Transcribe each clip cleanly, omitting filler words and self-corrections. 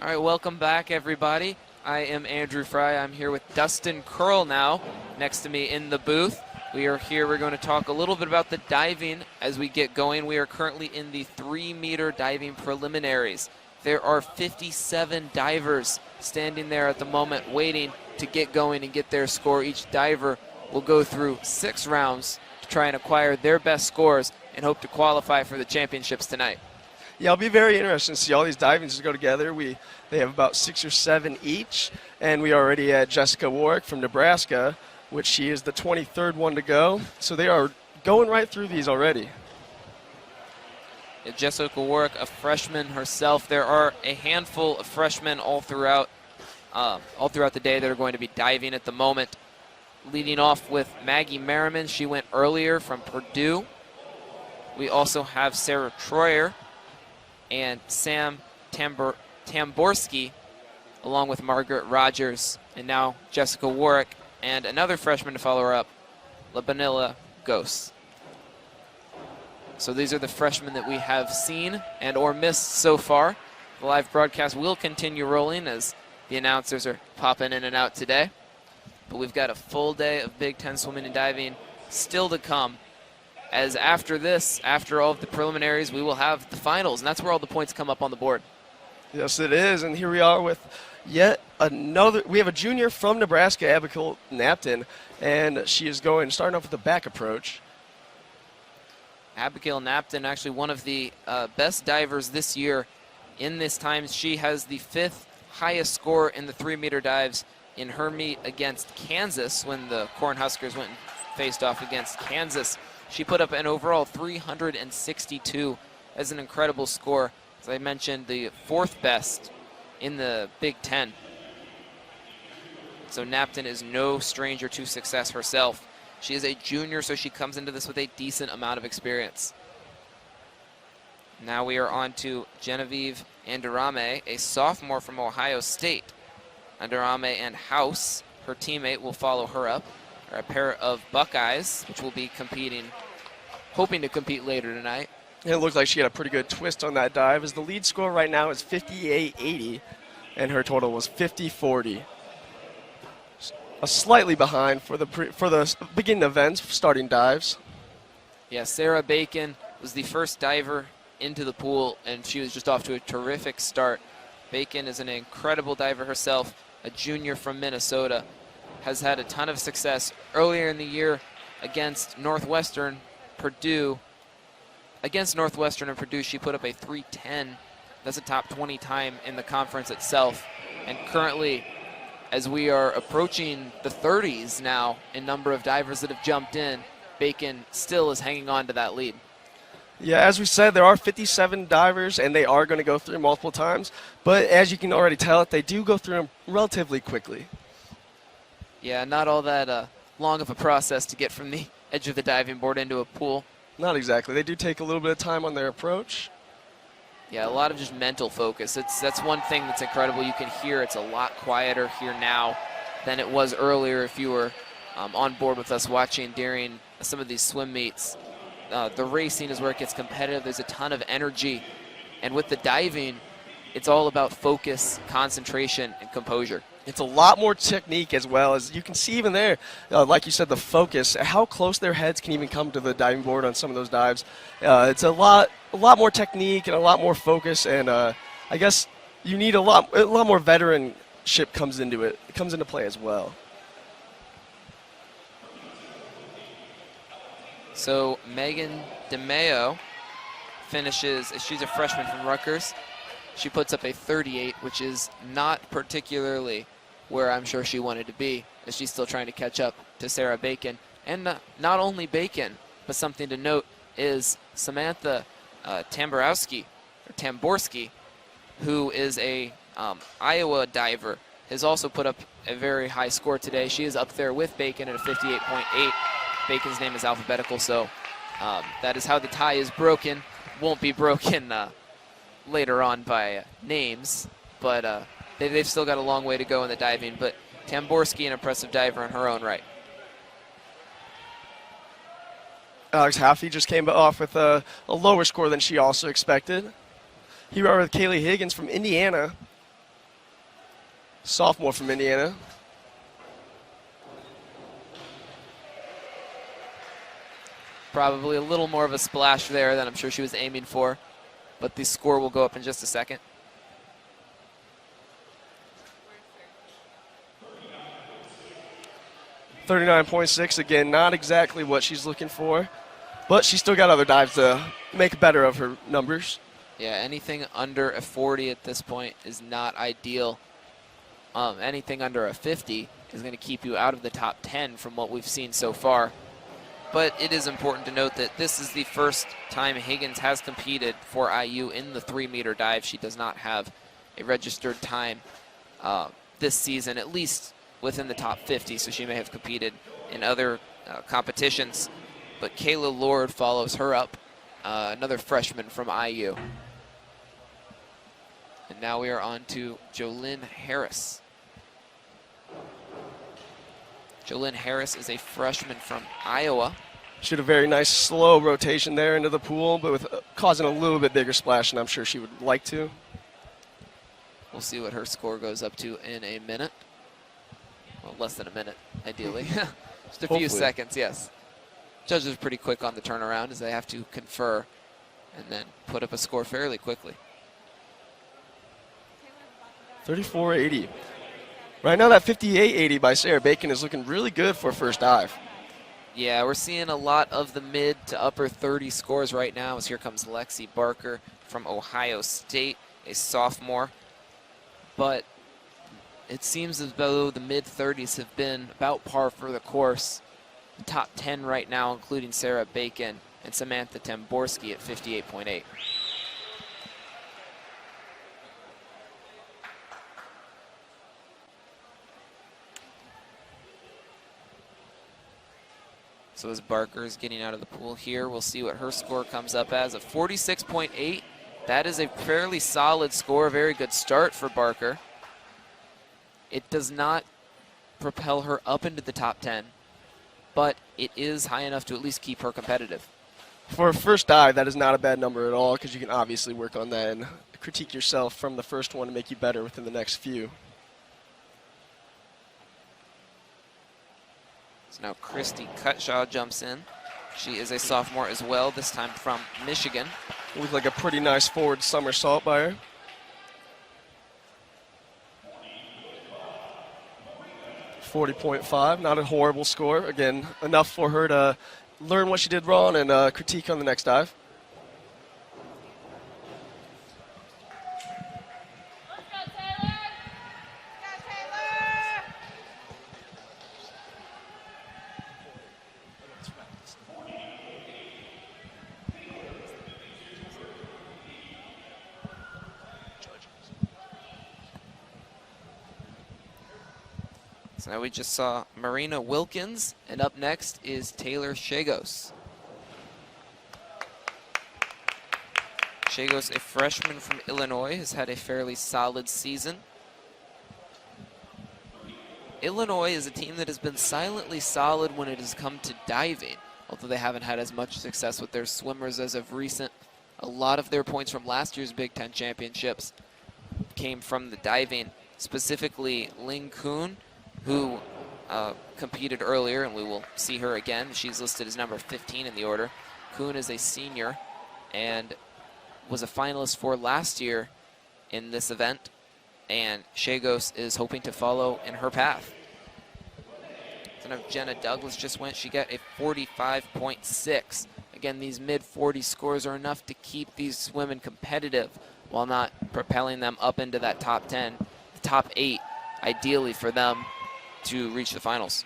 All right, welcome back, everybody. I am Andrew Fry. I'm here with Dustin Curl now next to me in the booth. We are here. We're going to talk a little bit about the diving as we get going. We are currently in the 3-meter diving preliminaries. There are 57 divers standing there at the moment waiting to get going and get their score. Each diver will go through 6 rounds to try and acquire their best scores and hope to qualify for the championships tonight. Yeah, it'll be very interesting to see all these divings go together. They have about 6 or 7 each, and we already had Jessica Warwick from Nebraska, which she is the 23rd one to go. So they are going right through these already. Yeah, Jessica Warwick, a freshman herself. There are a handful of freshmen all throughout the day that are going to be diving at the moment. Leading off with Maggie Merriman. She went earlier from Purdue. We also have Sarah Troyer and Sam Tamborski, along with Margaret Rogers, and now Jessica Warwick, and another freshman to follow her up, Labanilla Gose. So these are the freshmen that we have seen and or missed so far. The live broadcast will continue rolling as the announcers are popping in and out today. But we've got a full day of Big Ten swimming and diving still to come. As after this, after all of the preliminaries, we will have the finals, and that's where all the points come up on the board. Yes, it is, and here we are with yet another. We have a junior from Nebraska, Abigail Napton, and she is starting off with the back approach. Abigail Napton, actually one of the best divers this year in this time. She has the 5th highest score in the 3-meter dives in her meet against Kansas when the Cornhuskers went and faced off against Kansas. She put up an overall 362 as an incredible score. As I mentioned, the 4th best in the Big Ten. So Napton is no stranger to success herself. She is a junior, so she comes into this with a decent amount of experience. Now we are on to Genevieve Andarame, a sophomore from Ohio State. Andarame and House, her teammate, will follow her up. Are a pair of Buckeyes, which will be competing, hoping to compete later tonight. It looked like she had a pretty good twist on that dive, as the lead score right now is 58-80, and her total was 50-40. Slightly behind for the beginning events, starting dives. Yeah, Sarah Bacon was the first diver into the pool, and she was just off to a terrific start. Bacon is an incredible diver herself, a junior from Minnesota, has had a ton of success earlier in the year against Northwestern, Purdue. Against Northwestern and Purdue, she put up a 3:10. That's a top 20 time in the conference itself. And currently, as we are approaching the 30s now in number of divers that have jumped in, Bacon still is hanging on to that lead. Yeah, as we said, there are 57 divers, and they are going to go through multiple times. But as you can already tell, they do go through them relatively quickly. Yeah, not all that long of a process to get from the edge of the diving board into a pool. Not exactly. They do take a little bit of time on their approach. Yeah, a lot of just mental focus. That's one thing that's incredible. You can hear it's a lot quieter here now than it was earlier if you were on board with us watching during some of these swim meets. The racing is where it gets competitive. There's a ton of energy. And with the diving, it's all about focus, concentration, and composure. It's a lot more technique, as well as you can see even there, like you said, the focus, how close their heads can even come to the diving board on some of those dives. It's a lot more technique and a lot more focus, and I guess you need a lot more veteranship comes into it. It comes into play as well. So Megan DeMeo finishes, she's a freshman from Rutgers. She puts up a 38, which is not particularly where I'm sure she wanted to be, as she's still trying to catch up to Sarah Bacon. And not only Bacon, but something to note is Samantha Tamborski, who is a Iowa diver, has also put up a very high score today. She is up there with Bacon at a 58.8. Bacon's name is alphabetical, so that is how the tie is broken. Won't be broken later on by names, but they've still got a long way to go in the diving. But Tamborski, an impressive diver in her own right. Alex Haffey just came off with a lower score than she also expected. Here we are with Kaylee Higgins from Indiana, sophomore from Indiana. Probably a little more of a splash there than I'm sure she was aiming for, but the score will go up in just a second. .39.6, again, not exactly what she's looking for, but she's still got other dives to make better of her numbers. Yeah, anything under a 40 at this point is not ideal. Anything under a 50 is going to keep you out of the top 10 from what we've seen so far. But it is important to note that this is the first time Higgins has competed for IU in the 3-meter dive. She does not have a registered time this season, at least within the top 50, so she may have competed in other competitions. But Kayla Lord follows her up, another freshman from IU. And now we are on to Jolynn Harris. Jolynn Harris is a freshman from Iowa. She had a very nice slow rotation there into the pool, but with causing a little bit bigger splash, and I'm sure she would like to. We'll see what her score goes up to in a minute. Well, less than a minute, ideally. Just a few seconds, yes. Judges are pretty quick on the turnaround as they have to confer and then put up a score fairly quickly. 34.80. Right now, that 58.80 by Sarah Bacon is looking really good for a first dive. Yeah, we're seeing a lot of the mid to upper 30 scores right now, as here comes Lexi Barker from Ohio State, a sophomore. But it seems as though the mid-30s have been about par for the course. The top 10 right now, including Sarah Bacon and Samantha Tamborski at 58.8. So as Barker is getting out of the pool here, we'll see what her score comes up as, a 46.8. That is a fairly solid score, very good start for Barker. It does not propel her up into the top 10, but it is high enough to at least keep her competitive. For a first dive, that is not a bad number at all, because you can obviously work on that and critique yourself from the first one to make you better within the next few. So now Christy Cutshaw jumps in. She is a sophomore as well, this time from Michigan. Looked like a pretty nice forward somersault by her. 40.5, not a horrible score. Again, enough for her to learn what she did wrong and critique on the next dive. So now we just saw Marina Wilkins, and up next is Taylor Shagos. Shagos, a freshman from Illinois, has had a fairly solid season. Illinois is a team that has been silently solid when it has come to diving, although they haven't had as much success with their swimmers as of recent. A lot of their points from last year's Big Ten championships came from the diving, specifically Ling Kuhn, who competed earlier, and we will see her again. She's listed as number 15 in the order. Kuhn is a senior and was a finalist for last year in this event, and Shagos is hoping to follow in her path. So now Jenna Douglas just went. She got a 45.6. Again, these mid-40 scores are enough to keep these women competitive while not propelling them up into that top 10, the top 8, ideally for them to reach the finals.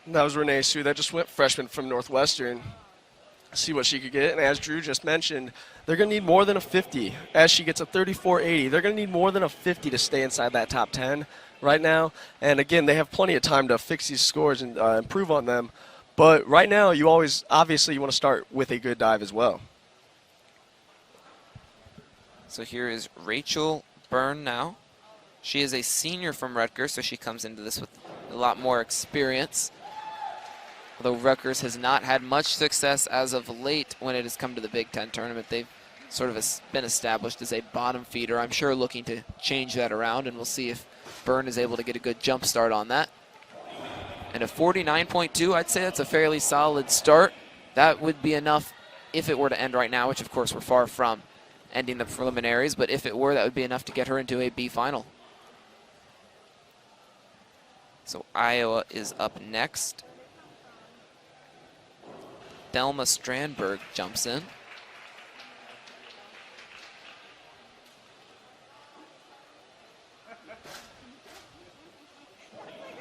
And that was Renee Sue. That just went freshman from Northwestern. See what she could get. And as Drew just mentioned, they're going to need more than a 50. As she gets a 34.80, they're going to need more than a 50 to stay inside that top 10 right now. And again, they have plenty of time to fix these scores and improve on them. But right now, you obviously you want to start with a good dive as well. So here is Rachel Byrne now. She is a senior from Rutgers, so she comes into this with a lot more experience. Although Rutgers has not had much success as of late when it has come to the Big Ten tournament. They've sort of been established as a bottom feeder. I'm sure looking to change that around, and we'll see if Byrne is able to get a good jump start on that. And a 49.2, I'd say that's a fairly solid start. That would be enough if it were to end right now, which of course we're far from ending the preliminaries, but if it were, that would be enough to get her into a B final. So Iowa is up next. Thelma Strandberg jumps in.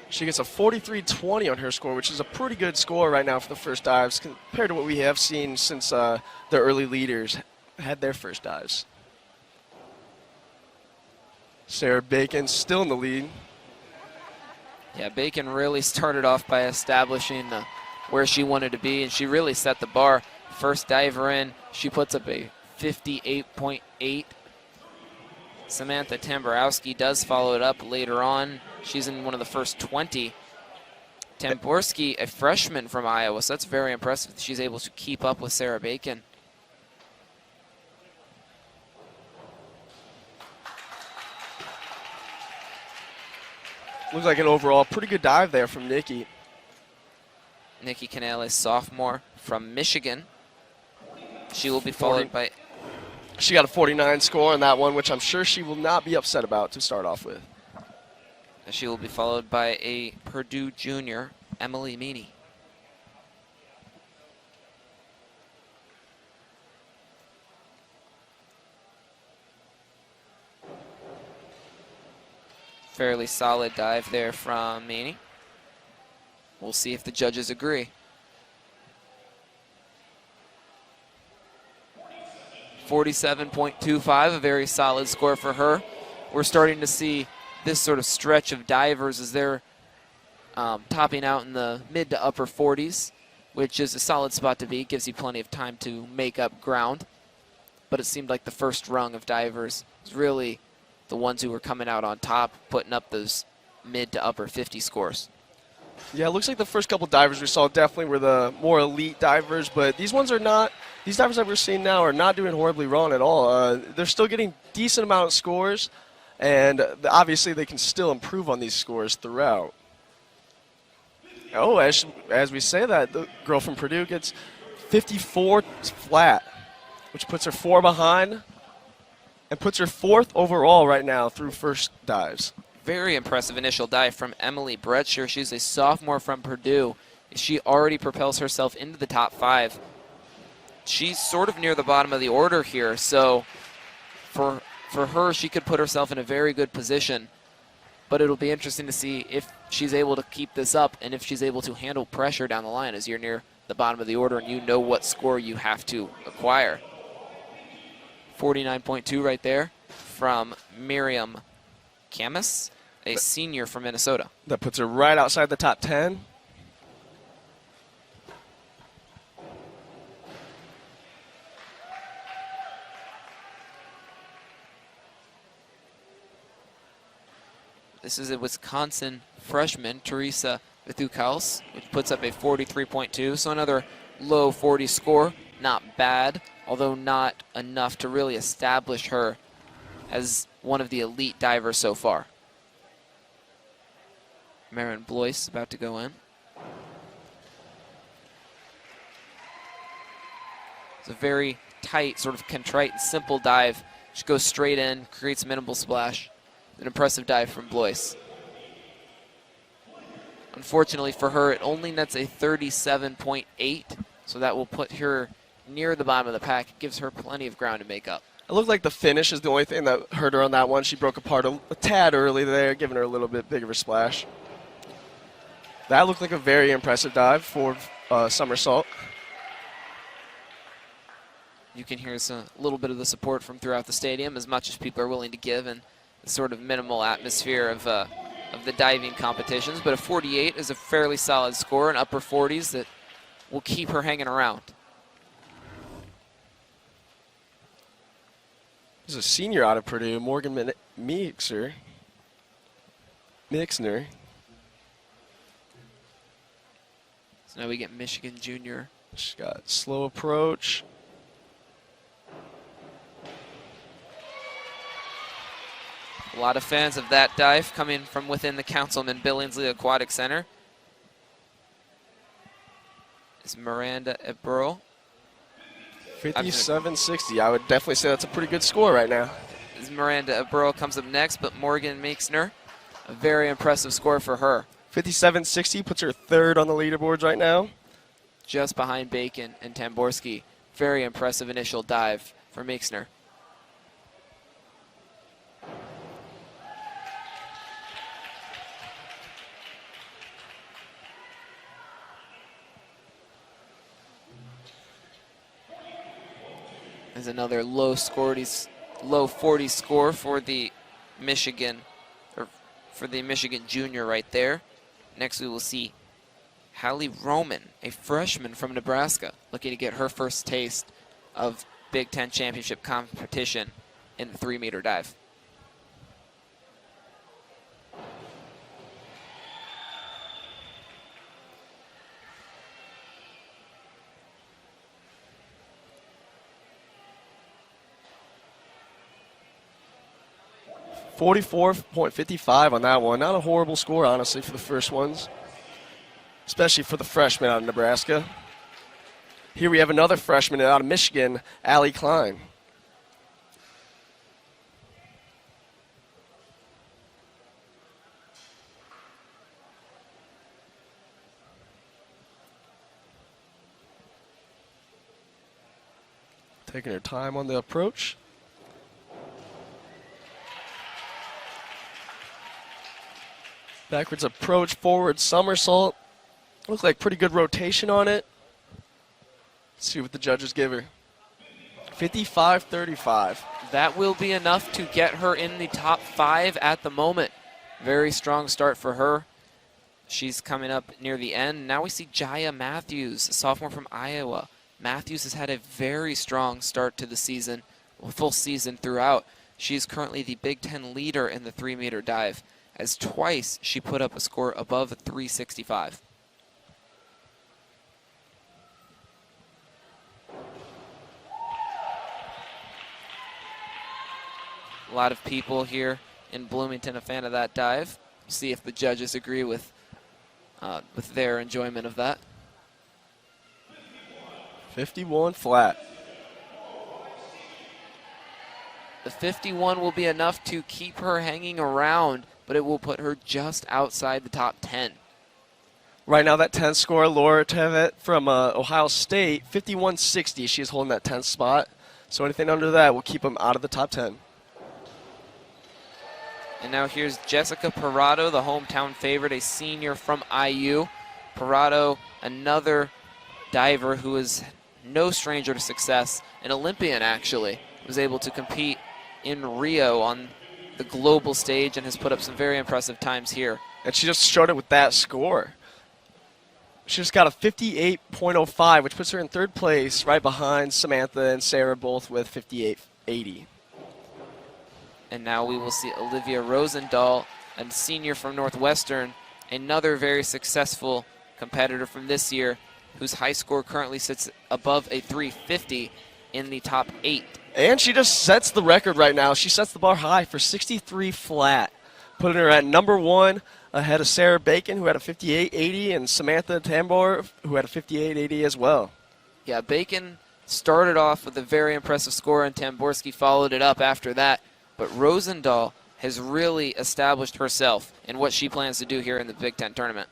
She gets a 43.20 on her score, which is a pretty good score right now for the first dives compared to what we have seen since the early leaders had their first dives. Sarah Bacon still in the lead. Yeah, Bacon really started off by establishing where she wanted to be, and she really set the bar. First diver in, she puts up a 58.8. Samantha Tamborowski does follow it up later on. She's in one of the first 20. Tamborski, a freshman from Iowa, so that's very impressive. She's able to keep up with Sarah Bacon. Looks like an overall pretty good dive there from Nikki. Nikki Canales, sophomore from Michigan. She will be followed by... She got a 49 score on that one, which I'm sure she will not be upset about to start off with. She will be followed by a Purdue junior, Emily Meany. Fairly solid dive there from Meany. We'll see if the judges agree. 47.25, a very solid score for her. We're starting to see this sort of stretch of divers as they're topping out in the mid to upper 40s, which is a solid spot to be. Gives you plenty of time to make up ground. But it seemed like the first rung of divers was really the ones who were coming out on top, putting up those mid to upper 50 scores. Yeah, it looks like the first couple divers we saw definitely were the more elite divers, but these ones are not. These divers that we're seeing now are not doing horribly wrong at all. They're still getting decent amount of scores, and obviously they can still improve on these scores throughout. Oh, as we say that, the girl from Purdue gets 54 flat, which puts her 4 behind and puts her 4th overall right now through first dives. Very impressive initial dive from Emily Brettscher. She's a sophomore from Purdue. She already propels herself into the top 5. She's sort of near the bottom of the order here, so for her, she could put herself in a very good position. But it'll be interesting to see if she's able to keep this up and if she's able to handle pressure down the line as you're near the bottom of the order and you know what score you have to acquire. 49.2 right there from Miriam Camus, a senior from Minnesota. That puts her right outside the top 10. This is a Wisconsin freshman, Teresa Vithukaus, which puts up a 43.2, so another low 40 score. Not bad, although not enough to really establish her as one of the elite divers so far. Marin Blois is about to go in. It's a very tight, sort of contrite and simple dive. She goes straight in, creates minimal splash. An impressive dive from Blois. Unfortunately for her, it only nets a 37.8, so that will put her near the bottom of the pack. It gives her plenty of ground to make up. It looked like the finish is the only thing that hurt her on that one. She broke apart a tad early there, giving her a little bit bigger of a splash. That looked like a very impressive dive for somersault. You can hear a little bit of the support from throughout the stadium, as much as people are willing to give, and the sort of minimal atmosphere of the diving competitions. But a 48 is a fairly solid score in upper 40s that will keep her hanging around. There's a senior out of Purdue, Morgan Mixner. So now we get Michigan Junior. She's got slow approach. A lot of fans of that dive coming from within the Councilman Billingsley Aquatic Center. Is Miranda Ebrel. 57.60. I would definitely say that's a pretty good score right now. As Miranda Ebrel comes up next, but Morgan Meixner, a very impressive score for her. 57.60 puts her 3rd on the leaderboards right now. Just behind Bacon and Tamborski. Very impressive initial dive for Meixner. Is another low 40 score for the Michigan, or for the Michigan Junior right there. Next we will see Hallie Roman, a freshman from Nebraska, looking to get her first taste of Big Ten championship competition in the 3-meter dive. .55 on that one. Not a horrible score, honestly, for the first ones, especially for the freshman out of Nebraska. Here we have another freshman out of Michigan, Allie Klein. Taking her time on the approach. Backwards approach, forward somersault. Looks like pretty good rotation on it. Let's see what the judges give her. 55.35. That will be enough to get her in the top 5 at the moment. Very strong start for her. She's coming up near the end. Now we see Jaya Matthews, a sophomore from Iowa. Matthews has had a very strong start to the season, full season throughout. She's currently the Big Ten leader in the 3-meter dive, as twice she put up a score above a 365. A lot of people here in Bloomington a fan of that dive. See if the judges agree with their enjoyment of that. 51 flat. The 51 will be enough to keep her hanging around, but it will put her just outside the top 10. Right now, that 10th score, Laura Tevet from Ohio State, 51.60. She is holding that 10th spot. So anything under that will keep them out of the top 10. And now here's Jessica Parado, the hometown favorite, a senior from IU. Parado, another diver who is no stranger to success, an Olympian actually, was able to compete in Rio on the global stage and has put up some very impressive times here. And she just showed it with that score. She just got a 58.05, which puts her in third place, right behind Samantha and Sarah, both with 58.80. And now we will see Olivia Rosendahl, a senior from Northwestern, another very successful competitor from this year, whose high score currently sits above a 350 in the top 8. And she just sets the record right now. She sets the bar high for 63 flat, putting her at number 1 ahead of Sarah Bacon, who had a 58.80, and Samantha Tambor, who had a 58.80 as well. Yeah, Bacon started off with a very impressive score, and Tamborski followed it up after that. But Rosendahl has really established herself in what she plans to do here in the Big Ten tournament.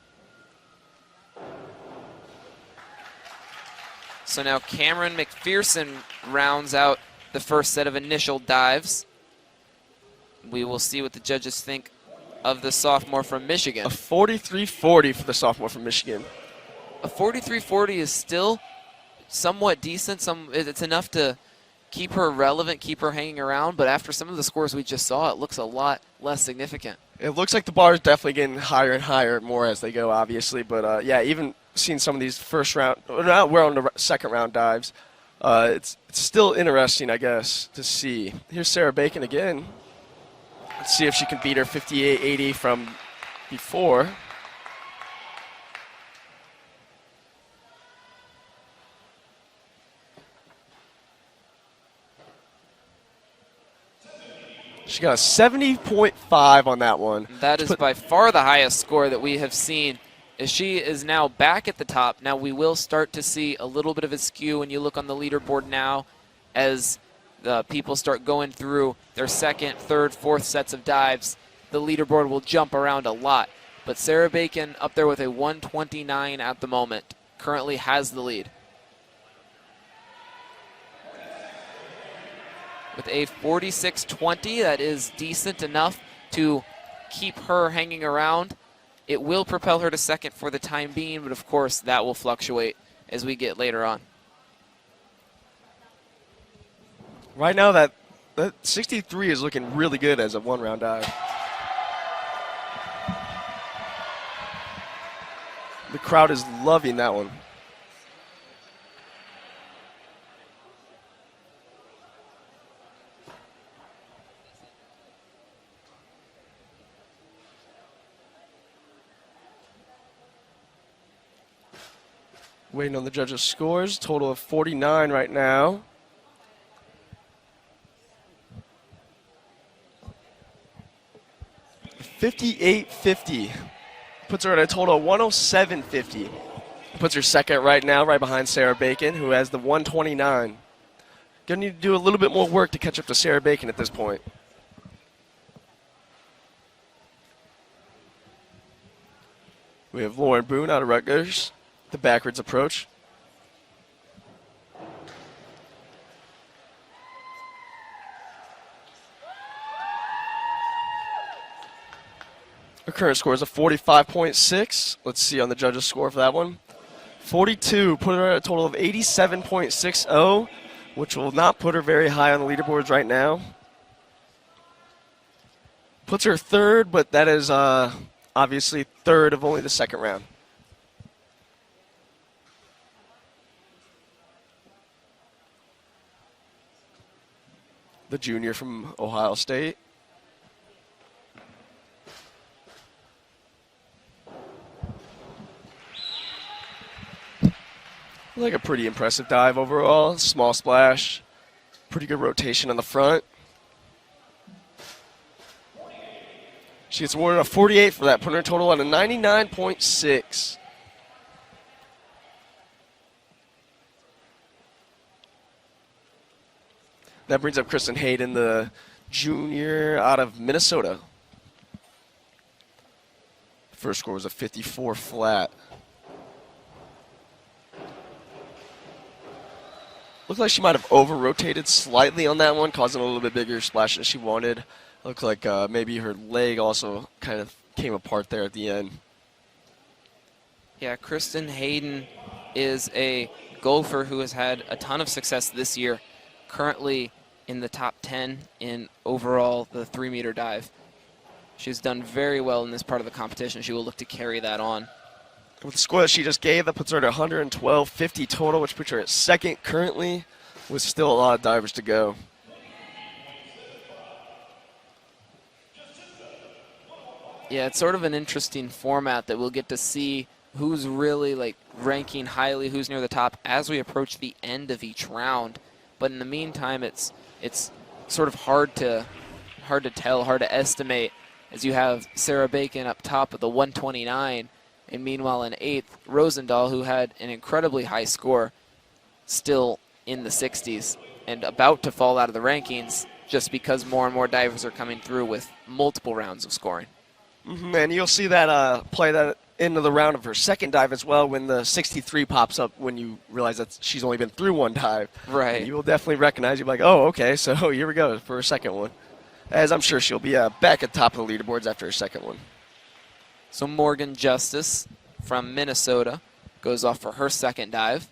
So now Cameron McPherson rounds out the first set of initial dives. We will see what the judges think of the sophomore from Michigan. A 43.40 for the sophomore from Michigan. A 43.40 is still somewhat decent. It's enough to keep her relevant, keep her hanging around, but after some of the scores we just saw, it looks a lot less significant. It looks like the bar is definitely getting higher and higher more as they go, obviously. But, yeah, even seeing some of these first round, now we're on the second round dives, it's still interesting, I guess, to see. Here's Sarah Bacon again. Let's see if she can beat her 58.80 from before. She got a 70.5 on that one. That is by far the highest score that we have seen. As she is now back at the top. Now we will start to see a little bit of a skew when you look on the leaderboard now as the people start going through their second, third, fourth sets of dives. The leaderboard will jump around a lot. But Sarah Bacon up there with a 129 at the moment. Currently has the lead. With a 46.20, that is decent enough to keep her hanging around. It will propel her to second for the time being, but of course that will fluctuate as we get later on. Right now, that 63 is looking really good as a one-round dive. The crowd is loving that one. Waiting on the judges' scores. Total of 49 right now. $58.50. Puts her at a total of 107.50. Puts her second right now, right behind Sarah Bacon, who has the 129. Gonna need to do a little bit more work to catch up to Sarah Bacon at this point. We have Lauren Boone out of Rutgers. The backwards approach. Her current score is a 45.6. Let's see on the judges' score for that one. 42, put her at a total of 87.60, which will not put her very high on the leaderboards right now. Puts her third, but that is obviously third of only the second round. The junior from Ohio State. Like a pretty impressive dive overall. Small splash. Pretty good rotation on the front. She gets awarded a 48 for that, putting her total at a 99.6. That brings up Kristen Hayden, the junior out of Minnesota. First score was a 54 flat. Looked like she might have over-rotated slightly on that one, causing a little bit bigger splash than she wanted. Looked like maybe her leg also kind of came apart there at the end. Yeah, Kristen Hayden is a golfer who has had a ton of success this year, currently in the top 10 in overall the 3-meter dive. She's done very well in this part of the competition. She will look to carry that on. With the score that she just gave, that puts her at 112.50 total, which puts her at second currently, with still a lot of divers to go. Yeah, it's sort of an interesting format that we'll get to see who's really like ranking highly, who's near the top as we approach the end of each round. But in the meantime, it's sort of hard to tell, hard to estimate, as you have Sarah Bacon up top with a 129. And meanwhile, in 8th, Rosendahl, who had an incredibly high score, still in the 60s and about to fall out of the rankings just because more and more divers are coming through with multiple rounds of scoring. And you'll see that play that into the round of her second dive as well when the 63 pops up when you realize that she's only been through one dive. Right. And you will definitely recognize, you'll be like, oh, okay, so here we go for her second one. As I'm sure she'll be back at top of the leaderboards after her second one. So Morgan Justice from Minnesota goes off for her second dive.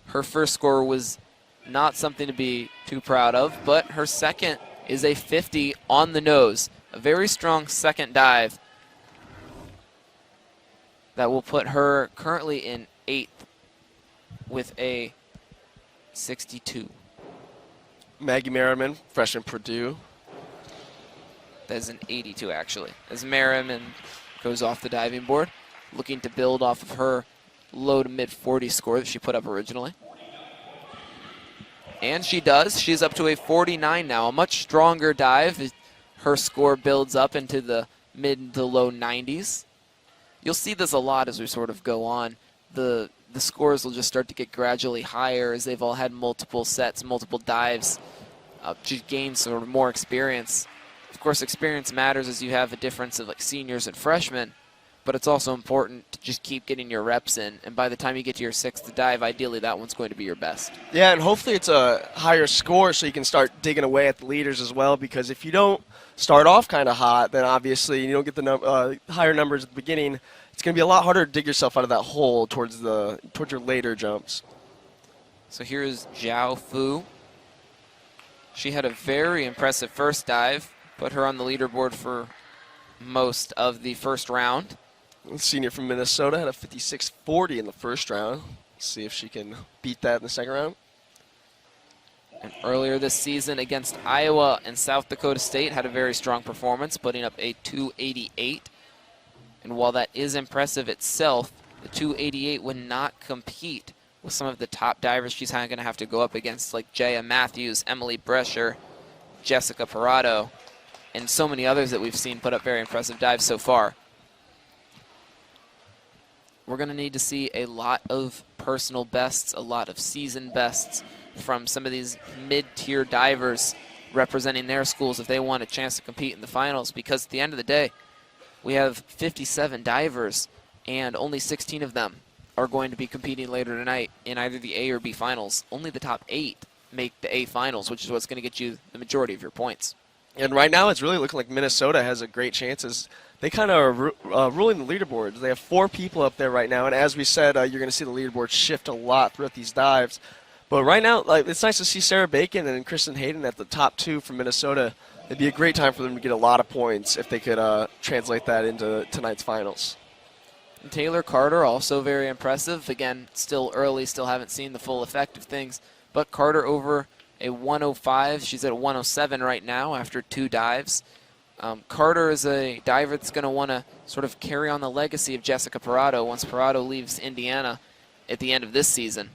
Her first score was not something to be too proud of, but her second is a 50 on the nose. A very strong second dive that will put her currently in 8th with a 62. Maggie Merriman, freshman Purdue. That is an 82, actually, as Merriman goes off the diving board, looking to build off of her low to mid 40 score that she put up originally. And she does. She's up to a 49 now, a much stronger dive. Her score builds up into the mid to low 90s. You'll see this a lot as we sort of go on. The scores will just start to get gradually higher as they've all had multiple sets, multiple dives, to gain sort of more experience. Of course, experience matters as you have a difference of like seniors and freshmen, but it's also important to just keep getting your reps in. And by the time you get to your 6th dive, ideally that one's going to be your best. Yeah, and hopefully it's a higher score so you can start digging away at the leaders as well, because if you don't start off kind of hot, then obviously you don't get the higher numbers at the beginning. It's going to be a lot harder to dig yourself out of that hole towards your later jumps. So here's Zhao Fu. She had a very impressive first dive, put her on the leaderboard for most of the first round. The senior from Minnesota had a 56.40 in the first round. Let's see if she can beat that in the second round. And earlier this season against Iowa and South Dakota State had a very strong performance, putting up a 288. And while that is impressive itself, the 288 would not compete with some of the top divers she's going to have to go up against, like Jaya Matthews, Emily Brescher, Jessica Parado, and so many others that we've seen put up very impressive dives so far. We're going to need to see a lot of personal bests, a lot of season bests from some of these mid-tier divers representing their schools if they want a chance to compete in the finals, because at the end of the day, we have 57 divers, and only 16 of them are going to be competing later tonight in either the A or B finals. Only the top 8 make the A finals, which is what's going to get you the majority of your points. And right now it's really looking like Minnesota has a great chance as they kind of are ruling the leaderboards. They have 4 people up there right now, and as we said, you're going to see the leaderboard shift a lot throughout these dives. But right now, it's nice to see Sarah Bacon and Kristen Hayden at the top 2 from Minnesota. it'd be a great time for them to get a lot of points if they could translate that into tonight's finals. And Taylor Carter, also very impressive. Again, still early, still haven't seen the full effect of things. But Carter over a 105. She's at a 107 right now after 2 dives. Carter is a diver that's going to want to sort of carry on the legacy of Jessica Parado once Parado leaves Indiana at the end of this season.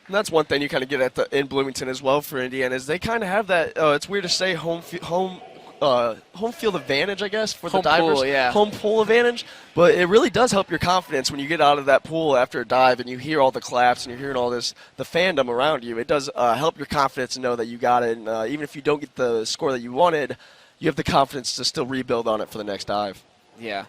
And that's one thing you kind of get in Bloomington as well for Indiana is they kind of have that. It's weird to say home field advantage, I guess, for the divers. Pool, yeah. Home pool advantage, but it really does help your confidence when you get out of that pool after a dive and you hear all the claps and you're hearing all the fandom around you. It does help your confidence to know that you got it, and even if you don't get the score that you wanted, you have the confidence to still rebuild on it for the next dive. Yeah.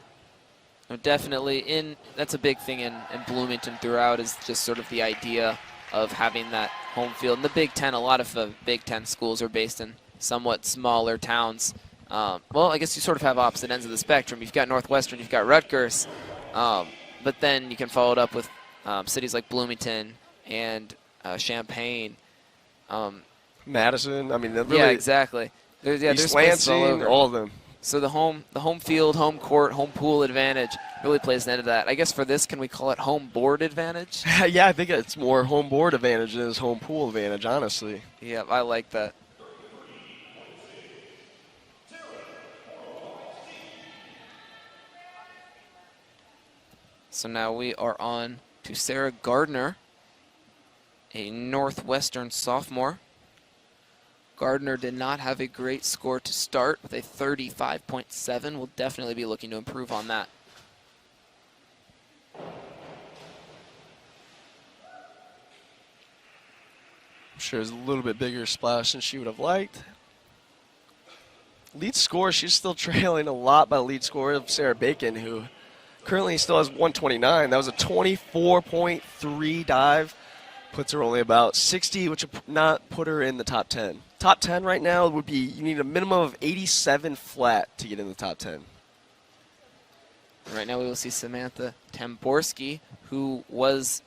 No, definitely. That's a big thing in Bloomington throughout is just sort of the idea of having that home field. In the Big Ten, a lot of the Big Ten schools are based in somewhat smaller towns. Well, I guess you sort of have opposite ends of the spectrum. You've got Northwestern, you've got Rutgers, but then you can follow it up with cities like Bloomington and Champaign. Madison, I mean, really, yeah, exactly. There's places all over. All of them. So the home field, home court, home pool advantage really plays into that. I guess for this, can we call it home board advantage? Yeah, I think it's more home board advantage than home pool advantage, honestly. Yeah, I like that. So now we are on to Sarah Gardner, a Northwestern sophomore. Gardner did not have a great score to start with a 35.7. We'll definitely be looking to improve on that. I'm sure it's a little bit bigger splash than she would have liked. Lead score, she's still trailing a lot by the lead score of Sarah Bacon, who currently still has 129. That was a 24.3 dive. Puts her only about 60, which would not put her in the top 10. Top 10 right now would be, you need a minimum of 87 flat to get in the top 10. Right now we will see Samantha Tamborski, who was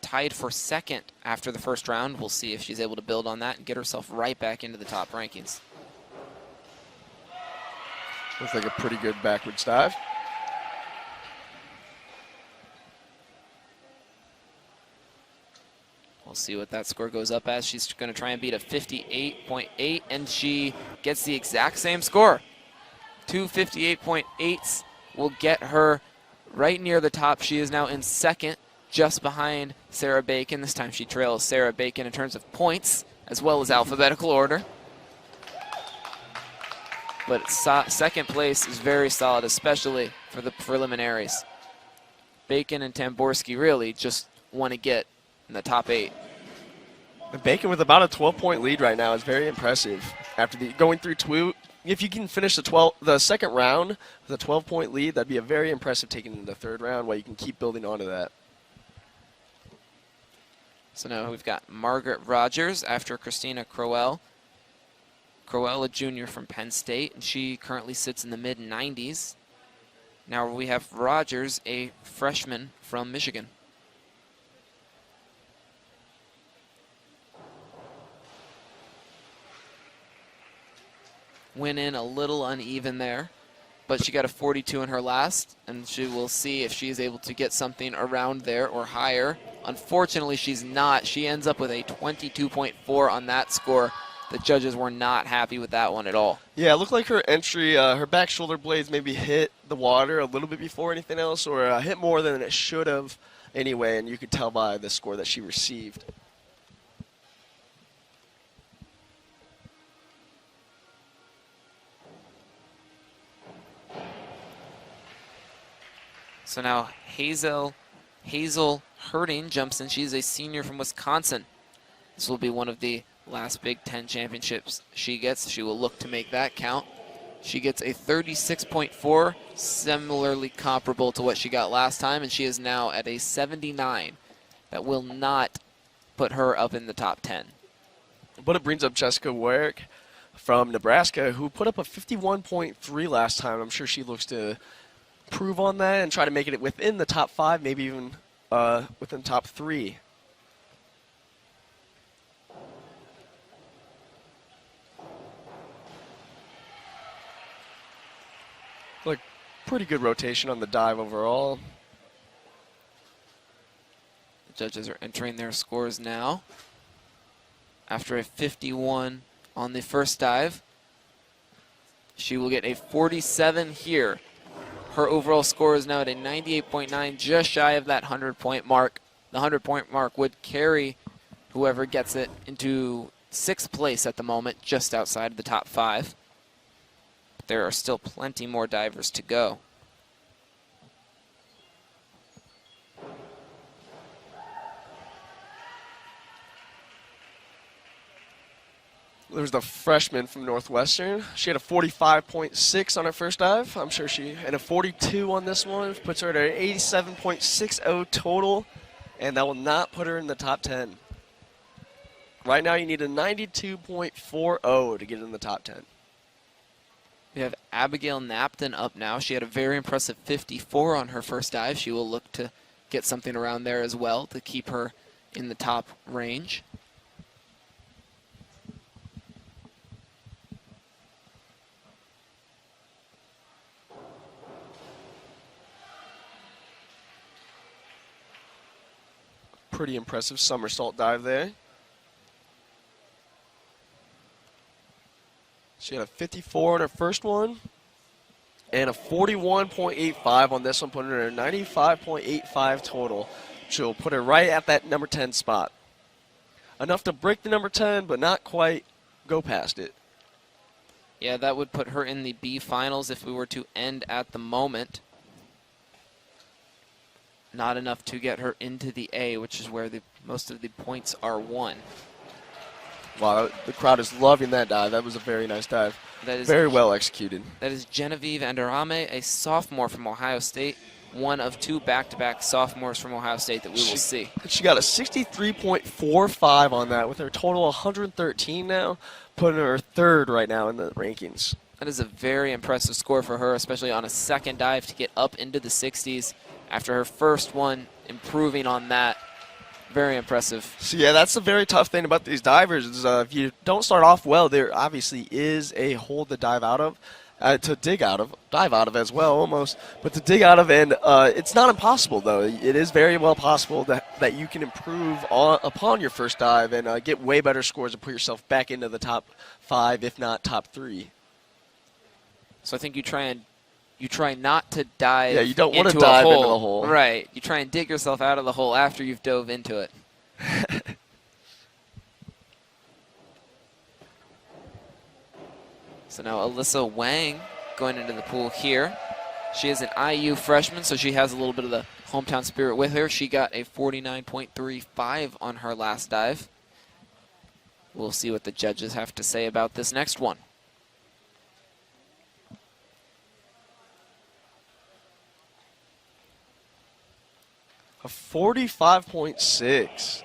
tied for second after the first round. We'll see if she's able to build on that and get herself right back into the top rankings. Looks like a pretty good backwards dive. We'll see what that score goes up as. She's going to try and beat a 58.8, and she gets the exact same score. 2 58.8s will get her right near the top. She is now in second, just behind Sarah Bacon. This time she trails Sarah Bacon in terms of points, as well as alphabetical order. But second place is very solid, especially for the preliminaries. Bacon and Tamborski really just want to get in the top 8. And Bacon with about a 12-point lead right now is very impressive. After going through 2, if you can finish the second round with a 12-point lead, that'd be a very impressive taking into the third round, while you can keep building onto that. So now we've got Margaret Rogers after Christina Crowell. Crowell, a junior from Penn State, and she currently sits in the mid-90s. Now we have Rogers, a freshman from Michigan. Went in a little uneven there, but she got a 42 in her last, and she will see if she's able to get something around there or higher. Unfortunately, she's not. She ends up with a 22.4 on that score. The judges were not happy with that one at all. Yeah, it looked like her entry, her back shoulder blades maybe hit the water a little bit before anything else, or hit more than it should have anyway, and you could tell by the score that she received. So now Hazel Herding jumps in. She's a senior from Wisconsin. This will be one of the last Big Ten championships she gets. She will look to make that count. She gets a 36.4, similarly comparable to what she got last time, and she is now at a 79. That will not put her up in the top 10. But it brings up Jessica Warwick from Nebraska, who put up a 51.3 last time. I'm sure she looks to improve on that and try to make it within the top 5, maybe even within top 3. pretty good rotation on the dive overall. The judges are entering their scores now. After a 51 on the first dive, she will get a 47 here. Her overall score is now at a 98.9, just shy of that 100-point mark. The 100-point mark would carry whoever gets it into 6th place at the moment, just outside of the top 5. But there are still plenty more divers to go. There's the freshman from Northwestern. She had a 45.6 on her first dive. I'm sure and a 42 on this one. Puts her at an 87.60 total, and that will not put her in the top 10. Right now, you need a 92.40 to get in the top 10. We have Abigail Napton up now. She had a very impressive 54 on her first dive. She will look to get something around there as well to keep her in the top range. Pretty impressive somersault dive there. She had a 54 on her first one and a 41.85 on this one, putting her at a 95.85 total. She'll put her right at that number 10 spot. Enough to break the number 10, but not quite go past it. Yeah, that would put her in the B finals if we were to end at the moment. Not enough to get her into the A, which is where most of the points are won. Wow, the crowd is loving that dive. That was a very nice dive. That is very well executed. That is Genevieve Andarame, a sophomore from Ohio State, one of 2 back-to-back sophomores from Ohio State that we will see. She got a 63.45 on that with her total 113 now, putting her 3rd right now in the rankings. That is a very impressive score for her, especially on a second dive to get up into the 60s after her first one, improving on that. Very impressive. So yeah, that's the very tough thing about these divers is if you don't start off well, there obviously is a hole to dive out of, dive out of as well almost, but to dig out of, and it's not impossible though. It is very well possible that you can improve upon your first dive and get way better scores and put yourself back into the top 5, if not top 3. So I think you try not to dive. Yeah, you don't want to into dive a hole. into the hole. Right. You try and dig yourself out of the hole after you've dove into it. So now Alyssa Wang going into the pool here. She is an IU freshman, so she has a little bit of the hometown spirit with her. She got a 49.35 on her last dive. We'll see what the judges have to say about this next one. A 45.6.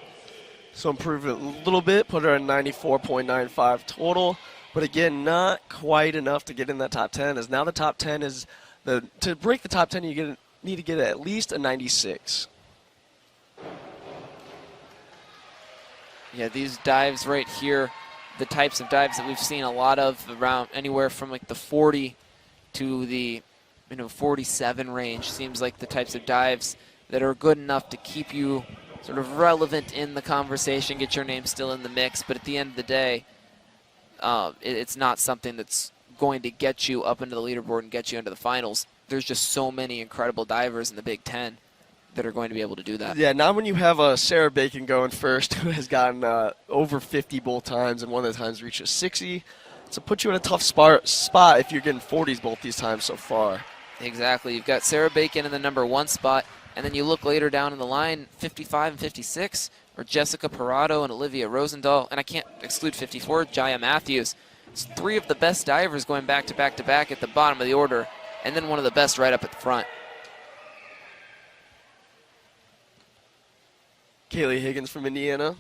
So improved it a little bit, put her at 94.95 total. But again, not quite enough to get in that top 10, as now the top 10 is, to break the top 10, you need to get at least a 96. Yeah, these dives right here, the types of dives that we've seen a lot of, around anywhere from like the 40 to the 47 range, seems like the types of dives that are good enough to keep you sort of relevant in the conversation, get your name still in the mix, but at the end of the day, it's not something that's going to get you up into the leaderboard and get you into the finals. There's just so many incredible divers in the Big Ten that are going to be able to do that. Yeah, not when you have Sarah Bacon going first, who has gotten over 50 both times, and one of the times reached a 60. So put you in a tough spot if you're getting 40s both these times so far. Exactly. You've got Sarah Bacon in the number 1 spot, and then you look later down in the line, 55 and 56, or Jessica Parado and Olivia Rosendahl, and I can't exclude 54, Jaya Matthews. It's 3 of the best divers going back to back to back at the bottom of the order, and then one of the best right up at the front. Kaylee Higgins from Indiana.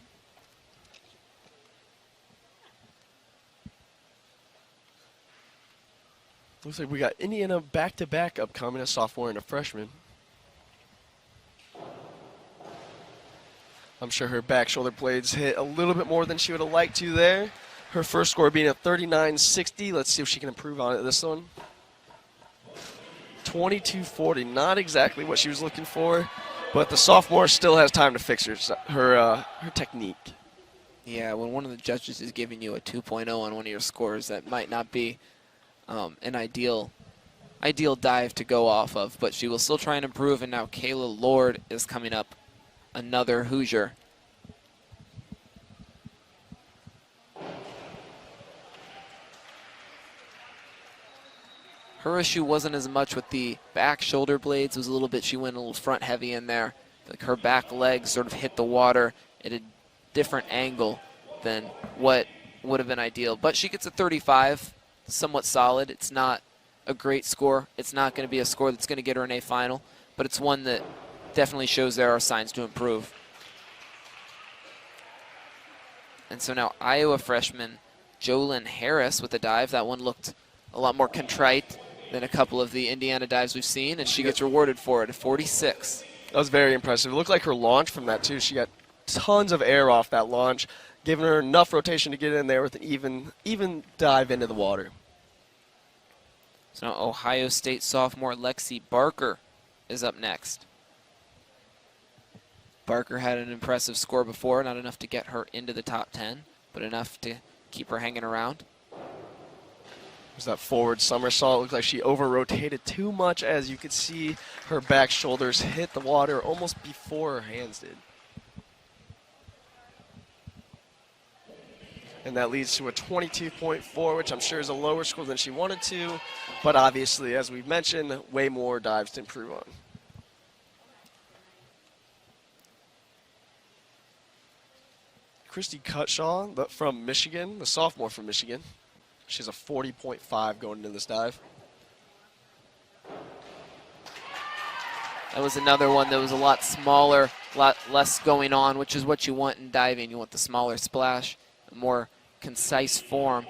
Looks like we got Indiana back-to-back upcoming, a sophomore and a freshman. I'm sure her back shoulder blades hit a little bit more than she would have liked to there. Her first score being a 39.60. Let's see if she can improve on it this one. 22.40, not exactly what she was looking for, but the sophomore still has time to fix her technique. Yeah, when one of the judges is giving you a 2.0 on one of your scores, that might not be an ideal dive to go off of, but she will still try and improve, and now Kayla Lord is coming up, another Hoosier. Her issue wasn't as much with the back shoulder blades. It was a little bit, she went a little front heavy in there. Like her back legs sort of hit the water at a different angle than what would have been ideal. But she gets a 35, somewhat solid. It's not a great score. It's not going to be a score that's going to get her an A final, but it's one that definitely shows there are signs to improve. And so now Iowa freshman Jolyn Harris with a dive. That one looked a lot more contrite than a couple of the Indiana dives we've seen, and she gets rewarded for it at 46. That was very impressive. It looked like her launch from that, too. She got tons of air off that launch, giving her enough rotation to get in there with an even dive into the water. So now Ohio State sophomore Lexi Barker is up next. Barker had an impressive score before, not enough to get her into the top 10, but enough to keep her hanging around. There's that forward somersault. It looked like she over-rotated too much, as you could see her back shoulders hit the water almost before her hands did. And that leads to a 22.4, which I'm sure is a lower score than she wanted to, but obviously, as we've mentioned, way more dives to improve on. Christy Cutshaw from Michigan, the sophomore from Michigan. She has a 40.5 going into this dive. That was another one that was a lot smaller, a lot less going on, which is what you want in diving. You want the smaller splash, a more concise form.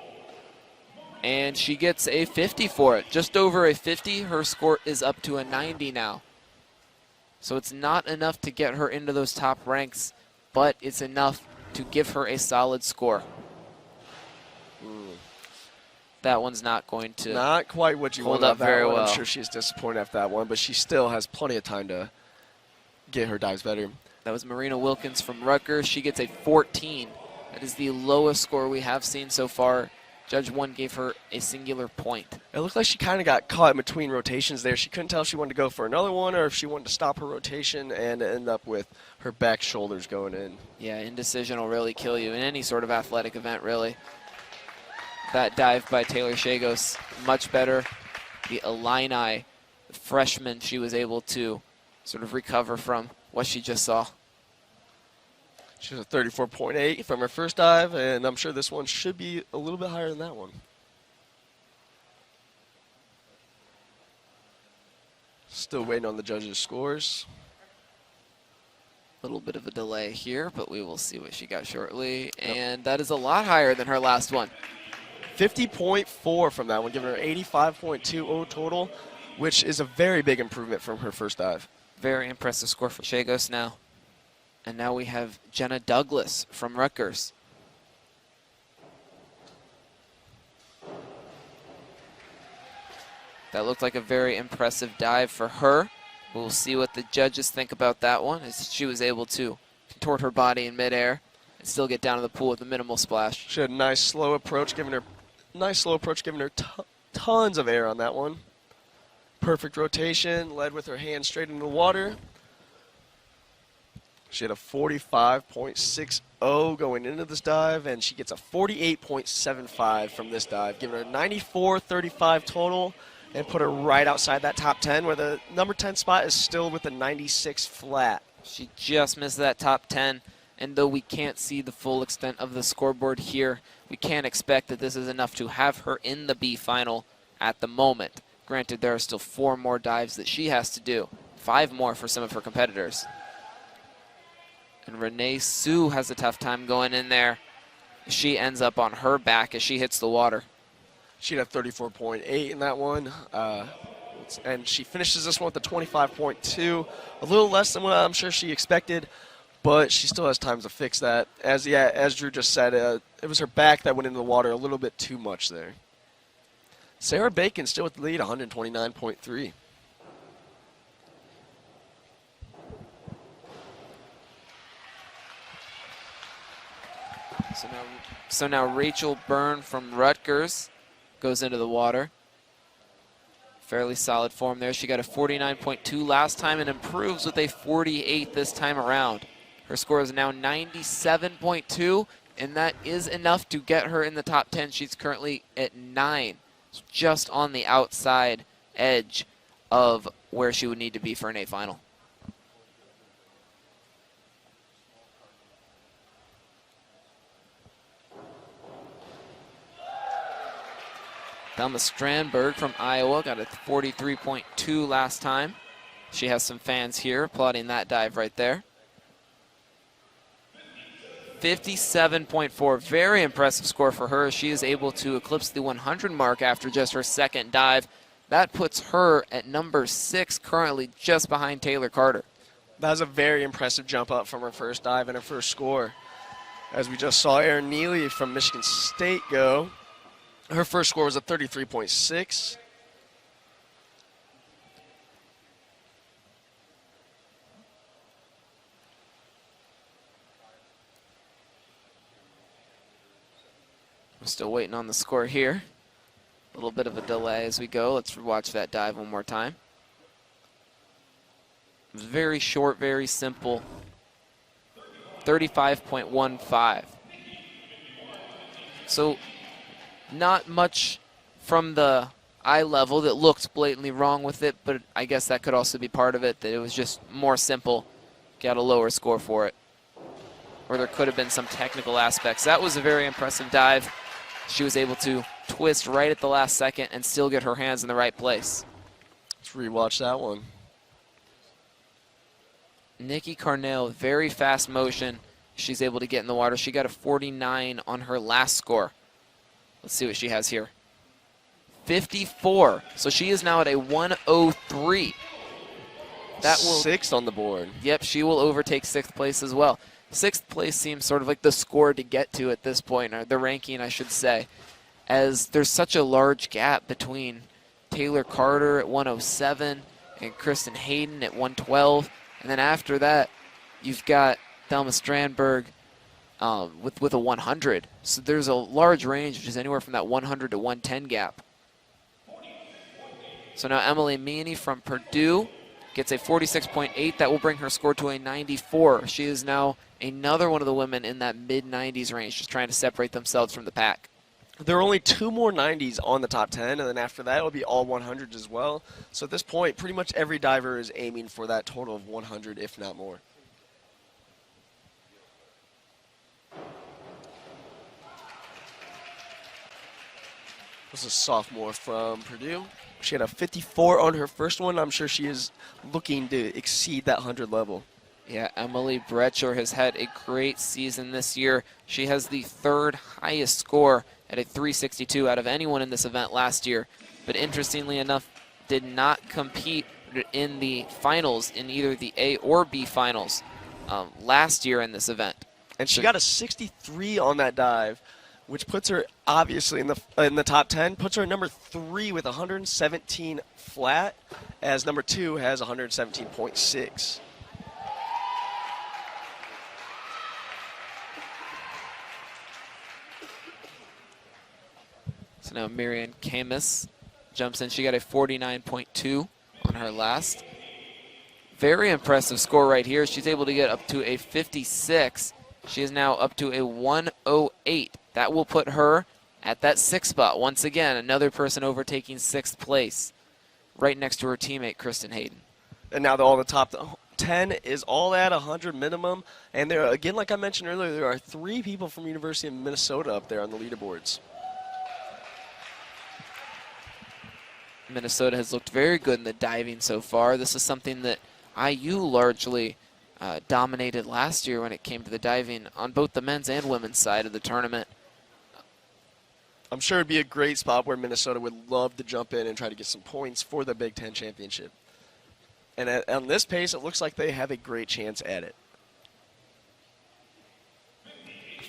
And she gets a 50 for it. Just over a 50. Her score is up to a 90 now. So it's not enough to get her into those top ranks, but it's enough to give her a solid score. That one's not going to not quite what you hold want up very well. I'm sure she's disappointed after that one, but she still has plenty of time to get her dives better. That was Marina Wilkins from Rutgers. She gets a 14. That is the lowest score we have seen so far. Judge 1 gave her a singular point. It looked like she kind of got caught in between rotations there. She couldn't tell if she wanted to go for another one or if she wanted to stop her rotation and end up with her back shoulders going in. Yeah, indecision will really kill you in any sort of athletic event, really. That dive by Taylor Shagos, much better. The Illini freshman, she was able to sort of recover from what she just saw. She has a 34.8 from her first dive, and I'm sure this one should be a little bit higher than that one. Still waiting on the judges' scores. A little bit of a delay here, but we will see what she got shortly. And that is a lot higher than her last one. 50.4 from that one, giving her 85.20 total, which is a very big improvement from her first dive. Very impressive score for Shagos now. And now we have Jenna Douglas from Rutgers. That looked like a very impressive dive for her. We'll see what the judges think about that one, as she was able to contort her body in midair and still get down to the pool with a minimal splash. She had a nice slow approach, giving her tons of air on that one. Perfect rotation, led with her hands straight into the water. She had a 45.60 going into this dive, and she gets a 48.75 from this dive, giving her 94.35 total and put her right outside that top 10, where the number 10 spot is still with a 96 flat. She just missed that top 10, and though we can't see the full extent of the scoreboard here, we can expect that this is enough to have her in the B final at the moment. Granted, there are still 4 more dives that she has to do, 5 more for some of her competitors. And Renee Sue has a tough time going in there. She ends up on her back as she hits the water. She had a 34.8 in that one. And she finishes this one with a 25.2. A little less than what I'm sure she expected, but she still has time to fix that. As Drew just said, it was her back that went into the water a little bit too much there. Sarah Bacon still with the lead, 129.3. So now Rachel Byrne from Rutgers goes into the water. Fairly solid form there. She got a 49.2 last time and improves with a 48 this time around. Her score is now 97.2, and that is enough to get her in the top 10. She's currently at 9, just on the outside edge of where she would need to be for an A final. Thelma Strandberg from Iowa got a 43.2 last time. She has some fans here applauding that dive right there. 57.4, very impressive score for her. She is able to eclipse the 100 mark after just her second dive. That puts her at number 6 currently, just behind Taylor Carter. That was a very impressive jump up from her first dive and her first score. As we just saw Erin Neely from Michigan State go. Her first score was a 33.6. We're still waiting on the score here. A little bit of a delay as we go. Let's watch that dive one more time. It was very short, very simple. 35.15. So not much from the eye level that looked blatantly wrong with it, but I guess that could also be part of it, that it was just more simple. Got a lower score for it. Or there could have been some technical aspects. That was a very impressive dive. She was able to twist right at the last second and still get her hands in the right place. Let's rewatch that one. Nikki Carnell, very fast motion. She's able to get in the water. She got a 49 on her last score. Let's see what she has here. 54. So she is now at a 103. That will 6th on the board. Yep, she will overtake 6th place as well. 6th place seems sort of like the score to get to at this point, or the ranking, I should say, as there's such a large gap between Taylor Carter at 107 and Kristen Hayden at 112. And then after that, you've got Thelma Strandberg with a 100. So there's a large range, which is anywhere from that 100 to 110 gap. So now Emily Meany from Purdue gets a 46.8. That will bring her score to a 94. She is now another one of the women in that mid-90s range, just trying to separate themselves from the pack. There are only 2 more 90s on the top 10, and then after that, it'll be all 100s as well. So at this point, pretty much every diver is aiming for that total of 100, if not more. This is a sophomore from Purdue. She had a 54 on her first one. I'm sure she is looking to exceed that 100 level. Yeah, Emily Bretcher has had a great season this year. She has the 3rd highest score at a 362 out of anyone in this event last year. But interestingly enough, did not compete in the finals, in either the A or B finals last year in this event. And she got a 63 on that dive, which puts her obviously in the top 10, puts her at number 3 with 117 flat, as number 2 has 117.6. So now Marianne Camus jumps in. She got a 49.2 on her last. Very impressive score right here. She's able to get up to a 56. She is now up to a 108. That will put her at that 6th spot. Once again, another person overtaking 6th place, right next to her teammate, Kristen Hayden. And now all the top 10 is all at 100 minimum. And there, again, like I mentioned earlier, there are 3 people from University of Minnesota up there on the leaderboards. Minnesota has looked very good in the diving so far. This is something that IU largely dominated last year when it came to the diving on both the men's and women's side of the tournament. I'm sure it'd be a great spot where Minnesota would love to jump in and try to get some points for the Big Ten championship. And on this pace, it looks like they have a great chance at it.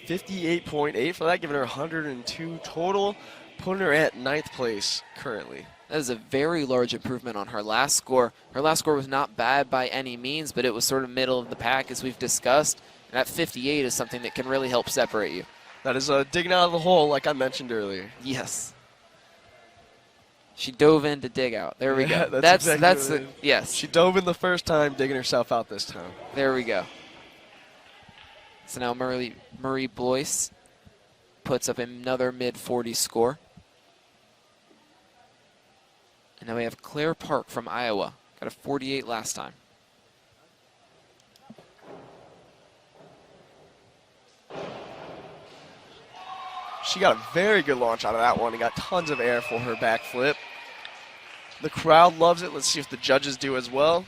58.8 for that, giving her 102 total, putting her at 9th place currently. That is a very large improvement on her last score. Her last score was not bad by any means, but it was sort of middle of the pack as we've discussed. And that 58 is something that can really help separate you. That is digging out of the hole, like I mentioned earlier. Yes. She dove in to dig out. There we go. That's exactly what it is. Yes. She dove in the first time, digging herself out this time. There we go. So now Marie Blois puts up another mid-40s score. And now we have Claire Park from Iowa. Got a 48 last time. She got a very good launch out of that one and got tons of air for her backflip. The crowd loves it. Let's see if the judges do as well.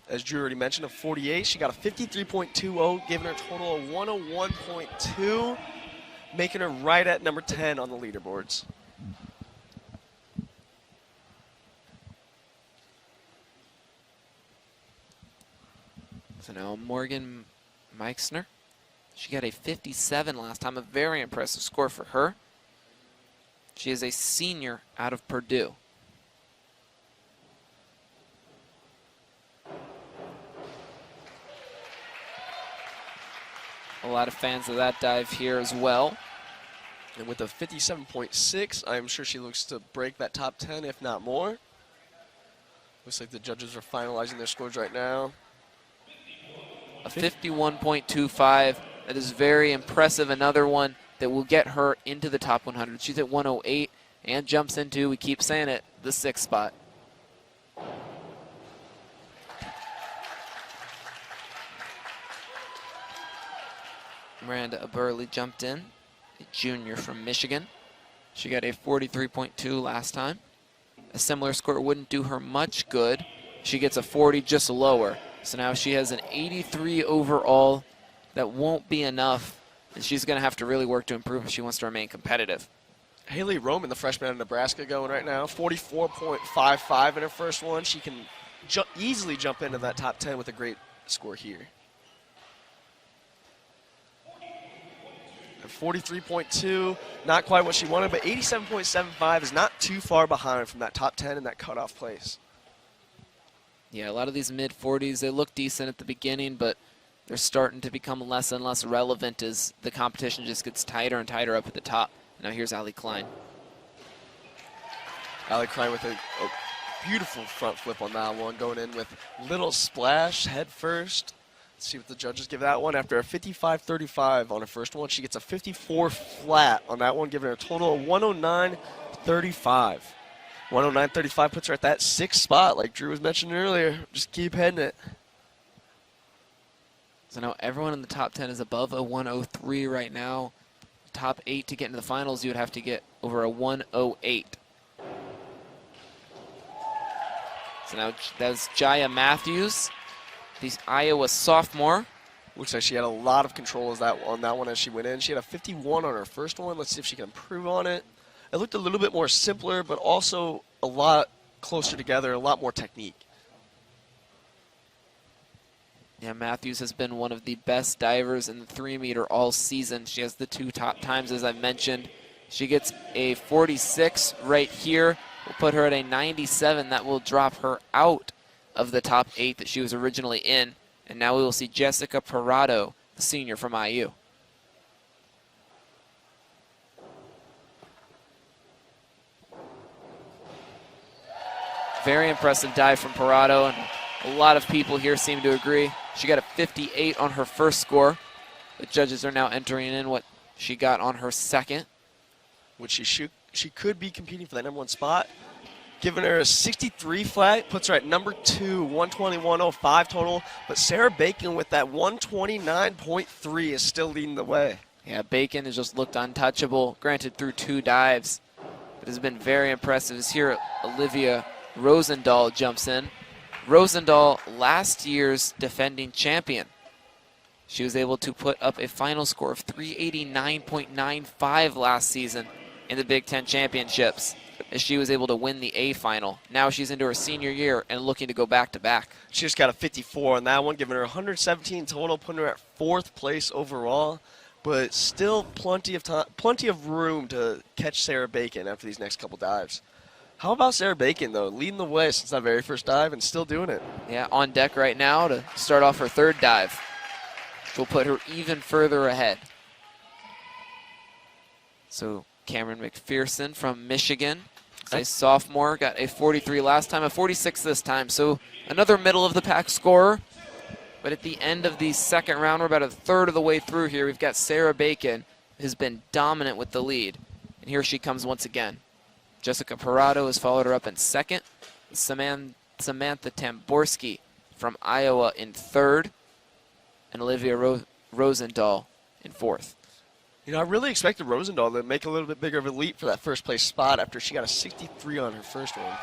As Drew already mentioned, a 48. She got a 53.20, giving her a total of 101.2, making her right at number 10 on the leaderboards. So now Morgan Meixner. She got a 57 last time, a very impressive score for her. She is a senior out of Purdue. A lot of fans of that dive here as well. And with a 57.6, I'm sure she looks to break that top 10, if not more. Looks like the judges are finalizing their scores right now. A 51.25. That is very impressive. Another one that will get her into the top 100. She's at 108 and jumps into, we keep saying it, the 6th spot. Miranda Burley jumped in, a junior from Michigan. She got a 43.2 last time. A similar score wouldn't do her much good. She gets a 40 just lower. So now she has an 83 overall. That won't be enough, and she's going to have to really work to improve if she wants to remain competitive. Haley Roman, the freshman out of Nebraska, going right now. 44.55 in her first one. She can easily jump into that top 10 with a great score here. And 43.2, not quite what she wanted, but 87.75 is not too far behind from that top 10 in that cutoff place. Yeah, a lot of these mid-40s, they look decent at the beginning, but they're starting to become less and less relevant as the competition just gets tighter and tighter up at the top. Now here's Allie Klein. Allie Klein with a beautiful front flip on that one, going in with little splash head first. Let's see what the judges give that one. After a 55.35 on her first one, she gets a 54 flat on that one, giving her a total of 109.35. 109.35 puts her at that 6th spot, like Drew was mentioning earlier. Just keep heading it. So now everyone in the top 10 is above a 103 right now. Top 8 to get into the finals, you would have to get over a 108. So now that's Jaya Matthews, the Iowa sophomore. Looks like she had a lot of control on that one as she went in. She had a 51 on her first one. Let's see if she can improve on it. It looked a little bit more simpler, but also a lot closer together, a lot more technique. Yeah, Matthews has been one of the best divers in the 3-meter all season. She has the 2 top times, as I mentioned. She gets a 46 right here. We'll put her at a 97. That will drop her out of the top 8 that she was originally in. And now we will see Jessica Parado, the senior from IU. Very impressive dive from Parado, and a lot of people here seem to agree. She got a 58 on her first score. The judges are now entering in what she got on her second. Which she could be competing for that number 1 spot. Giving her a 63 flat, puts her at number 2, 121.05 total. But Sarah Bacon with that 129.3 is still leading the way. Yeah, Bacon has just looked untouchable, granted through 2 dives, but has been very impressive. As here, Olivia Rosendahl jumps in. Rosendahl, last year's defending champion. She was able to put up a final score of 389.95 last season in the Big Ten Championships, as she was able to win the A final. Now she's into her senior year and looking to go back-to-back. She just got a 54 on that one, giving her 117 total, putting her at 4th place overall. But still plenty of time, plenty of room to catch Sarah Bacon after these next couple dives. How about Sarah Bacon, though, leading the way since that very first dive and still doing it? Yeah, on deck right now to start off her 3rd dive. will put her even further ahead. So Cameron McPherson from Michigan, a sophomore, got a 43 last time, a 46 this time. So another middle of the pack scorer. But at the end of the second round, we're about a third of the way through here. We've got Sarah Bacon, who's been dominant with the lead. And here she comes once again. Jessica Parado has followed her up in second. Samantha Tamborski from Iowa in third. And Olivia Rosendahl in fourth. You know, I really expected Rosendahl to make a little bit bigger of a leap for that first place spot after she got a 63 on her first one.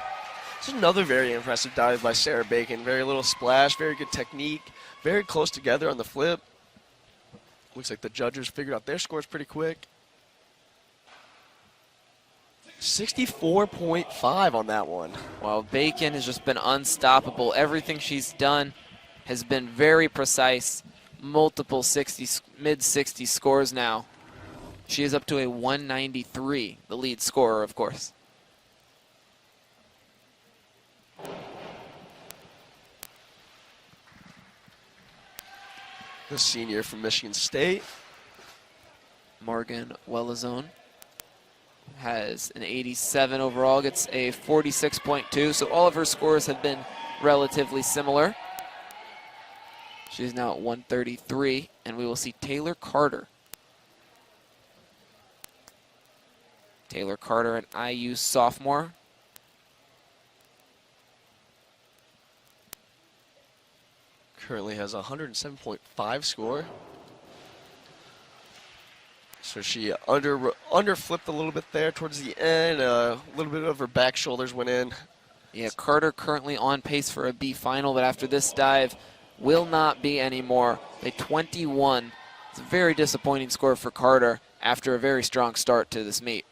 This is another very impressive dive by Sarah Bacon. Very little splash, very good technique, very close together on the flip. Looks like the judges figured out their scores pretty quick. 64.5 on that one. Wow, Bacon has just been unstoppable. Everything she's done has been very precise. Multiple mid-60 scores now. She is up to a 193, the lead scorer, of course. The senior from Michigan State. Morgan Wellazone has an 87 overall, gets a 46.2, so all of her scores have been relatively similar. She's now at 133, and we will see Taylor Carter. Taylor Carter, an IU sophomore. Currently has a 107.5 score. So she under flipped a little bit there towards the end. A little bit of her back shoulders went in. Yeah, Carter currently on pace for a B final, but after this dive will not be anymore. A 21. It's a very disappointing score for Carter after a very strong start to this meet.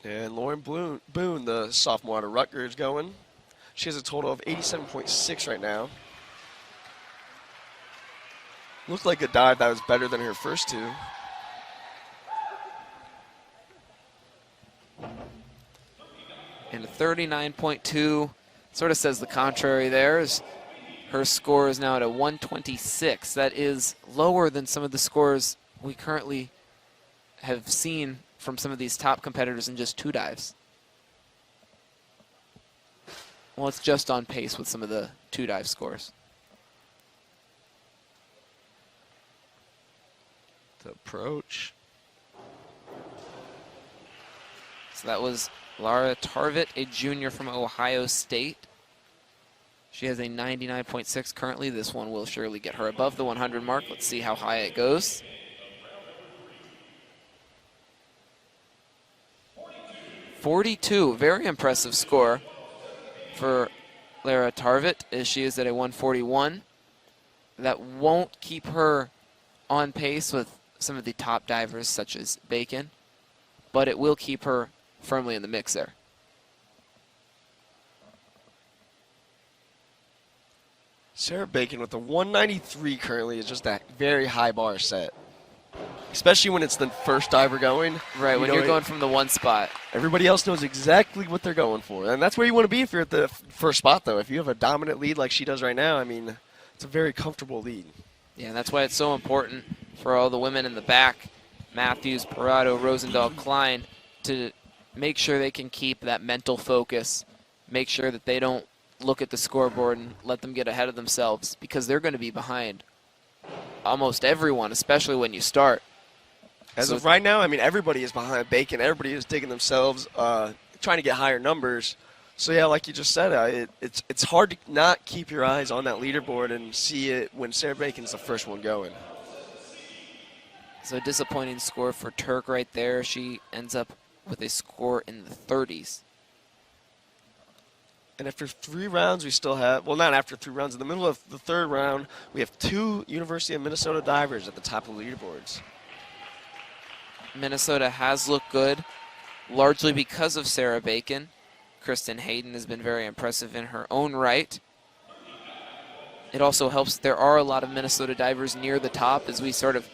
And Lauren Boone, the sophomore out of Rutgers, going. She has a total of 87.6 right now. Looked like a dive that was better than her first two. And a 39.2 sort of says the contrary there. Her score is now at a 126. That is lower than some of the scores we currently have seen from some of these top competitors in just two dives. Well, it's just on pace with some of the two dive scores. The approach. So that was Lara Tarvit, a junior from Ohio State. She has a 99.6 currently. This one will surely get her above the 100 mark. Let's see how high it goes. .42, very impressive score for Lara Tarvit, as she is at a 141. That won't keep her on pace with some of the top divers such as Bacon, but it will keep her firmly in the mix there. Sarah Bacon with the 193 currently is just that very high bar set. Especially when it's the first diver going. Right, when you're going from the one spot. Everybody else knows exactly what they're going for. And that's where you want to be if you're at the first spot, though. If you have a dominant lead like she does right now, I mean, it's a very comfortable lead. Yeah, and that's why it's so important for all the women in the back, Matthews, Parado, Rosendahl, Klein, to make sure they can keep that mental focus, make sure that they don't look at the scoreboard and let them get ahead of themselves, because they're going to be behind almost everyone, especially when you start. As of right now, I mean, everybody is behind Bacon. Everybody is digging themselves, trying to get higher numbers. So, yeah, like you just said, it's hard to not keep your eyes on that leaderboard and see it when Sarah Bacon's the first one going. So a disappointing score for Turk right there. She ends up with a score in the 30s. And after 3 rounds, we still have, well, not after 3 rounds. In the middle of the third round, we have 2 University of Minnesota divers at the top of the leaderboards. Minnesota has looked good, largely because of Sarah Bacon. Kristen Hayden has been very impressive in her own right. It also helps there are a lot of Minnesota divers near the top as we sort of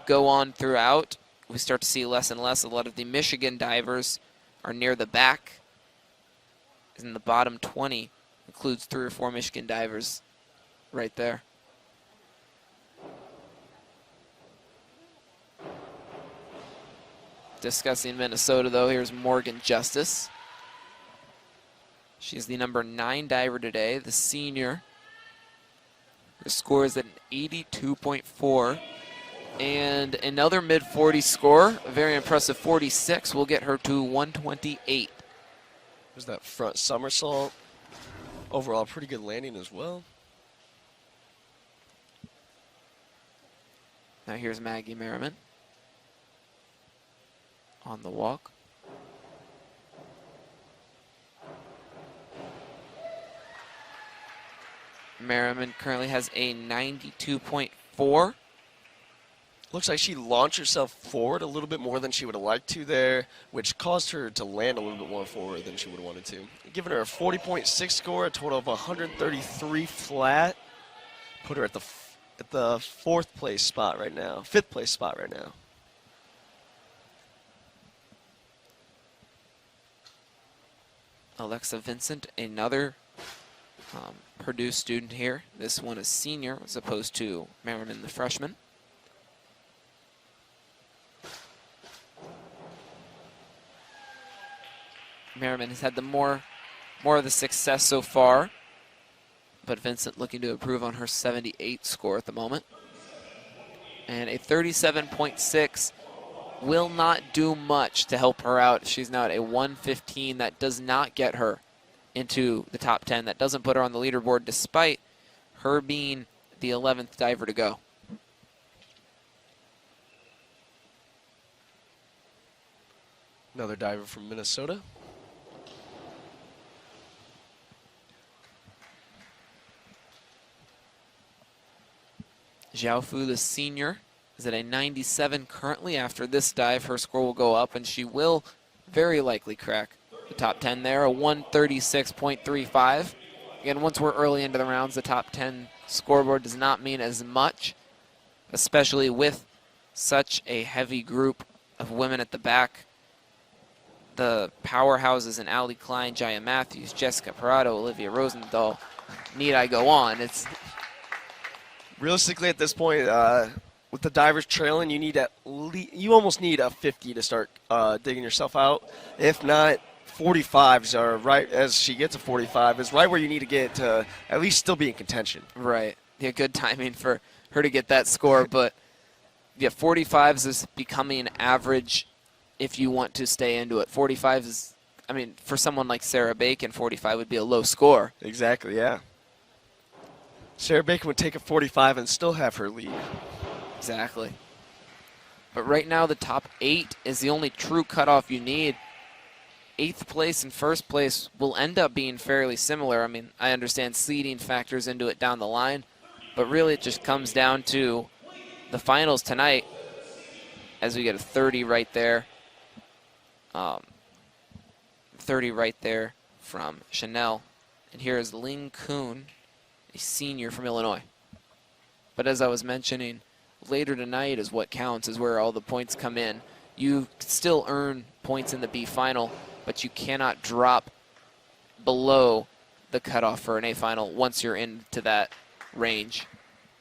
go on throughout. We start to see less and less. A lot of the Michigan divers are near the back, in the bottom 20 Includes 3 or 4 Michigan divers right there. Discussing Minnesota, though, here's Morgan Justice. She's the number 9 diver today, the senior. The score is at an 82.4. And another mid-40 score, a very impressive 46, will get her to 128. There's that front somersault. Overall, pretty good landing as well. Now here's Maggie Merriman on the walk. Merriman currently has a 92.4. Looks like she launched herself forward a little bit more than she would have liked to there, which caused her to land a little bit more forward than she would have wanted to. Giving her a 40.6 score, a total of 133 flat. Put her at the 4th place spot right now, 5th place spot right now. Alexa Vincent, another Purdue student here. This one is senior as opposed to Merriman, the freshman. Merriman has had the more of the success so far, but Vincent looking to improve on her 78 score at the moment. And a 37.6 will not do much to help her out. She's now at a 115. That does not get her into the top 10. That doesn't put her on the leaderboard despite her being the 11th diver to go. Another diver from Minnesota. Zhao Fu, the senior, is at a 97 currently. After this dive, her score will go up, and she will very likely crack the top 10 there, a 136.35. Again, once we're early into the rounds, the top 10 scoreboard does not mean as much, especially with such a heavy group of women at the back. The powerhouses in Allie Klein, Jaya Matthews, Jessica Parado, Olivia Rosenthal. Need I go on? It's realistically, at this point, with the divers trailing, you almost need a 50 to start digging yourself out. If not, 45s are right as she gets to 45 is right where you need to get to at least still be in contention. Right. Yeah, good timing for her to get that score, but yeah, 45s is becoming average if you want to stay into it. 45 is, I mean, for someone like Sarah Bacon, 45 would be a low score. Exactly, yeah. Sarah Bacon would take a 45 and still have her lead. Exactly. But right now, the top 8 is the only true cutoff you need. 8th place and 1st place will end up being fairly similar. I mean, I understand seeding factors into it down the line, but really it just comes down to the finals tonight as we get a 30 right there. 30 right there from Chanel. And here is Ling Kuhn, a senior from Illinois. But as I was mentioning, later tonight is what counts, is where all the points come in. You still earn points in the B final, but you cannot drop below the cutoff for an A final once you're into that range.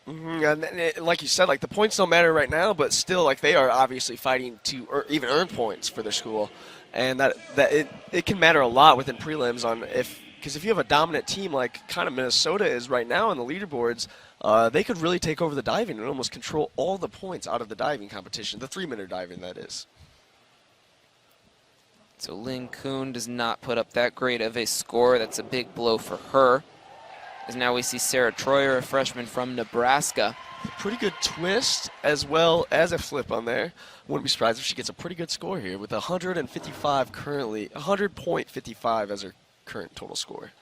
Mm-hmm. And like you said, like the points don't matter right now, but still, like they are obviously fighting to even earn points for their school, and that it can matter a lot within prelims on because if you have a dominant team like kind of Minnesota is right now on the leaderboards, they could really take over the diving and almost control all the points out of the diving competition, the 3-minute diving that is. So Ling Kuhn does not put up that great of a score. That's a big blow for her. As now we see Sarah Troyer, a freshman from Nebraska. Pretty good twist as well as a flip on there. Wouldn't be surprised if she gets a pretty good score here with 155 currently, 100.55 as her current total score.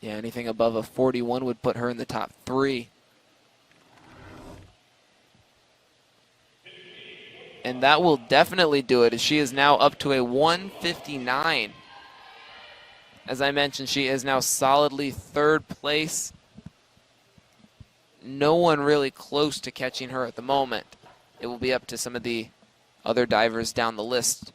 Yeah, anything above a 41 would put her in the top 3. And that will definitely do it, as she is now up to a 159. As I mentioned, she is now solidly 3rd place. No one really close to catching her at the moment. It will be up to some of the other divers down the list.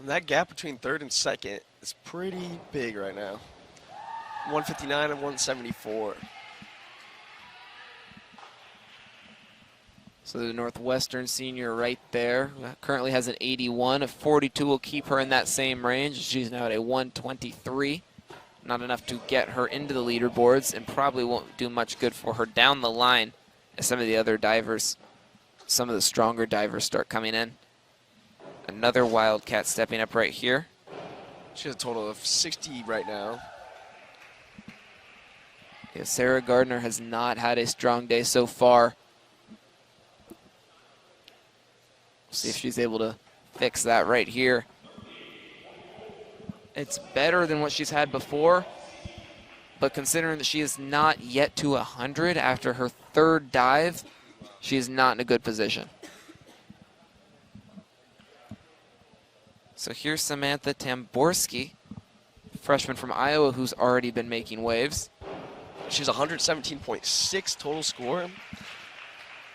And that gap between third and second is pretty big right now. 159 and 174. So the Northwestern senior right there currently has an 81. A 42 will keep her in that same range. She's now at a 123. Not enough to get her into the leaderboards and probably won't do much good for her down the line as some of the other divers, some of the stronger divers start coming in. Another Wildcat stepping up right here. She has a total of 60 right now. Yeah, Sarah Gardner has not had a strong day so far. See if she's able to fix that right here. It's better than what she's had before, but considering that she is not yet to 100 after her third dive, she is not in a good position. So here's Samantha Tamborski, freshman from Iowa who's already been making waves. She's 117.6 total score.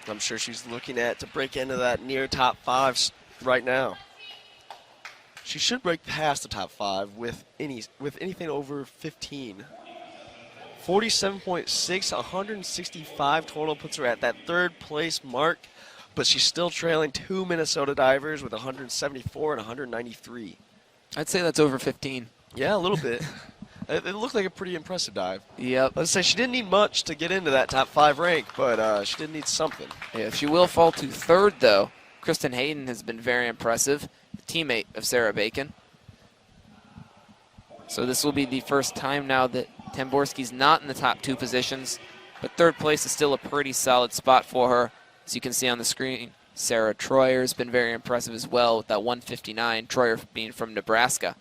I'm sure she's looking to break into that near top 5 right now. She should break past the top 5 with anything over 15. 47.6, 165 total puts her at that third place mark, but she's still trailing 2 Minnesota divers with 174 and 193. I'd say that's over 15. Yeah, a little bit. It looked like a pretty impressive dive. Yep. Let's say she didn't need much to get into that top 5 rank, but she did need something. Yeah, she will fall to third, though. Kristen Hayden has been very impressive, the teammate of Sarah Bacon. So this will be the first time now that Tamborski's not in the top 2 positions, but third place is still a pretty solid spot for her. As you can see on the screen, Sarah Troyer has been very impressive as well with that 159, Troyer being from Nebraska.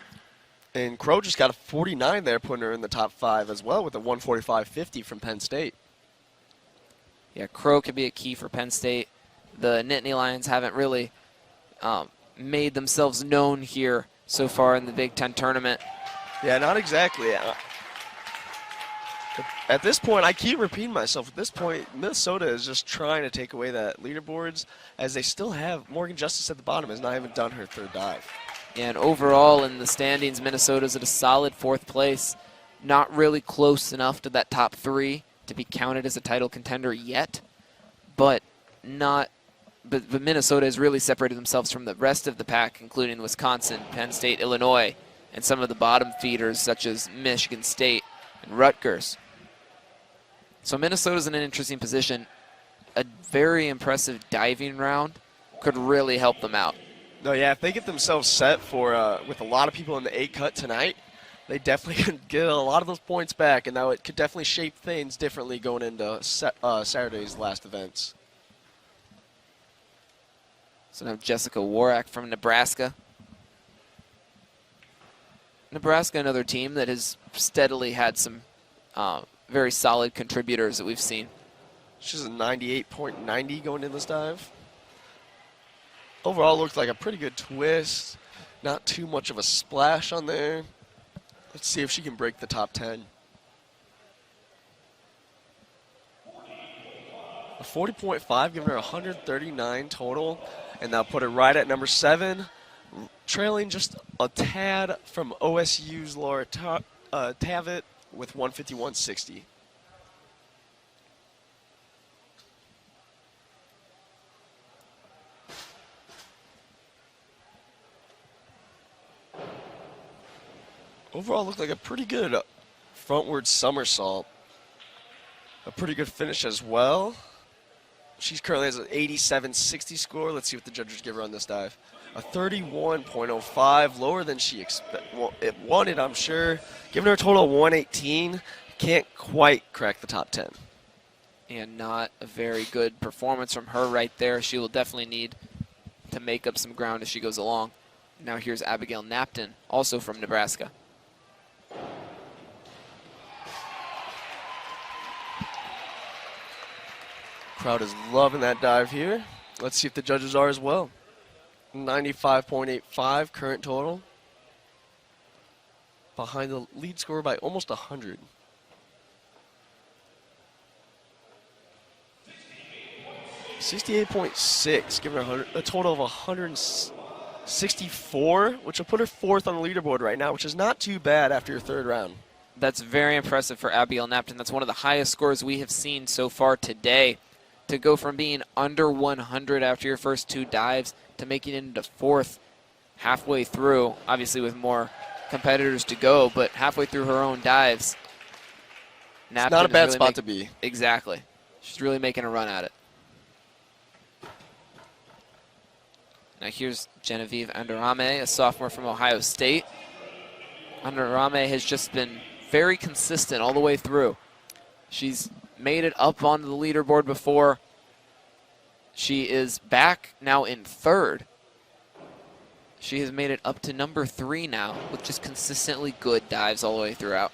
And Crow just got a 49 there, putting her in the top 5 as well with a 145.50 from Penn State. Yeah, Crow could be a key for Penn State. The Nittany Lions haven't really made themselves known here so far in the Big Ten tournament. Yeah, not exactly. At this point, I keep repeating myself. At this point, Minnesota is just trying to take away that leaderboards, as they still have Morgan Justice at the bottom, has not even done her third dive. And overall in the standings, Minnesota's at a solid 4th place. Not really close enough to that top 3 to be counted as a title contender yet, but Minnesota has really separated themselves from the rest of the pack, including Wisconsin, Penn State, Illinois, and some of the bottom feeders such as Michigan State and Rutgers. So Minnesota's in an interesting position. A very impressive diving round could really help them out. No, yeah, if they get themselves set for with a lot of people in the 8 cut tonight, they definitely could get a lot of those points back, and now it could definitely shape things differently going into Saturday's last events. So now Jessica Warak from Nebraska. Nebraska, another team that has steadily had some very solid contributors that we've seen. She's a 98.90 going in this dive. Overall, looked like a pretty good twist. Not too much of a splash on there. Let's see if she can break the top 10. A 40.5, giving her 139 total, and that'll put her right at number 7, trailing just a tad from OSU's Laura Tavitt with 151.60. Overall, looked like a pretty good frontward somersault. A pretty good finish as well. She's currently has an 87.60 score. Let's see what the judges give her on this dive. A 31.05, lower than she wanted, I'm sure. Giving her a total of 118. Can't quite crack the top 10. And not a very good performance from her right there. She will definitely need to make up some ground as she goes along. Now here's Abigail Napton, also from Nebraska. Crowd is loving that dive here. Let's see if the judges are as well. 95.85 current total. Behind the lead score by almost 100. .68.6, giving her a total of 106 64, which will put her fourth on the leaderboard right now, which is not too bad after your third round. That's very impressive for Abigail Napton. That's one of the highest scores we have seen so far today. To go from being under 100 after your first 2 dives to making it into fourth halfway through, obviously with more competitors to go, but halfway through her own dives. Napton it's not a bad really spot to be. Exactly. She's really making a run at it. Now here's Genevieve Andarame, a sophomore from Ohio State. Andarame has just been very consistent all the way through. She's made it up onto the leaderboard before. She is back now in third. She has made it up to number 3 now with just consistently good dives all the way throughout.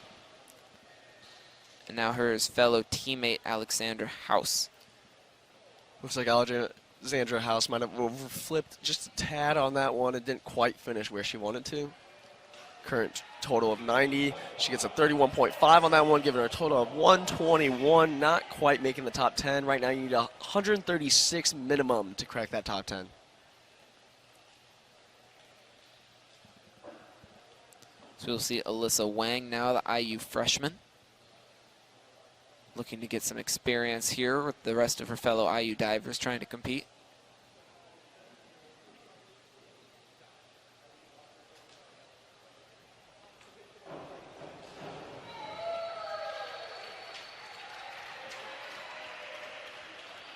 And now her fellow teammate Alexandra House. Looks like Alexandra House might have overflipped just a tad on that one. It didn't quite finish where she wanted to. Current total of 90. She gets a 31.5 on that one, giving her a total of 121. Not quite making the top 10. Right now you need 136 minimum to crack that top 10. So we'll see Alyssa Wang now, the IU freshman. Looking to get some experience here with the rest of her fellow IU divers trying to compete.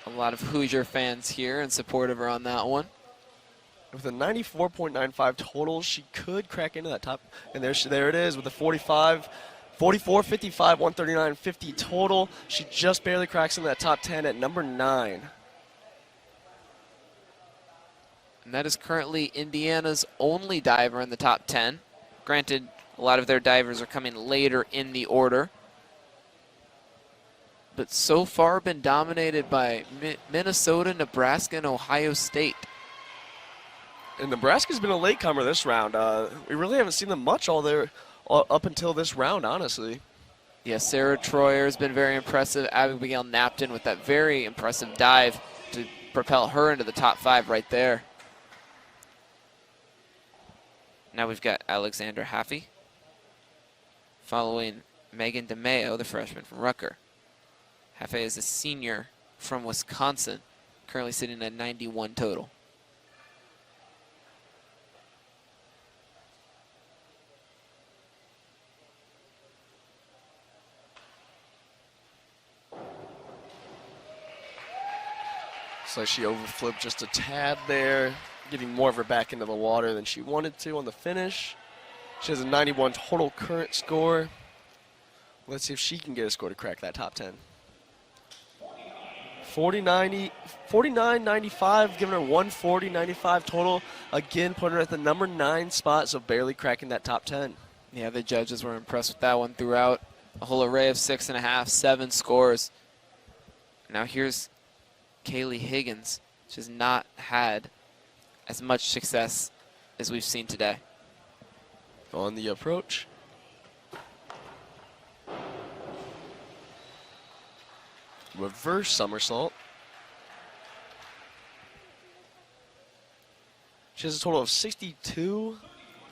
A lot of Hoosier fans here and support of her on that one. With a 94.95 total, she could crack into that top. And there it is with a 44, 55, 139, 50 total. She just barely cracks into that top 10 at number 9. And that is currently Indiana's only diver in the top 10. Granted, a lot of their divers are coming later in the order. But so far been dominated by Minnesota, Nebraska, and Ohio State. And Nebraska's been a latecomer this round. We really haven't seen them much up until this round, honestly. Yeah, Sarah Troyer has been very impressive. Abigail Napton with that very impressive dive to propel her into the top 5 right there. Now we've got Alexandra Haffey following Megan DeMeo, the freshman from Rucker. Haffey is a senior from Wisconsin, currently sitting at 91 total. Looks like she overflipped just a tad there, getting more of her back into the water than she wanted to on the finish. She has a 91 total current score. Let's see if she can get a score to crack that top 10. 49.95, giving her 140.95 total. Again, putting her at the number 9 spot, so barely cracking that top 10. Yeah, the judges were impressed with that one throughout. A whole array of 6.5, 7 scores. Now here's Kaylee Higgins. She has not had as much success as we've seen today. On the approach. Reverse somersault. She has a total of 62,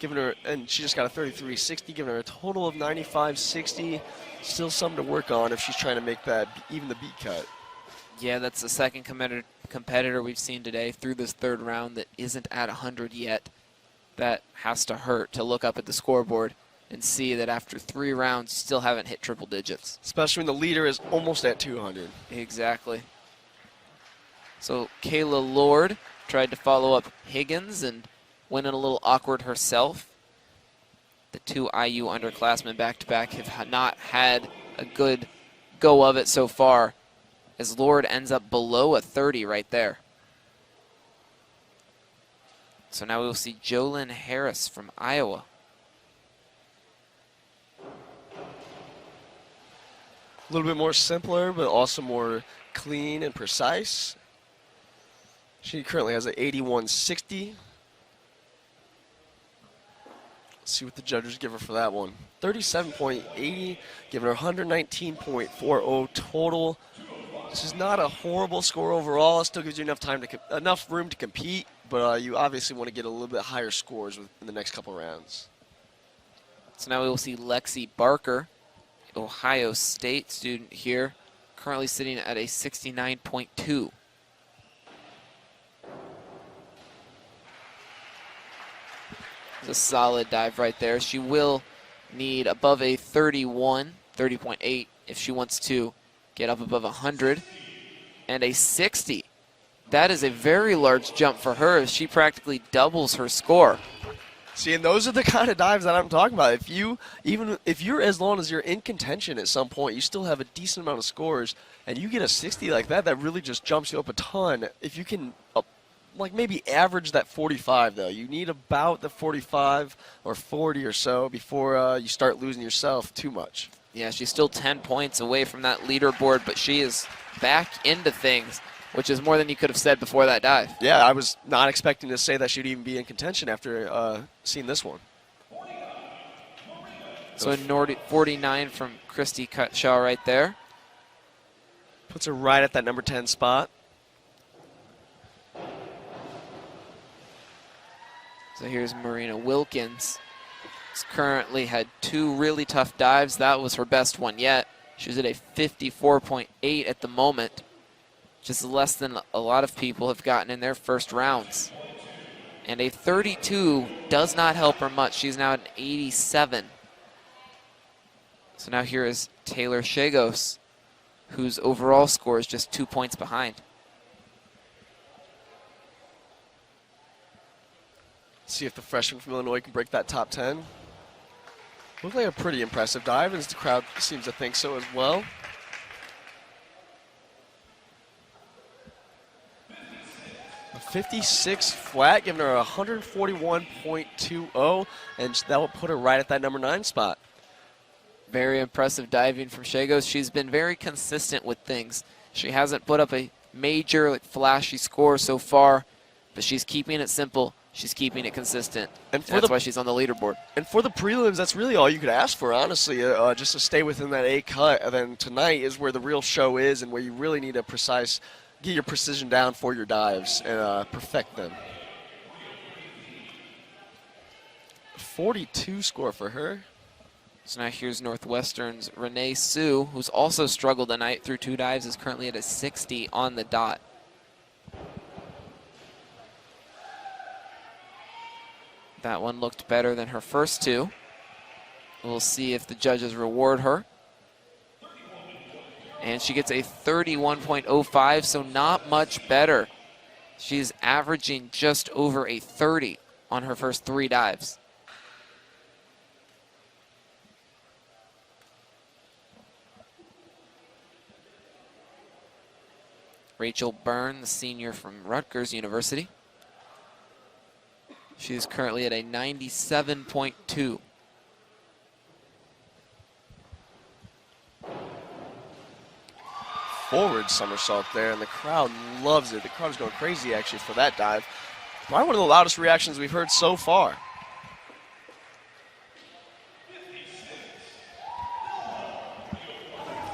giving her, and she just got a 33.60, giving her a total of 95.60. Still something to work on if she's trying to make that even the beat cut. Yeah, that's the second competitor we've seen today through this third round that isn't at 100 yet. That has to hurt to look up at the scoreboard and see that after 3 rounds, you still haven't hit triple digits. Especially when the leader is almost at 200. Exactly. So Kayla Lord tried to follow up Higgins and went in a little awkward herself. The 2 IU underclassmen back-to-back have not had a good go of it so far, as Lord ends up below a 30 right there. So now we will see Jolyn Harris from Iowa. A little bit more simpler, but also more clean and precise. She currently has an 81.60. Let's see what the judges give her for that one. 37.80, giving her 119.40 total. This is not a horrible score overall. It still gives you enough room to compete, but you obviously want to get a little bit higher scores in the next couple rounds. So now we will see Lexi Barker, Ohio State student here, currently sitting at a 69.2. It's a solid dive right there. She will need above a 31, 30.8 if she wants to get up above 100, and a 60. That is a very large jump for her as she practically doubles her score. See, and those are the kind of dives that I'm talking about. Even if you're as long as you're in contention at some point, you still have a decent amount of scores, and you get a 60 like that, that really just jumps you up a ton. If you can, like maybe average that 45 though, you need about the 45 or 40 or so before you start losing yourself too much. Yeah, she's still 10 points away from that leaderboard, but she is back into things, which is more than you could have said before that dive. Yeah, I was not expecting to say that she'd even be in contention after seeing this one. So a 49 from Christy Cutshaw right there. Puts her right at that number 10 spot. So here's Marina Wilkins. She's currently had 2 really tough dives. That was her best one yet. She's at a 54.8 at the moment. Just less than a lot of people have gotten in their first rounds. And a 32 does not help her much. She's now at an 87. So now here is Taylor Shagos, whose overall score is just 2 points behind. See if the freshman from Illinois can break that top 10. Looks like a pretty impressive dive, as the crowd seems to think so as well. A 56 flat, giving her a 141.20, and that will put her right at that number 9 spot. Very impressive diving from Shagos. She's been very consistent with things. She hasn't put up a major, flashy score so far, but she's keeping it simple. She's keeping it consistent, and that's why she's on the leaderboard. And for the prelims, that's really all you could ask for, honestly, just to stay within that A cut. And then tonight is where the real show is, and where you really need to get your precision down for your dives and perfect them. 42 score for her. So now here's Northwestern's Renee Sue, who's also struggled tonight through 2 dives, is currently at a 60 on the dot. That one looked better than her first 2. We'll see if the judges reward her. And she gets a 31.05, so not much better. She's averaging just over a 30 on her first 3 dives. Rachel Byrne, the senior from Rutgers University. She's currently at a 97.2. Forward somersault there, and the crowd loves it. The crowd is going crazy, actually, for that dive. Probably one of the loudest reactions we've heard so far.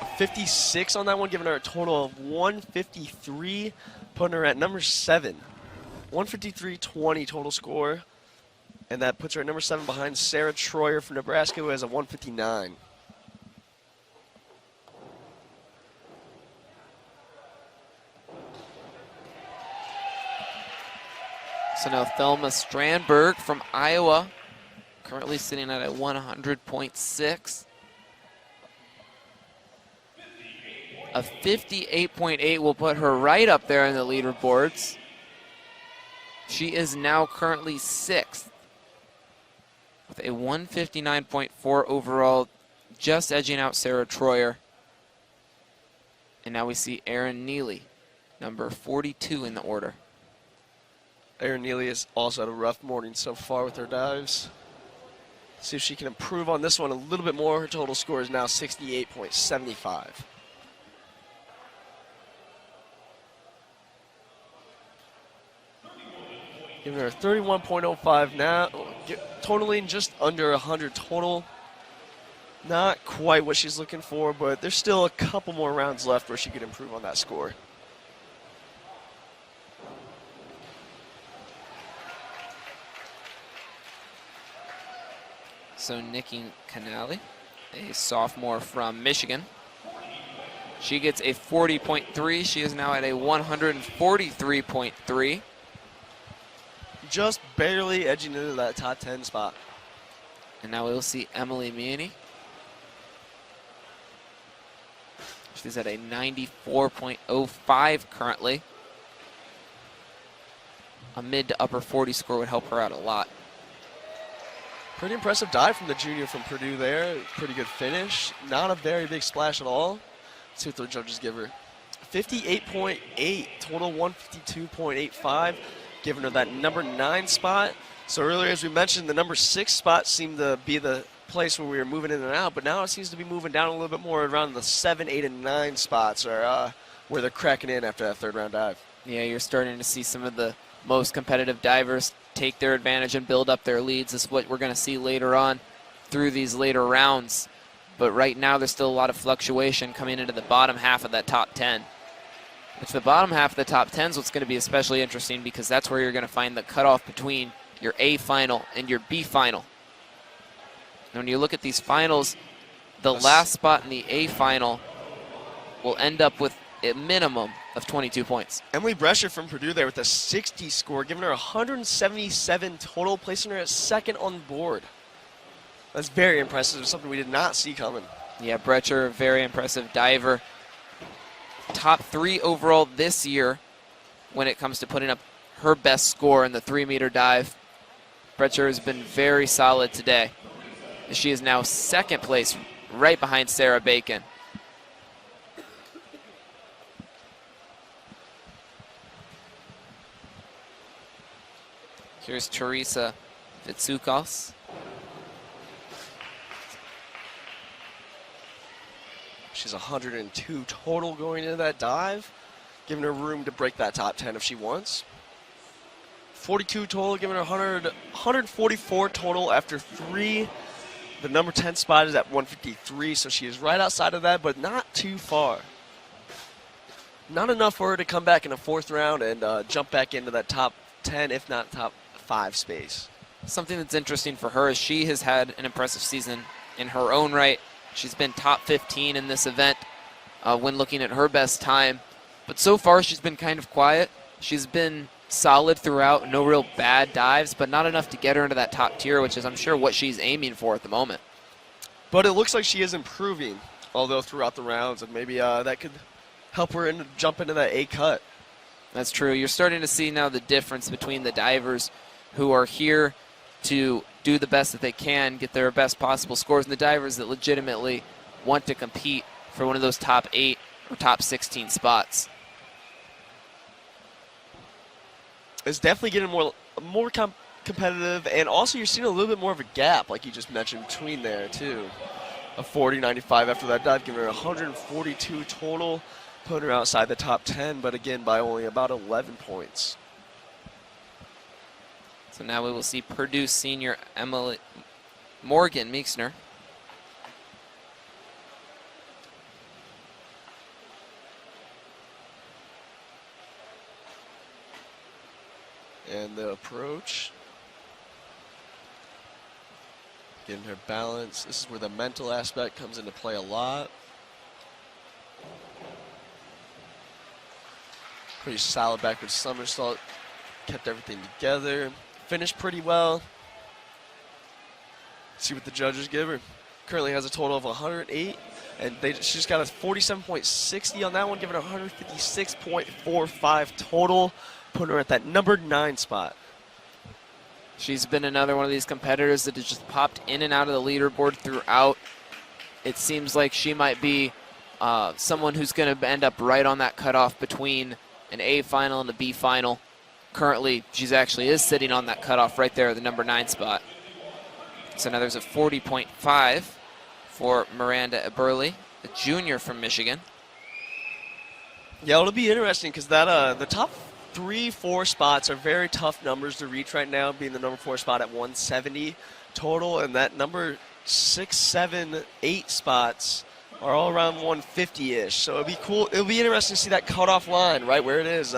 A 56 on that one, giving her a total of 153, putting her at number 7. 153.20 total score, and that puts her at number 7 behind Sarah Troyer from Nebraska, who has a 159. So now Thelma Strandberg from Iowa, currently sitting at a 100.6. A 58.8 will put her right up there in the leaderboards. She is now currently 6th with a 159.4 overall, just edging out Sarah Troyer. And now we see Erin Neely, number 42 in the order. Erin Neely has also had a rough morning so far with her dives. See if she can improve on this one a little bit more. Her total score is now 68.75. Giving her a 31.05 now, totaling just under 100 total. Not quite what she's looking for, but there's still a couple more rounds left where she could improve on that score. So Nikki Canali, a sophomore from Michigan. She gets a 40.3. She is now at a 143.3. Just barely edging into that top 10 spot. And now we will see Emily Meany. She's at a 94.05 currently. A mid to upper 40 score would help her out a lot. Pretty impressive dive from the junior from Purdue there. Pretty good finish. Not a very big splash at all. Let's see what the judges give her. 58.8, total 152.85, giving her that number 9 spot. So earlier, as we mentioned, the number 6 spot seemed to be the place where we were moving in and out, but now it seems to be moving down a little bit more around the 7, 8, and 9 spots are where they're cracking in after that third round dive. Yeah, you're starting to see some of the most competitive divers take their advantage and build up their leads. This is what we're going to see later on through these later rounds. But right now, there's still a lot of fluctuation coming into the bottom half of that top 10. Which the bottom half of the top 10 is what's going to be especially interesting because that's where you're going to find the cutoff between your A final and your B final. And when you look at these finals, the last spot in the A final will end up with a minimum of 22 points. Emily Brescher from Purdue there with a 60 score, giving her 177 total, placing her at second on the board. That's very impressive, something we did not see coming. Yeah, Brescher, very impressive diver. Top 3 overall this year when it comes to putting up her best score in the 3-meter dive. Brescher has been very solid today. She is now second place, right behind Sarah Bacon. Here's Teresa Vitsukos. She's 102 total going into that dive, giving her room to break that top 10 if she wants. 42 total, giving her 144 total after 3. The number 10 spot is at 153, so she is right outside of that, but not too far. Not enough for her to come back in the 4th round and jump back into that top 10, if not top 5 space. Something that's interesting for her is she has had an impressive season in her own right. She's been top 15 in this event when looking at her best time. But so far, she's been kind of quiet. She's been solid throughout, no real bad dives, but not enough to get her into that top tier, which is, I'm sure, what she's aiming for at the moment. But it looks like she is improving, although throughout the rounds, and maybe that could help her jump into that A cut. That's true. You're starting to see now the difference between the divers who are here to do the best that they can, get their best possible scores, and the divers that legitimately want to compete for one of those top 8 or top 16 spots. It's definitely getting more competitive, and also you're seeing a little bit more of a gap, like you just mentioned, between there, too. A 40.95 after that dive, giving her 142 total, putting her outside the top 10, but again, by only about 11 points. So now we will see Purdue senior Morgan Meeksner. And the approach. Getting her balance. This is where the mental aspect comes into play a lot. Pretty solid backward somersault. Kept everything together. Finished pretty well. See what the judges give her. Currently has a total of 108, and she just got a 47.60 on that one, giving her 156.45 total, putting her at that number 9 spot. She's been another one of these competitors that has just popped in and out of the leaderboard throughout. It seems like she might be someone who's going to end up right on that cutoff between an A final and a B final. Currently, she's actually is sitting on that cutoff right there at the number 9 spot. So now there's a 40.5 for Miranda Eberle, a junior from Michigan. Yeah, it'll be interesting because that the top 3, 4 spots are very tough numbers to reach right now, being the number 4 spot at 170 total, and that number 6, 7, 8 spots are all around 150-ish. So it'll be cool. It'll be interesting to see that cutoff line right where it is,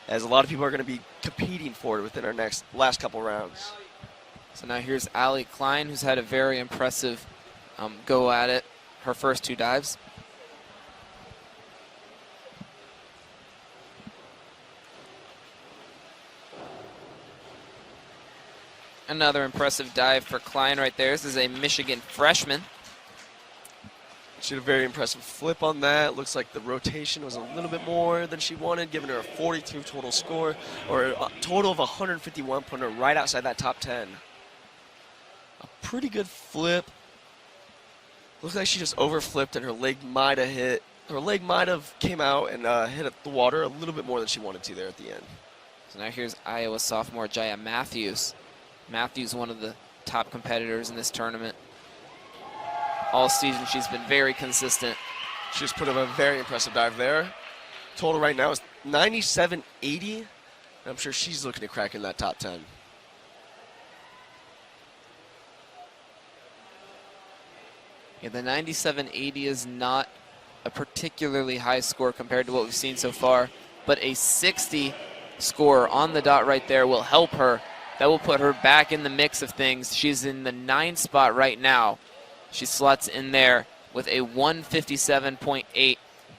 as a lot of people are going to be competing for it within our last couple rounds. So now here's Allie Klein, who's had a very impressive go at it, her first 2 dives. Another impressive dive for Klein right there. This is a Michigan freshman. She had a very impressive flip on that. Looks like the rotation was a little bit more than she wanted, giving her a 42 total score, or a total of 151, putting her right outside that top 10. A pretty good flip. Looks like she just overflipped and her leg might have hit. Her leg might have came out and hit the water a little bit more than she wanted to there at the end. So now here's Iowa sophomore Jaya Matthews. Matthews, one of the top competitors in this tournament. All season, she's been very consistent. She just put up a very impressive dive there. Total right now is 97.80. I'm sure she's looking to crack in that top 10. Yeah, the 97.80 is not a particularly high score compared to what we've seen so far, but a 60 score on the dot right there will help her. That will put her back in the mix of things. She's in the 9 spot right now. She slots in there with a 157.8.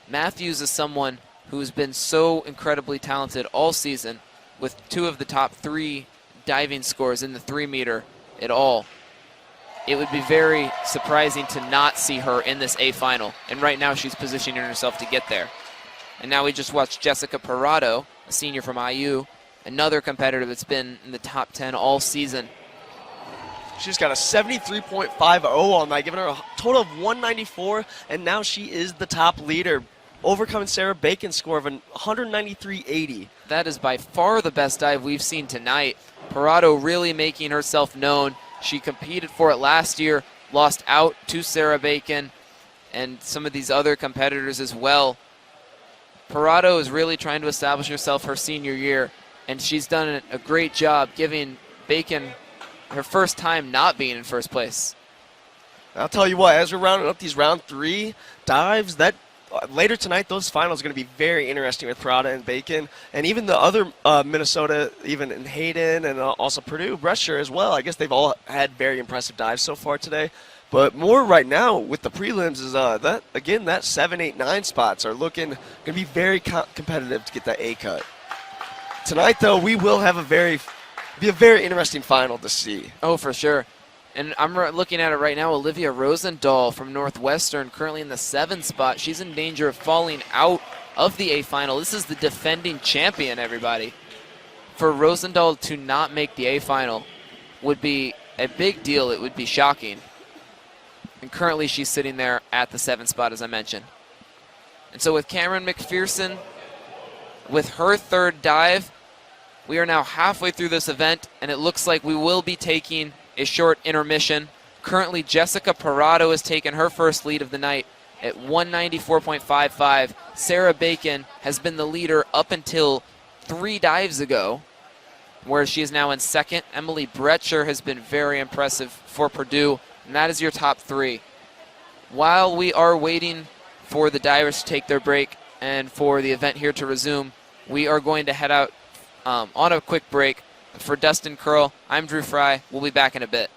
Matthews is someone who's been so incredibly talented all season with 2 of the top 3 diving scores in the 3-meter at all. It would be very surprising to not see her in this A final. And right now she's positioning herself to get there. And now we just watched Jessica Parado, a senior from IU, another competitor that's been in the top 10 all season. She's got a 73.50 on that, giving her a total of 194, and now she is the top leader, overcoming Sarah Bacon's score of 193.80. That is by far the best dive we've seen tonight. Parado really making herself known. She competed for it last year, lost out to Sarah Bacon and some of these other competitors as well. Parado is really trying to establish herself her senior year, and she's done a great job giving Bacon her first time not being in first place. I'll tell you what, as we're rounding up these round 3 dives, that later tonight, those finals are going to be very interesting with Parada and Bacon, and even the other Minnesota, even in Hayden and also Purdue, Brescher as well. I guess they've all had very impressive dives so far today. But more right now with the prelims is that, again, that 7, 8, 9 spots are looking going to be very competitive to get that A cut. Tonight, though, we will have a very interesting final to see. Oh, for sure. And I'm looking at it right now. Olivia Rosendahl from Northwestern, currently in the 7th spot. She's in danger of falling out of the A final. This is the defending champion, everybody. For Rosendahl to not make the A final would be a big deal. It would be shocking. And currently she's sitting there at the 7th spot, as I mentioned. And so with Cameron McPherson, with her 3rd dive, we are now halfway through this event, and it looks like we will be taking a short intermission. Currently, Jessica Parado has taken her first lead of the night at 194.55. Sarah Bacon has been the leader up until 3 dives ago, where she is now in 2nd. Emily Bretcher has been very impressive for Purdue, and that is your top 3. While we are waiting for the divers to take their break and for the event here to resume, we are going to head out on a quick break. For Dustin Curl, I'm Drew Fry. We'll be back in a bit.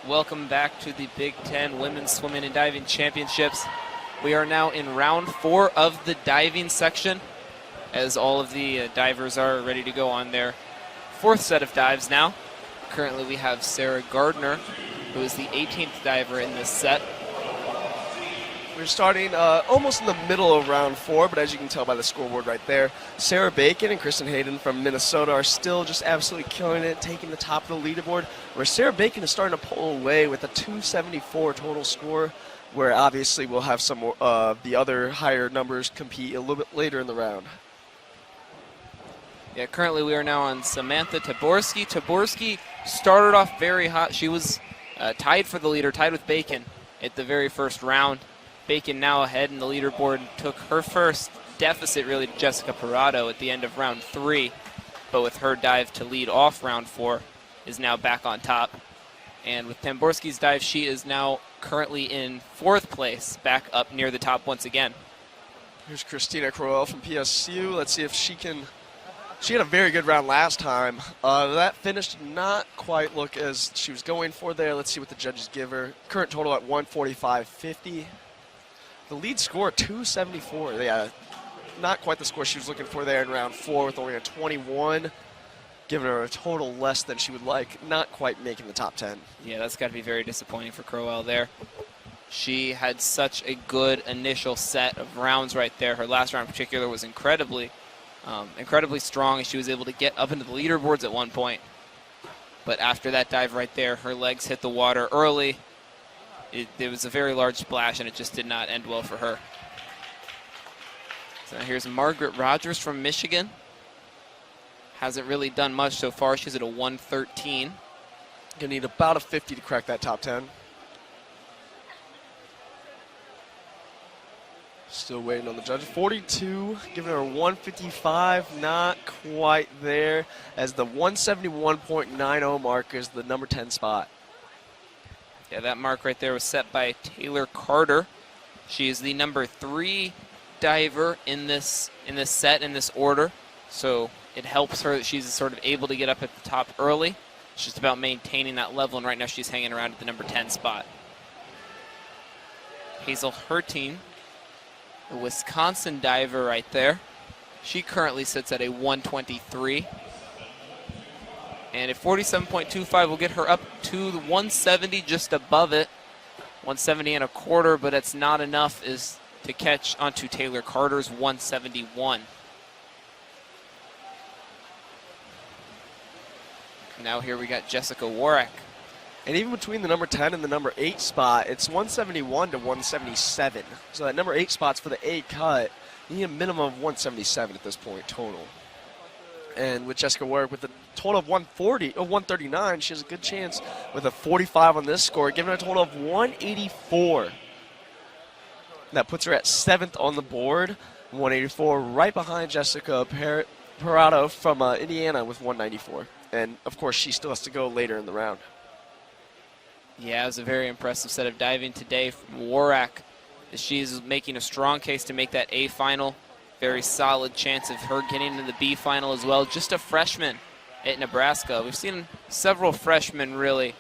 Welcome back to the Big Ten Women's Swimming and Diving Championships. We are now in round 4 of the diving section, as all of the divers are ready to go on their 4th set of dives now. Currently we have Sarah Gardner, who is the 18th diver in this set. We're starting almost in the middle of round 4, but as you can tell by the scoreboard right there, Sarah Bacon and Kristen Hayden from Minnesota are still just absolutely killing it, taking the top of the leaderboard, where Sarah Bacon is starting to pull away with a 274 total score, where obviously we'll have some of the other higher numbers compete a little bit later in the round. Yeah, currently we are now on Samantha Taborski. Taborski started off very hot. She was tied for the leader, tied with Bacon at the very first round. Bacon now ahead in the leaderboard, took her first deficit really to Jessica Parado at the end of round 3, but with her dive to lead off round 4 is now back on top. And with Tamborski's dive, she is now currently in 4th place, back up near the top once again. Here's Christina Crowell from PSU. Let's see if she can. She had a very good round last time. That finish did not quite look as she was going for there. Let's see what the judges give her. Current total at 145.50. The lead score, 274. Yeah, not quite the score she was looking for there in round 4 with only a 21, giving her a total less than she would like, not quite making the top 10. Yeah, that's got to be very disappointing for Crowell there. She had such a good initial set of rounds right there. Her last round in particular was incredibly strong, and she was able to get up into the leaderboards at one point. But after that dive right there, her legs hit the water early. It was a very large splash, and it just did not end well for her. So here's Margaret Rogers from Michigan. Hasn't really done much so far. She's at a 113. Gonna need about a 50 to crack that top 10. Still waiting on the judge. 42, giving her a 155, not quite there, as the 171.90 mark is the number 10 spot. Yeah, that mark right there was set by Taylor Carter. She is the number 3 diver in this set, in this order. So it helps her that she's sort of able to get up at the top early. It's just about maintaining that level, and right now she's hanging around at the number 10 spot. Hazel Hertine, a Wisconsin diver right there. She currently sits at a 123. And a 47.25 will get her up to the 170, just above it. 170 and a quarter, but it's not enough is to catch onto Taylor Carter's 171. Now here we got Jessica Warwick. And even between the number 10 and the number 8 spot, it's 171 to 177. So that number 8 spot's for the A cut. You need a minimum of 177 at this point total. And with Jessica Warwick with a total of 139, she has a good chance with a 45 on this score, giving her a total of 184. That puts her at 7th on the board, 184, right behind Jessica Parado from Indiana with 194. And, of course, she still has to go later in the round. Yeah, it was a very impressive set of diving today from Warak. She's making a strong case to make that A final. Very solid chance of her getting into the B final as well. Just a freshman at Nebraska. We've seen several freshmen really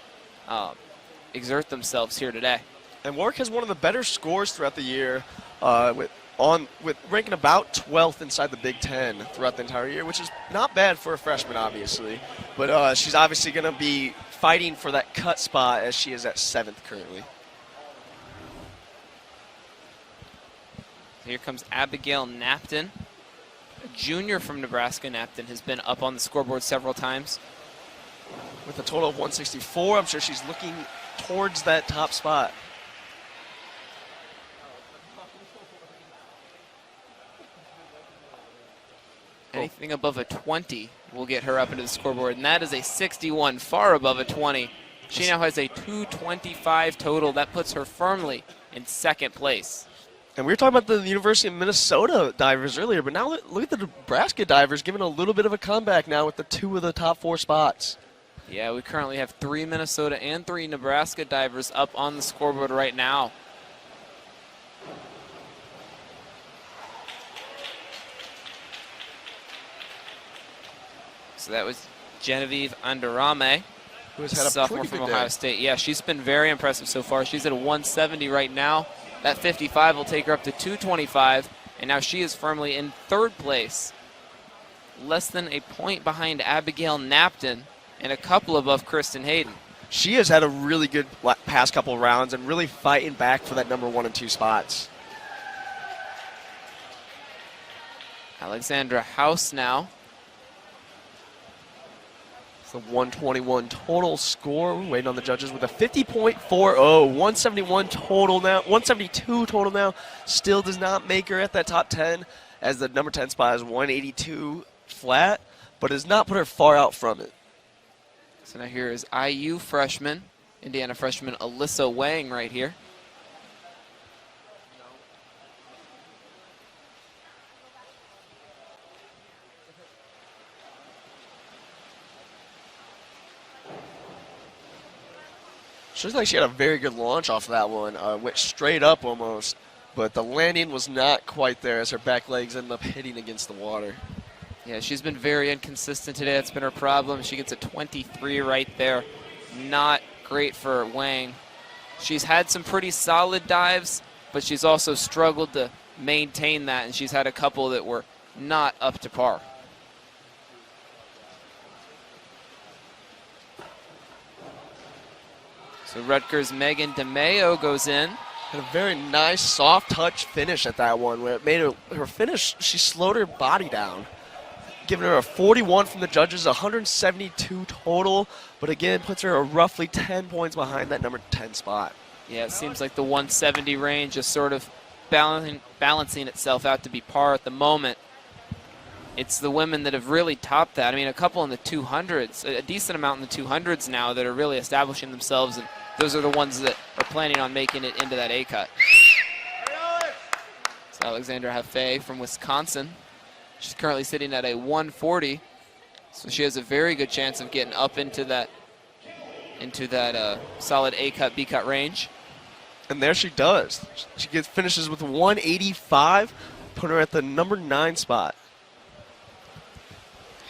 exert themselves here today. And Warwick has one of the better scores throughout the year with ranking about 12th inside the Big Ten throughout the entire year, which is not bad for a freshman, obviously. But she's obviously going to be fighting for that cut spot as she is at 7th currently. Here comes Abigail Napton, a junior from Nebraska. Napton has been up on the scoreboard several times. With a total of 164, I'm sure she's looking towards that top spot. Anything above a 20 will get her up into the scoreboard, and that is a 61, far above a 20. She now has a 225 total. That puts her firmly in 2nd place. And we were talking about the University of Minnesota divers earlier, but now look at the Nebraska divers giving a little bit of a comeback now with the 2 of the top 4 spots. Yeah, we currently have 3 Minnesota and 3 Nebraska divers up on the scoreboard right now. So that was Genevieve Andarame, who has had a sophomore from Ohio State. Yeah, she's been very impressive so far. She's at a 170 right now. That 55 will take her up to 225, and now she is firmly in 3rd place. Less than a point behind Abigail Napton and a couple above Kristen Hayden. She has had a really good past couple of rounds and really fighting back for that number 1 and 2 spots. Alexandra House now. It's the 121 total score. We're waiting on the judges with a 50.40, 171 total now, 172 total now. Still does not make her at that top 10 as the number 10 spot is 182 flat, but does not put her far out from it. So now here is IU freshman, Indiana freshman Alyssa Wang right here. She looks like she had a very good launch off of that one. Went straight up almost, but the landing was not quite there as her back legs ended up hitting against the water. Yeah, she's been very inconsistent today. That's been her problem. She gets a 23 right there. Not great for Wang. She's had some pretty solid dives, but she's also struggled to maintain that, and she's had a couple that were not up to par. So Rutgers' Megan DeMeo goes in. Had a very nice soft touch finish at that one where it made her finish, she slowed her body down. Giving her a 41 from the judges, 172 total, but again puts her roughly 10 points behind that number 10 spot. Yeah, it seems like the 170 range is sort of balancing itself out to be par at the moment. It's the women that have really topped that. I mean, a couple in the 200s, a decent amount in the 200s now that are really establishing themselves, and those are the ones that are planning on making it into that A-cut. So Alexandra Hafe from Wisconsin. She's currently sitting at a 140, so she has a very good chance of getting up into that solid A-cut, B-cut range. And there she does. She finishes with 185, put her at the number 9 spot.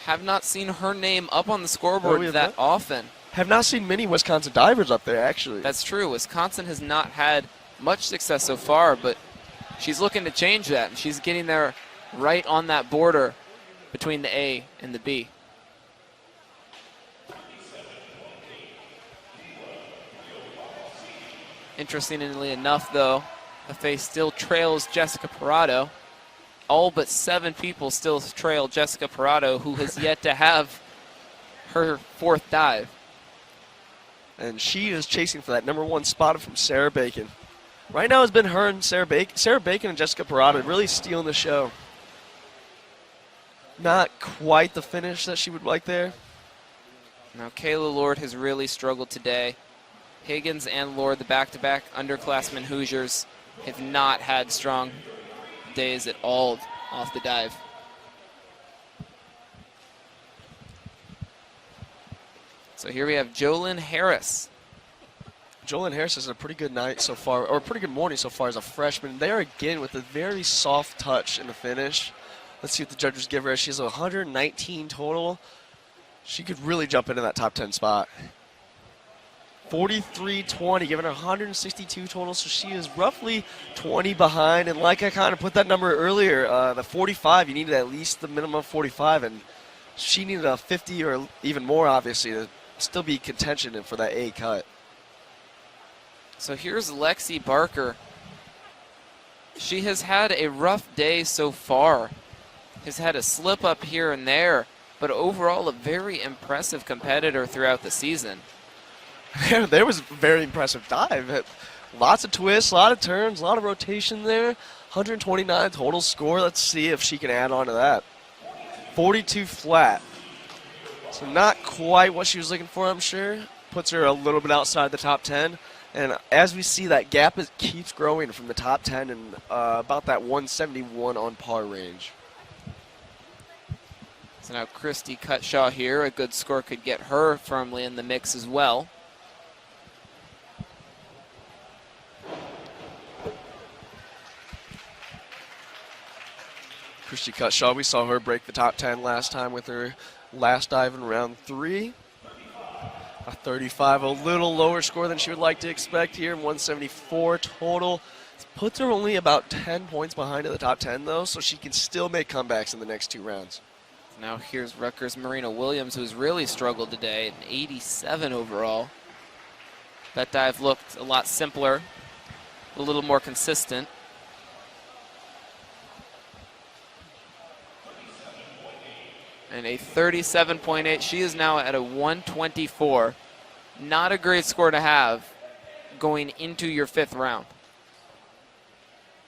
Have not seen her name up on the scoreboard that often. Have not seen many Wisconsin divers up there, actually. That's true. Wisconsin has not had much success so far, but she's looking to change that, and she's getting there right on that border between the A and the B. Interestingly enough, though, Hafe still trails Jessica Parado. All but 7 people still trail Jessica Parado, who has yet to have her 4th dive. And she is chasing for that number 1 spot from Sarah Bacon. Right now it's been her and Sarah Bacon and Jessica Parado really stealing the show. Not quite the finish that she would like there. Now Kayla Lord has really struggled today. Higgins and Lord, the back-to-back underclassmen Hoosiers, have not had strong days at all off the dive. So here we have Jolyn Harris. Jolyn Harris has a pretty good night so far, or a pretty good morning so far as a freshman. There again with a very soft touch in the finish. Let's see what the judges give her. She has 119 total. She could really jump into that top 10 spot. 43.20, giving her 162 total, so she is roughly 20 behind. And like I kind of put that number earlier, the 45, you needed at least the minimum of 45, and she needed a 50 or even more, obviously, to still be contention for that A cut. So here's Lexi Barker. She has had a rough day so far. Has had a slip up here and there, but overall a very impressive competitor throughout the season. There was a very impressive dive. Lots of twists, a lot of turns, a lot of rotation there. 129 total score. Let's see if she can add on to that. 42 flat. So not quite what she was looking for, I'm sure. Puts her a little bit outside the top 10. And as we see, that gap keeps growing from the top 10 and about that 171 on par range. So now Christy Cutshaw here. A good score could get her firmly in the mix as well. Christy Cutshaw, we saw her break the top 10 last time with her last dive in round 3. A 35, a little lower score than she would like to expect here, 174 total. Puts her only about 10 points behind in the top 10, though, so she can still make comebacks in the next 2 rounds. Now here's Rutgers' Marina Williams, who's really struggled today, an 87 overall. That dive looked a lot simpler, a little more consistent. And a 37.8. She is now at a 124. Not a great score to have going into your 5th round.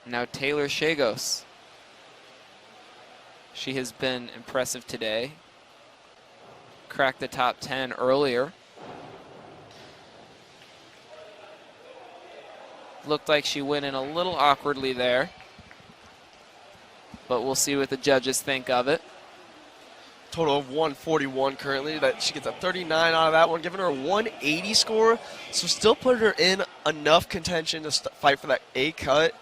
Now Taylor Shagos. She has been impressive today. Cracked the top 10 earlier. Looked like she went in a little awkwardly there. But we'll see what the judges think of it. Total of 141 currently. That she gets a 39 out of that one, giving her a 180 score. So still put her in enough contention to fight for that A cut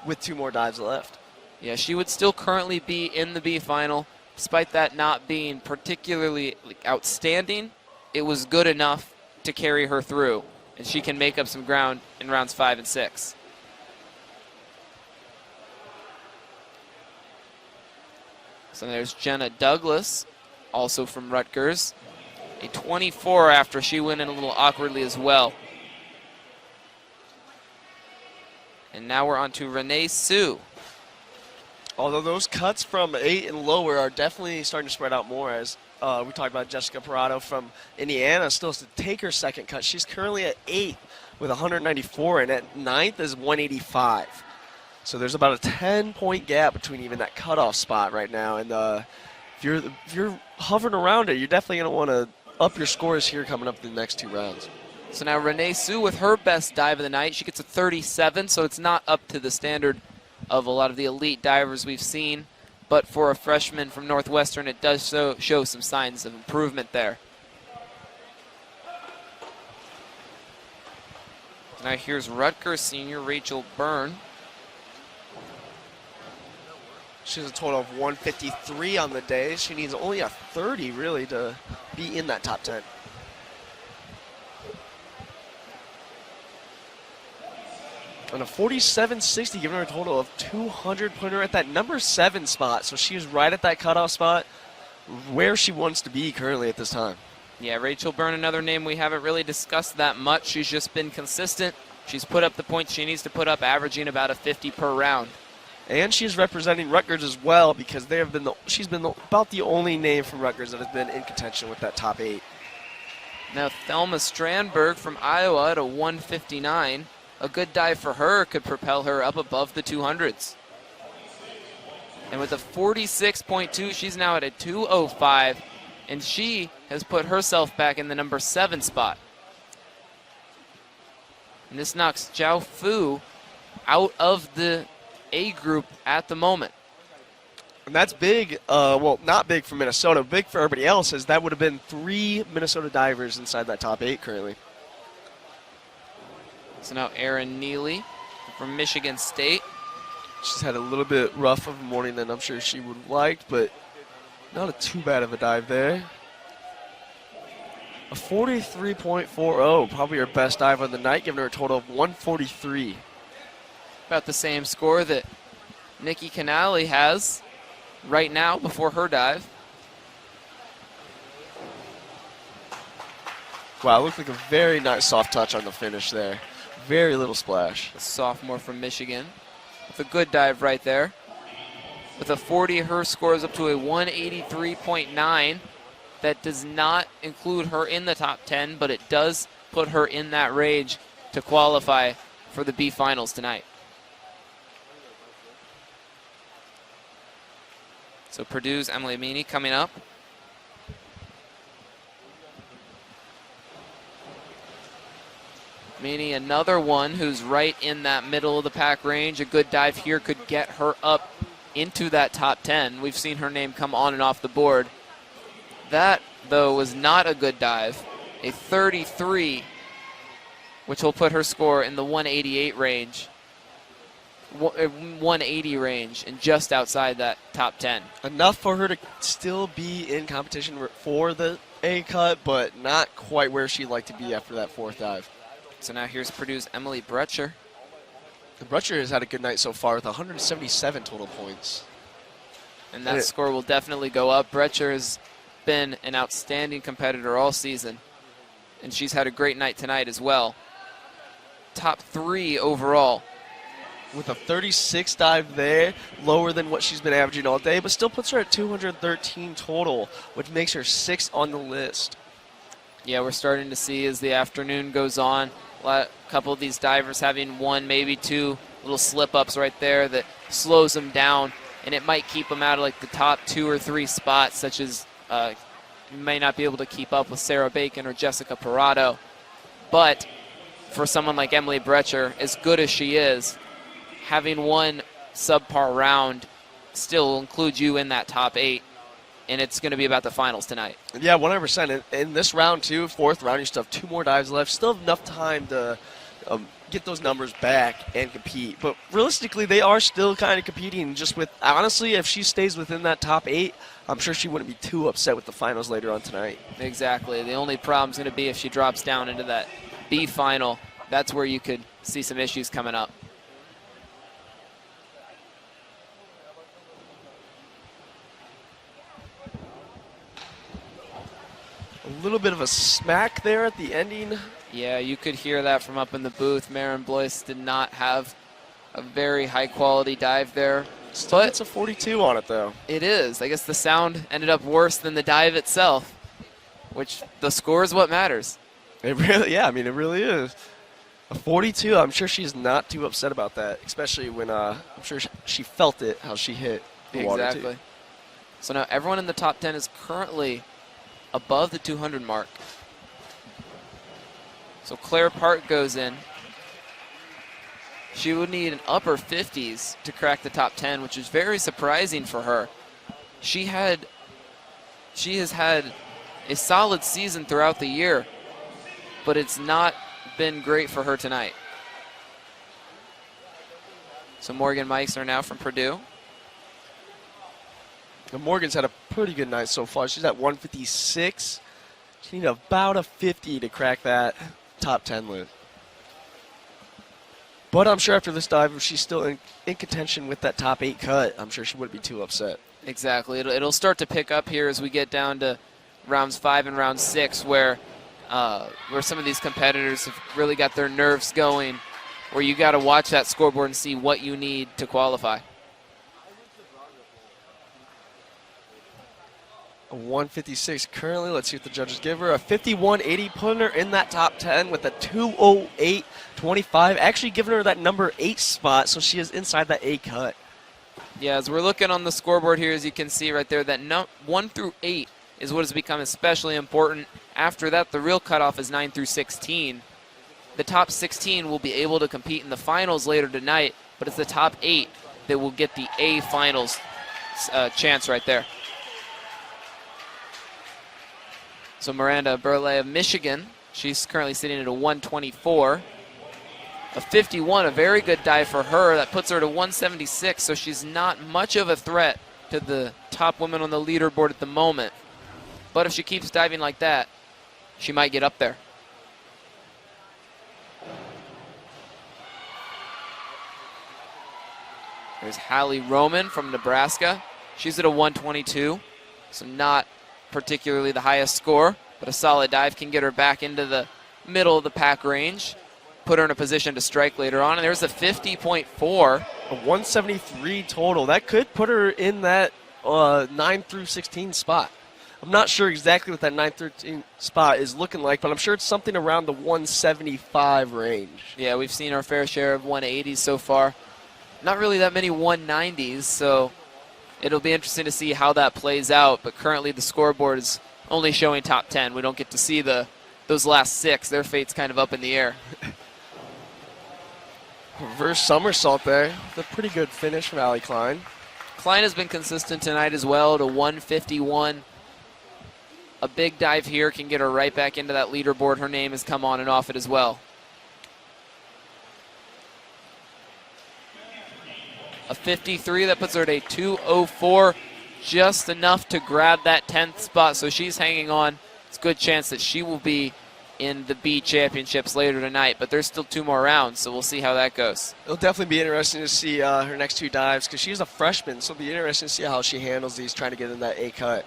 with 2 more dives left. Yeah, she would still currently be in the B final. Despite that not being particularly outstanding, it was good enough to carry her through. And she can make up some ground in rounds 5 and 6. So there's Jenna Douglas, also from Rutgers. A 24 after she went in a little awkwardly as well. And now we're on to Renee Sue. Although those cuts from 8 and lower are definitely starting to spread out more, as we talked about Jessica Parado from Indiana still has to take her 2nd cut. She's currently at 8th with 194, and at 9th is 185. So there's about a 10-point gap between even that cutoff spot right now. And if you're hovering around it, you're definitely going to want to up your scores here coming up in the next 2 rounds. So now Renee Sue with her best dive of the night. She gets a 37, so it's not up to the standard of a lot of the elite divers we've seen. But for a freshman from Northwestern, it does show some signs of improvement there. Now here's Rutgers senior Rachel Byrne. She has a total of 153 on the day. She needs only a 30, really, to be in that top 10. And a 47.60, giving her a total of 200, putting her at that number 7 spot. So she is right at that cutoff spot where she wants to be currently at this time. Yeah, Rachel Byrne, another name we haven't really discussed that much. She's just been consistent. She's put up the points she needs to put up, averaging about a 50 per round. And she's representing Rutgers as well, because she's been about the only name from Rutgers that has been in contention with that top 8. Now Thelma Strandberg from Iowa at a 159. A good dive for her could propel her up above the 200s. And with a 46.2, she's now at a 205, and she has put herself back in the number 7 spot. And this knocks Zhao Fu out of the A group at the moment. And that's big, well, not big for Minnesota, big for everybody else, as that would have been 3 Minnesota divers inside that top 8 currently. So now Erin Neely from Michigan State. She's had a little bit rough of a morning than I'm sure she would have liked, but not a too bad of a dive there. A 43.40, probably her best dive of the night, giving her a total of 143. About the same score that Nikki Canali has right now before her dive. Wow, it looked like a very nice soft touch on the finish there. Very little splash. The sophomore from Michigan with a good dive right there. With a 40, her score is up to a 183.9. That does not include her in the top 10, but it does put her in that range to qualify for the B finals tonight. So Purdue's Emily Meany coming up. Meany, another one who's right in that middle of the pack range. A good dive here could get her up into that top 10. We've seen her name come on and off the board. That, though, was not a good dive. A 33, which will put her score in the 188 range. 180 range and just outside that top 10. Enough for her to still be in competition for the A cut, but not quite where she'd like to be after that 4th dive. So now here's Purdue's Emily Brecher. Brecher has had a good night so far with 177 total points. And that score will definitely go up. Brecher has been an outstanding competitor all season, and she's had a great night tonight as well. Top 3 overall. With a 36 dive there, lower than what she's been averaging all day, but still puts her at 213 total, which makes her 6th on the list. Yeah, we're starting to see as the afternoon goes on, a couple of these divers having 1, maybe 2 little slip-ups right there that slows them down, and it might keep them out of like the top 2 or 3 spots, such as you may not be able to keep up with Sarah Bacon or Jessica Parado. But for someone like Emily Brecher, as good as she is, having 1 subpar round still will include you in that top 8, and it's going to be about the finals tonight. Yeah, 100%. In this round, too, 4th round, you still have 2 more dives left. Still have enough time to get those numbers back and compete. But realistically, they are still kind of competing. Just with, honestly, if she stays within that top 8, I'm sure she wouldn't be too upset with the finals later on tonight. Exactly. The only problem is going to be if she drops down into that B final. That's where you could see some issues coming up. A little bit of a smack there at the ending. Yeah, you could hear that from up in the booth. Maren Blois did not have a very high-quality dive there. Still gets a 42 on it, though. It is. I guess the sound ended up worse than the dive itself, which the score is what matters. It really, yeah, I mean, it really is. A 42, I'm sure she's not too upset about that, especially when I'm sure she felt it, how she hit the water, too. Exactly. So now everyone in the top 10 is currently above the 200 mark. So Claire Park goes in. She would need an upper 50s to crack the top 10, which is very surprising for her. She has had a solid season throughout the year, but it's not been great for her tonight. So Morgan Meissner now from Purdue. And Morgan's had a pretty good night so far. She's at 156. She needs about a 50 to crack that top 10 list. But I'm sure after this dive, if she's still in contention with that top 8 cut, I'm sure she wouldn't be too upset. Exactly. It'll start to pick up here as we get down to rounds 5 and round 6, where some of these competitors have really got their nerves going, where you got to watch that scoreboard and see what you need to qualify. A 156 currently. Let's see what the judges give her. A 51.80, putting her in that top 10 with a 208.25, actually giving her that number 8 spot, so she is inside that A cut. Yeah, as we're looking on the scoreboard here, as you can see right there, that 1 through 8 is what has become especially important. After that, the real cutoff is 9 through 16. The top 16 will be able to compete in the finals later tonight, but it's the top 8 that will get the A finals chance right there. So Miranda Burley of Michigan, she's currently sitting at a 124. A 51, a very good dive for her. That puts her to 176, so she's not much of a threat to the top women on the leaderboard at the moment. But if she keeps diving like that, she might get up there. There's Hallie Roman from Nebraska. She's at a 122, so not particularly the highest score, but a solid dive can get her back into the middle of the pack range, put her in a position to strike later on. And there's a 50.4. A 173 total. That could put her in that 9 through 16 spot. I'm not sure exactly what that 9 through 13 spot is looking like, but I'm sure it's something around the 175 range. Yeah, we've seen our fair share of 180s so far. Not really that many 190s, so it'll be interesting to see how that plays out. But currently the scoreboard is only showing top 10. We don't get to see those last 6. Their fate's kind of up in the air. Reverse somersault there. A pretty good finish from Allie Klein. Klein has been consistent tonight as well to 151. A big dive here can get her right back into that leaderboard. Her name has come on and off it as well. A 53, that puts her at a 204, just enough to grab that 10th spot. So she's hanging on. It's a good chance that she will be in the B championships later tonight, but there's still 2 more rounds, so we'll see how that goes. It'll definitely be interesting to see her next 2 dives because she's a freshman, so it'll be interesting to see how she handles these, trying to get in that A cut.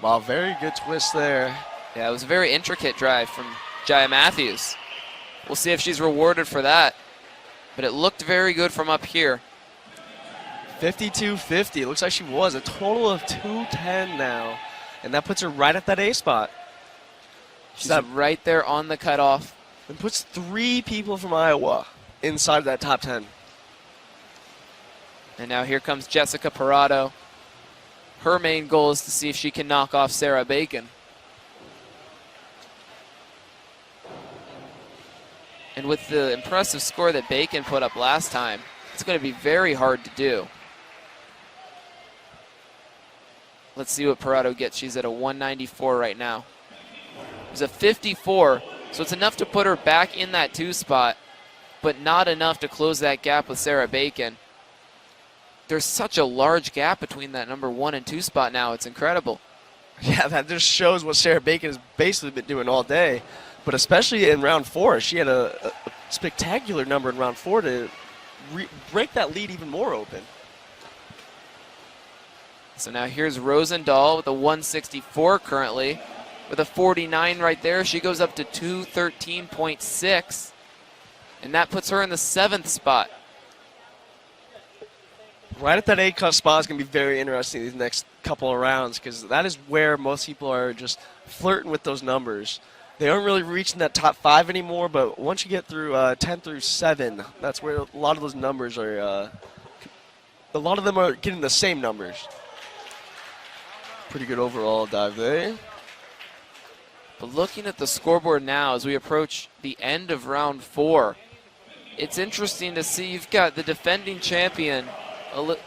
Wow, very good twist there. Yeah, it was a very intricate drive from Jaya Matthews. We'll see if she's rewarded for that, but it looked very good from up here. 52.50. Looks like she was a total of 210 now, and that puts her right at that A spot. She's right there on the cutoff. And puts 3 people from Iowa inside that top 10. And now here comes Jessica Parado. Her main goal is to see if she can knock off Sarah Bacon. And with the impressive score that Bacon put up last time, it's going to be very hard to do. Let's see what Parado gets. She's at a 194 right now. It was a 54, so it's enough to put her back in that 2 spot, but not enough to close that gap with Sarah Bacon. There's such a large gap between that number 1 and 2 spot now. It's incredible. Yeah, that just shows what Sarah Bacon has basically been doing all day, but especially in round 4. She had a spectacular number in round 4 to break that lead even more open. So now here's Rosendahl with a 164 currently. With a 49 right there, she goes up to 213.6, and that puts her in the 7th spot. Right at that A cut spot is going to be very interesting these next couple of rounds because that is where most people are just flirting with those numbers. They aren't really reaching that top 5 anymore, but once you get through 10 through 7, that's where a lot of those numbers are, a lot of them are getting the same numbers. Pretty good overall dive there. But looking at the scoreboard now as we approach the end of round 4, it's interesting to see you've got the defending champion,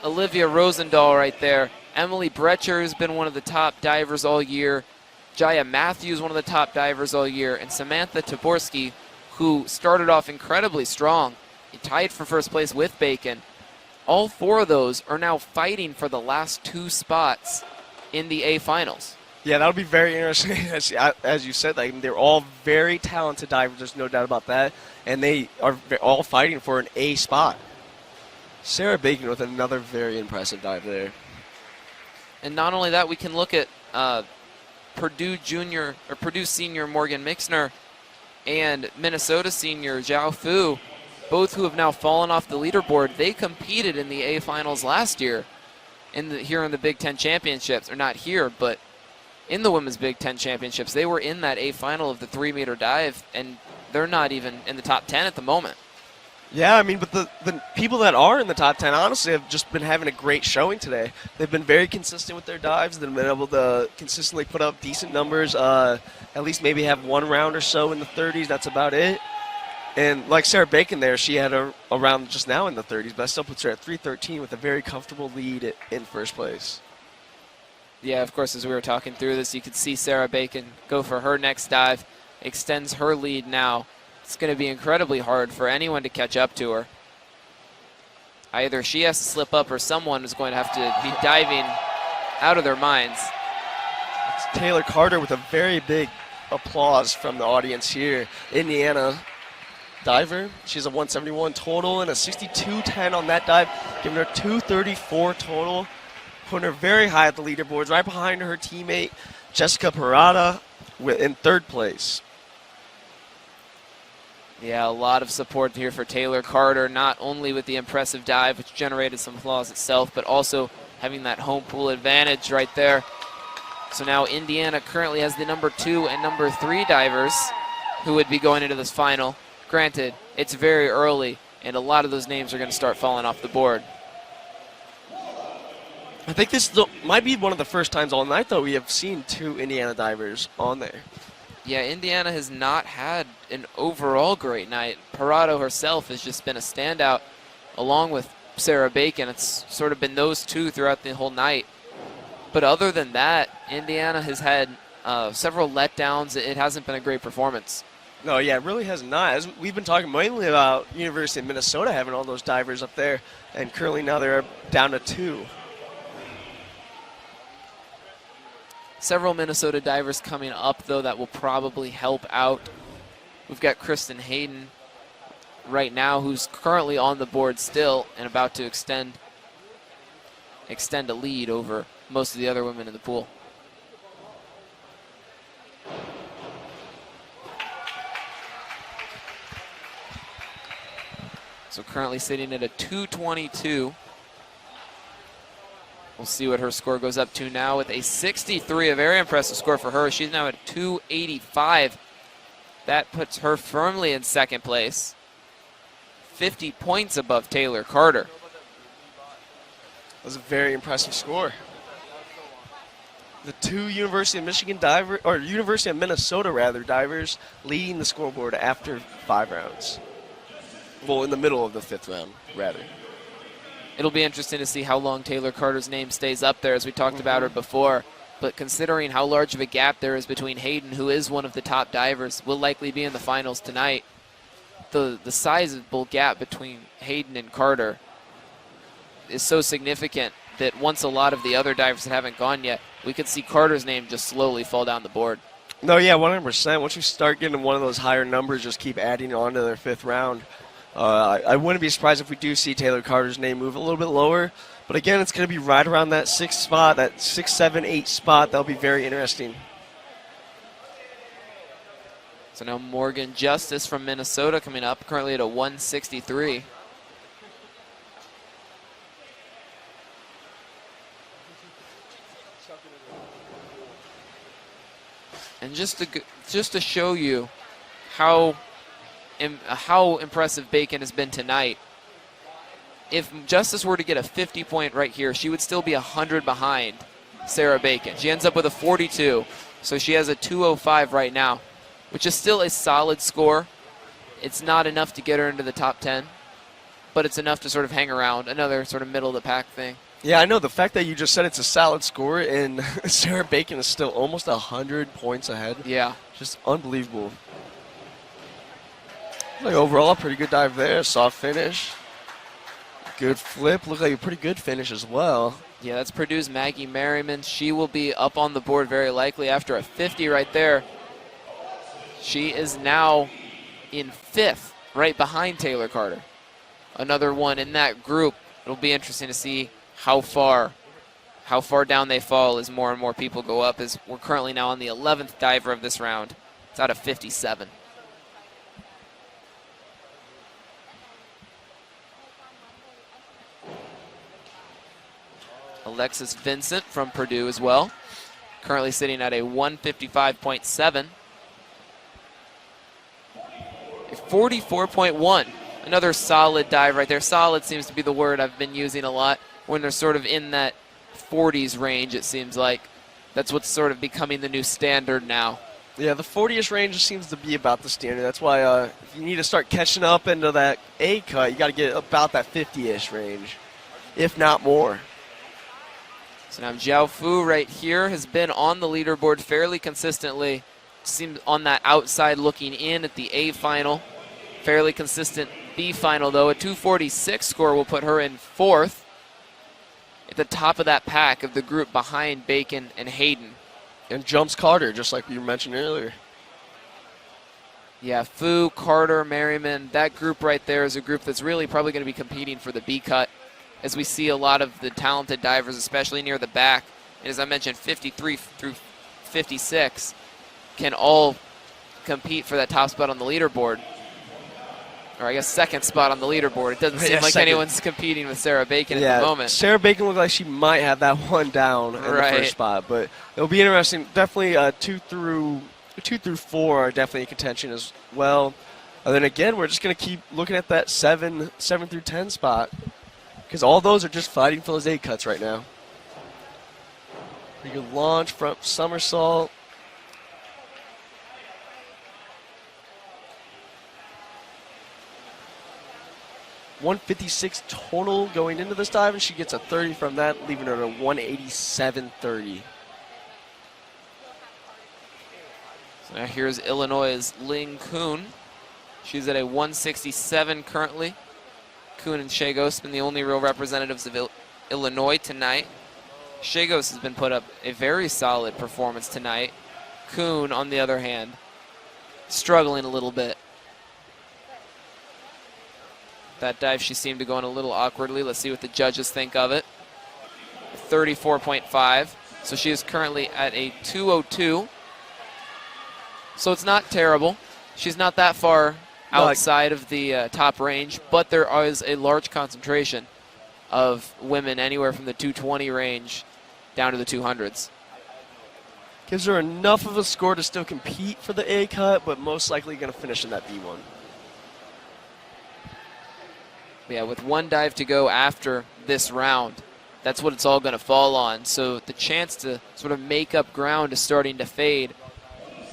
Olivia Rosendahl right there. Emily Brecher has been one of the top divers all year. Jaya Matthews, one of the top divers all year. And Samantha Taborski, who started off incredibly strong, tied for first place with Bacon. All 4 of those are now fighting for the last 2 spots in the A finals. Yeah, that'll be very interesting. As you said, like, they're all very talented divers. There's no doubt about that. And they are all fighting for an A spot. Sarah Bacon with another very impressive dive there. And not only that, we can look at Purdue senior Morgan Mixner and Minnesota senior Zhao Fu, both who have now fallen off the leaderboard. They competed in the A finals last year here in the Big Ten Championships, or not here, but in the Women's Big Ten Championships. They were in that A final of the 3-meter dive, and they're not even in the top 10 at the moment. Yeah, I mean, but the people that are in the top 10, honestly, have just been having a great showing today. They've been very consistent with their dives. They've been able to consistently put up decent numbers, at least maybe have 1 round or so in the 30s. That's about it. And like Sarah Bacon there, she had her around just now in the 30s, but that still puts her at 3:13 with a very comfortable lead in first place. Yeah, of course, as we were talking through this, you could see Sarah Bacon go for her next dive, extends her lead now. It's going to be incredibly hard for anyone to catch up to her. Either she has to slip up or someone is going to have to be diving out of their minds. It's Taylor Carter with a very big applause from the audience here. Indiana diver. She's a 171 total and a 62.10 on that dive, giving her 234 total, putting her very high at the leaderboards, right behind her teammate Jessica Parada in third place. Yeah, a lot of support here for Taylor Carter, not only with the impressive dive, which generated some applause itself, but also having that home pool advantage right there. So now Indiana currently has the number 2 and number 3 divers who would be going into this final. Granted, it's very early, and a lot of those names are going to start falling off the board. I think this might be one of the first times all night, though, we have seen 2 Indiana divers on there. Yeah, Indiana has not had an overall great night. Parado herself has just been a standout, along with Sarah Bacon. It's sort of been those two throughout the whole night. But other than that, Indiana has had several letdowns. It hasn't been a great performance. No, yeah, it really has not. As we've been talking mainly about University of Minnesota having all those divers up there, and currently now they're down to 2. Several Minnesota divers coming up, though, that will probably help out. We've got Kristen Hayden right now, who's currently on the board still and about to extend a lead over most of the other women in the pool. So currently sitting at a 222. We'll see what her score goes up to now with a 63, a very impressive score for her. She's now at 285. That puts her firmly in second place, 50 points above Taylor Carter. That was a very impressive score. The 2 University of Michigan diver, or University of Minnesota rather, divers leading the scoreboard after 5 rounds. Well, in the middle of the 5th round, rather. It'll be interesting to see how long Taylor Carter's name stays up there, as we talked about her before. But considering how large of a gap there is between Hayden, who is one of the top divers, will likely be in the finals tonight, the sizable gap between Hayden and Carter is so significant that once a lot of the other divers that haven't gone yet, we could see Carter's name just slowly fall down the board. No, yeah, 100%. Once you start getting one of those higher numbers, just keep adding on to their 5th round. I wouldn't be surprised if we do see Taylor Carter's name move a little bit lower. But again, it's going to be right around that 6th spot, that 6, 7, 8 spot. That'll be very interesting. So now Morgan Justice from Minnesota coming up, currently at a 163. And just to show you how impressive Bacon has been tonight, if Justice were to get a 50 point right here, she would still be 100 behind Sarah Bacon. She ends up with a 42, so she has a 205 right now, which is still a solid score. It's not enough to get her into the top 10, but it's enough to sort of hang around, another sort of middle of the pack thing. Yeah, I know. The fact that you just said it's a solid score and Sarah Bacon is still almost 100 points ahead. Yeah. Just unbelievable. Like overall, a pretty good dive there. Soft finish. Good flip. Looked like a pretty good finish as well. Yeah, that's Purdue's Maggie Merriman. She will be up on the board very likely after a 50 right there. She is now in 5th, right behind Taylor Carter. Another one in that group. It'll be interesting to see how far down they fall as more and more people go up, as we're currently now on the 11th diver of this round. It's out of 57. Alexis Vincent from Purdue as well, currently sitting at a 155.7. A 44.1. Another solid dive right there. Solid seems to be the word I've been using a lot when they're sort of in that 40s range, it seems like. That's what's sort of becoming the new standard now. Yeah, the 40-ish range seems to be about the standard. That's why if you need to start catching up into that A cut, you got to get about that 50-ish range, if not more. So now Jiao Fu right here has been on the leaderboard fairly consistently. Seems on that outside looking in at the A final. Fairly consistent B final, though. A 246 score will put her in 4th at the top of that pack of the group behind Bacon and Hayden. And jumps Carter, just like we mentioned earlier. Yeah, Fu, Carter, Merriman, that group right there is a group that's really probably going to be competing for the B cut, as we see a lot of the talented divers, especially near the back. And as I mentioned, 53 through 56 can all compete for that top spot on the leaderboard. Or I guess second spot on the leaderboard. It doesn't seem like anyone's competing with Sarah Bacon at the moment. Sarah Bacon looked like she might have that one down in the first spot, but it'll be interesting. Definitely 2 through 4 are definitely in contention as well. And then again, we're just going to keep looking at that 7 through 10 spot, because all those are just fighting for those 8 cuts right now. Pretty good launch, front somersault. 156 total going into this dive, and she gets a 30 from that, leaving her at a 187.30. So now here's Illinois' Ling Kuhn. She's at a 167 currently. Kuhn and Shagos been the only real representatives of Illinois tonight. Shagos has been put up a very solid performance tonight. Kuhn, on the other hand, struggling a little bit. That dive, she seemed to go in a little awkwardly. Let's see what the judges think of it. 34.5. So she is currently at a 202. So it's not terrible. She's not that far outside of the top range, but there is a large concentration of women anywhere from the 220 range down to the 200s. Gives her enough of a score to still compete for the A cut, but most likely going to finish in that B1. Yeah, with one dive to go after this round, that's what it's all going to fall on. So the chance to sort of make up ground is starting to fade,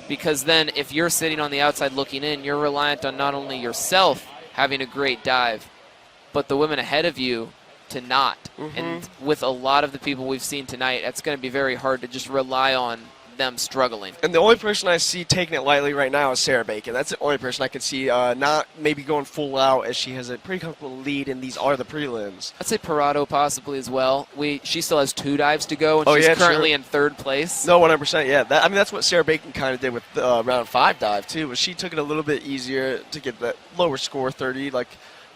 because then if you're sitting on the outside looking in, you're reliant on not only yourself having a great dive, but the women ahead of you to not. And with a lot of the people we've seen tonight, it's going to be very hard to just rely on them struggling. And the only person I see taking it lightly right now is Sarah Bacon. That's the only person I can see not maybe going full out, as she has a pretty comfortable lead, and these are the prelims. I'd say Parado possibly as well. She still has 2 dives to go, and she's currently in 3rd place. No, 100%, yeah. That's what Sarah Bacon kind of did with the round 5 dive, too, was she took it a little bit easier to get that lower score, 30, like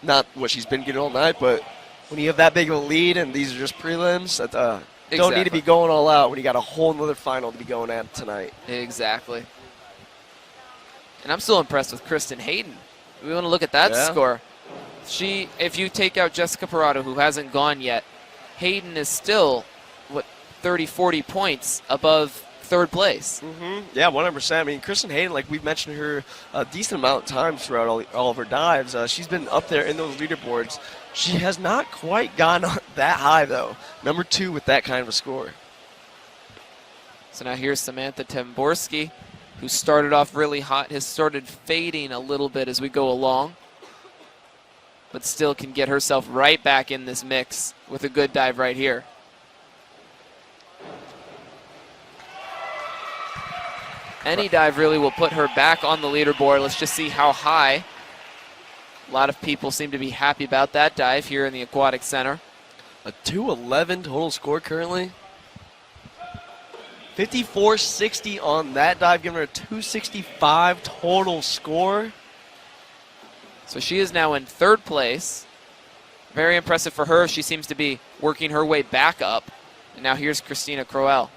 not what she's been getting all night, but when you have that big of a lead and these are just prelims, that don't need to be going all out when you got a whole nother final to be going at tonight. Exactly. And I'm still impressed with Kristen Hayden. We want to look at that score. If you take out Jessica Parado, who hasn't gone yet, Hayden is still, 30, 40 points above 3rd place. Yeah, 100%. I mean, Kristen Hayden, like we've mentioned her a decent amount of times throughout all of her dives. She's been up there in those leaderboards. She has not quite gone that high, though. Number 2 with that kind of a score. So now here's Samantha Temborski, who started off really hot, has started fading a little bit as we go along, but still can get herself right back in this mix with a good dive right here. Any dive really will put her back on the leaderboard. Let's just see how high. A lot of people seem to be happy about that dive here in the Aquatic Center. A 211 total score currently. 54.60 on that dive, giving her a 265 total score. So she is now in 3rd place. Very impressive for her. She seems to be working her way back up. And now here's Christina Crowell.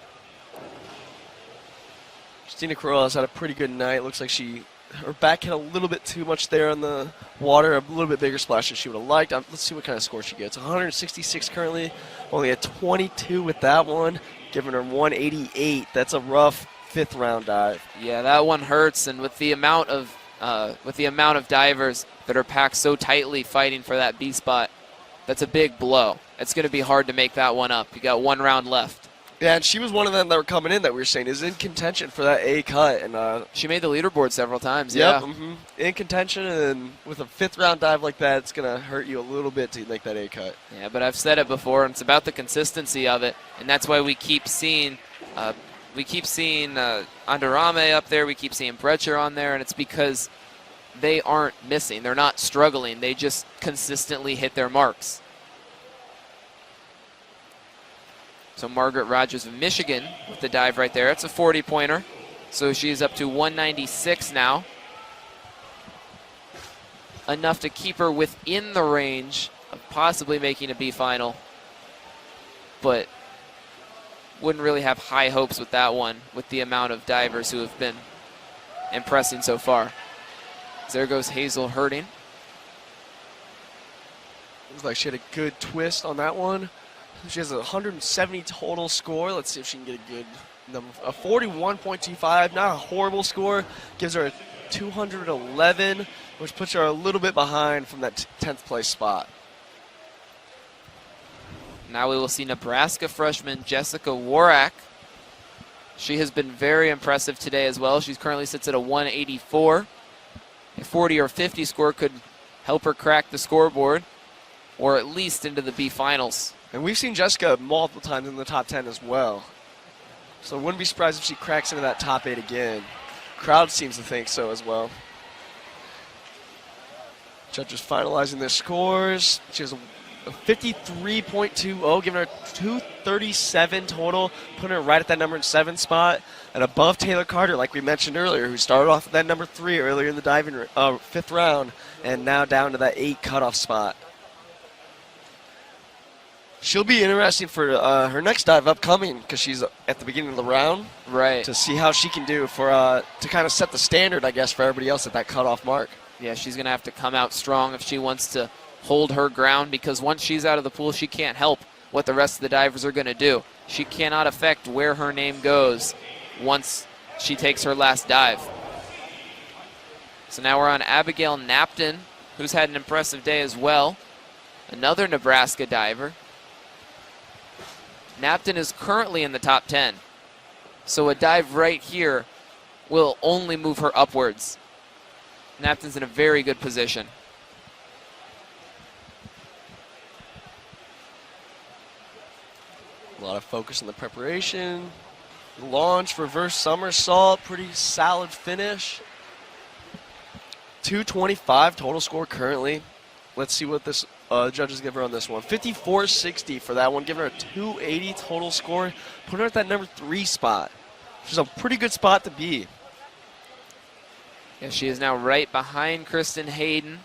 Christina Crowell has had a pretty good night. Looks like her back hit a little bit too much there on the water, a little bit bigger splash than she would have liked. Let's see what kind of score she gets. 166 currently, only a 22 with that one, giving her 188. That's a rough 5th round dive. Yeah, that one hurts, and with the amount of divers that are packed so tightly fighting for that B spot, that's a big blow. It's going to be hard to make that one up. You got 1 round left. Yeah, and she was one of them that were coming in that we were saying is in contention for that A cut. And she made the leaderboard several times. Yep, Yeah. in contention, and with a 5th round dive like that, it's going to hurt you a little bit to make that A cut. Yeah, but I've said it before, and it's about the consistency of it, and that's why we keep seeing Andarame up there, we keep seeing Brecher on there, and it's because they aren't missing. They're not struggling. They just consistently hit their marks. So Margaret Rogers of Michigan with the dive right there. It's a 40-pointer. So she's up to 196 now. Enough to keep her within the range of possibly making a B final. But wouldn't really have high hopes with that one with the amount of divers who have been impressing so far. So there goes Hazel Herding. Looks like she had a good twist on that one. She has a 170 total score. Let's see if she can get a good number. A 41.25, not a horrible score. Gives her a 211, which puts her a little bit behind from that 10th place spot. Now we will see Nebraska freshman Jessica Warak. She has been very impressive today as well. She currently sits at a 184. A 40 or 50 score could help her crack the scoreboard, or at least into the B finals. And we've seen Jessica multiple times in the top 10 as well. So I wouldn't be surprised if she cracks into that top 8 again. Crowd seems to think so as well. Judges finalizing their scores. She has a 53.20, giving her 237 total, putting her right at that number 7 spot, and above Taylor Carter, like we mentioned earlier, who started off at that number 3 earlier in the diving 5th round, and now down to that 8 cutoff spot. She'll be interesting for her next dive upcoming because she's at the beginning of the round. Right. To see how she can do to kind of set the standard, I guess, for everybody else at that cutoff mark. Yeah, she's going to have to come out strong if she wants to hold her ground, because once she's out of the pool, she can't help what the rest of the divers are going to do. She cannot affect where her name goes once she takes her last dive. So now we're on Abigail Napton, who's had an impressive day as well. Another Nebraska diver. Napton is currently in the top 10. So a dive right here will only move her upwards. Napton's in a very good position. A lot of focus on the preparation. Launch, reverse somersault, pretty solid finish. 225 total score currently. Let's see what this judges give her on this one. 54.60 for that one, giving her a 280 total score, putting her at that number 3 spot, which is a pretty good spot to be. Yeah, she is now right behind Kristen Hayden.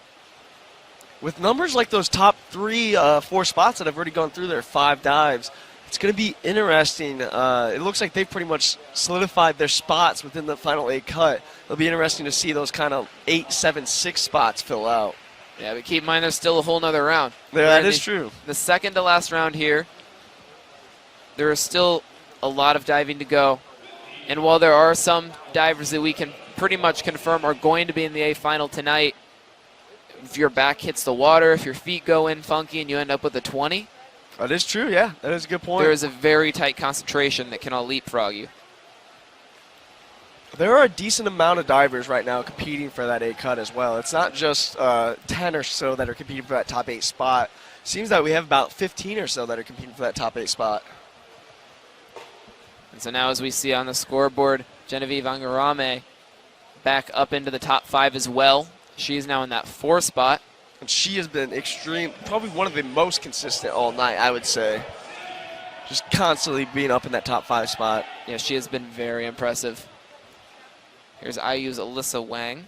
With numbers like those top 4 spots that I've already gone through there, 5 dives, it's going to be interesting. It looks like they've pretty much solidified their spots within the final 8 cut. It'll be interesting to see those kind of 8, 7, 6 spots fill out. Yeah, but keep in mind there's still a whole nother round. Yeah, that is true. The second to last round here, there is still a lot of diving to go. And while there are some divers that we can pretty much confirm are going to be in the A final tonight, if your back hits the water, if your feet go in funky and you end up with a 20. That is true, yeah. That is a good point. There is a very tight concentration that can all leapfrog you. There are a decent amount of divers right now competing for that 8 cut as well. It's not just 10 or so that are competing for that top 8 spot. Seems that we have about 15 or so that are competing for that top 8 spot. And so now as we see on the scoreboard, Genevieve Angarame back up into the top 5 as well. She's now in that 4 spot. And she has been extreme, probably one of the most consistent all night, I would say. Just constantly being up in that top 5 spot. Yeah, she has been very impressive. Here's IU's Alyssa Wang.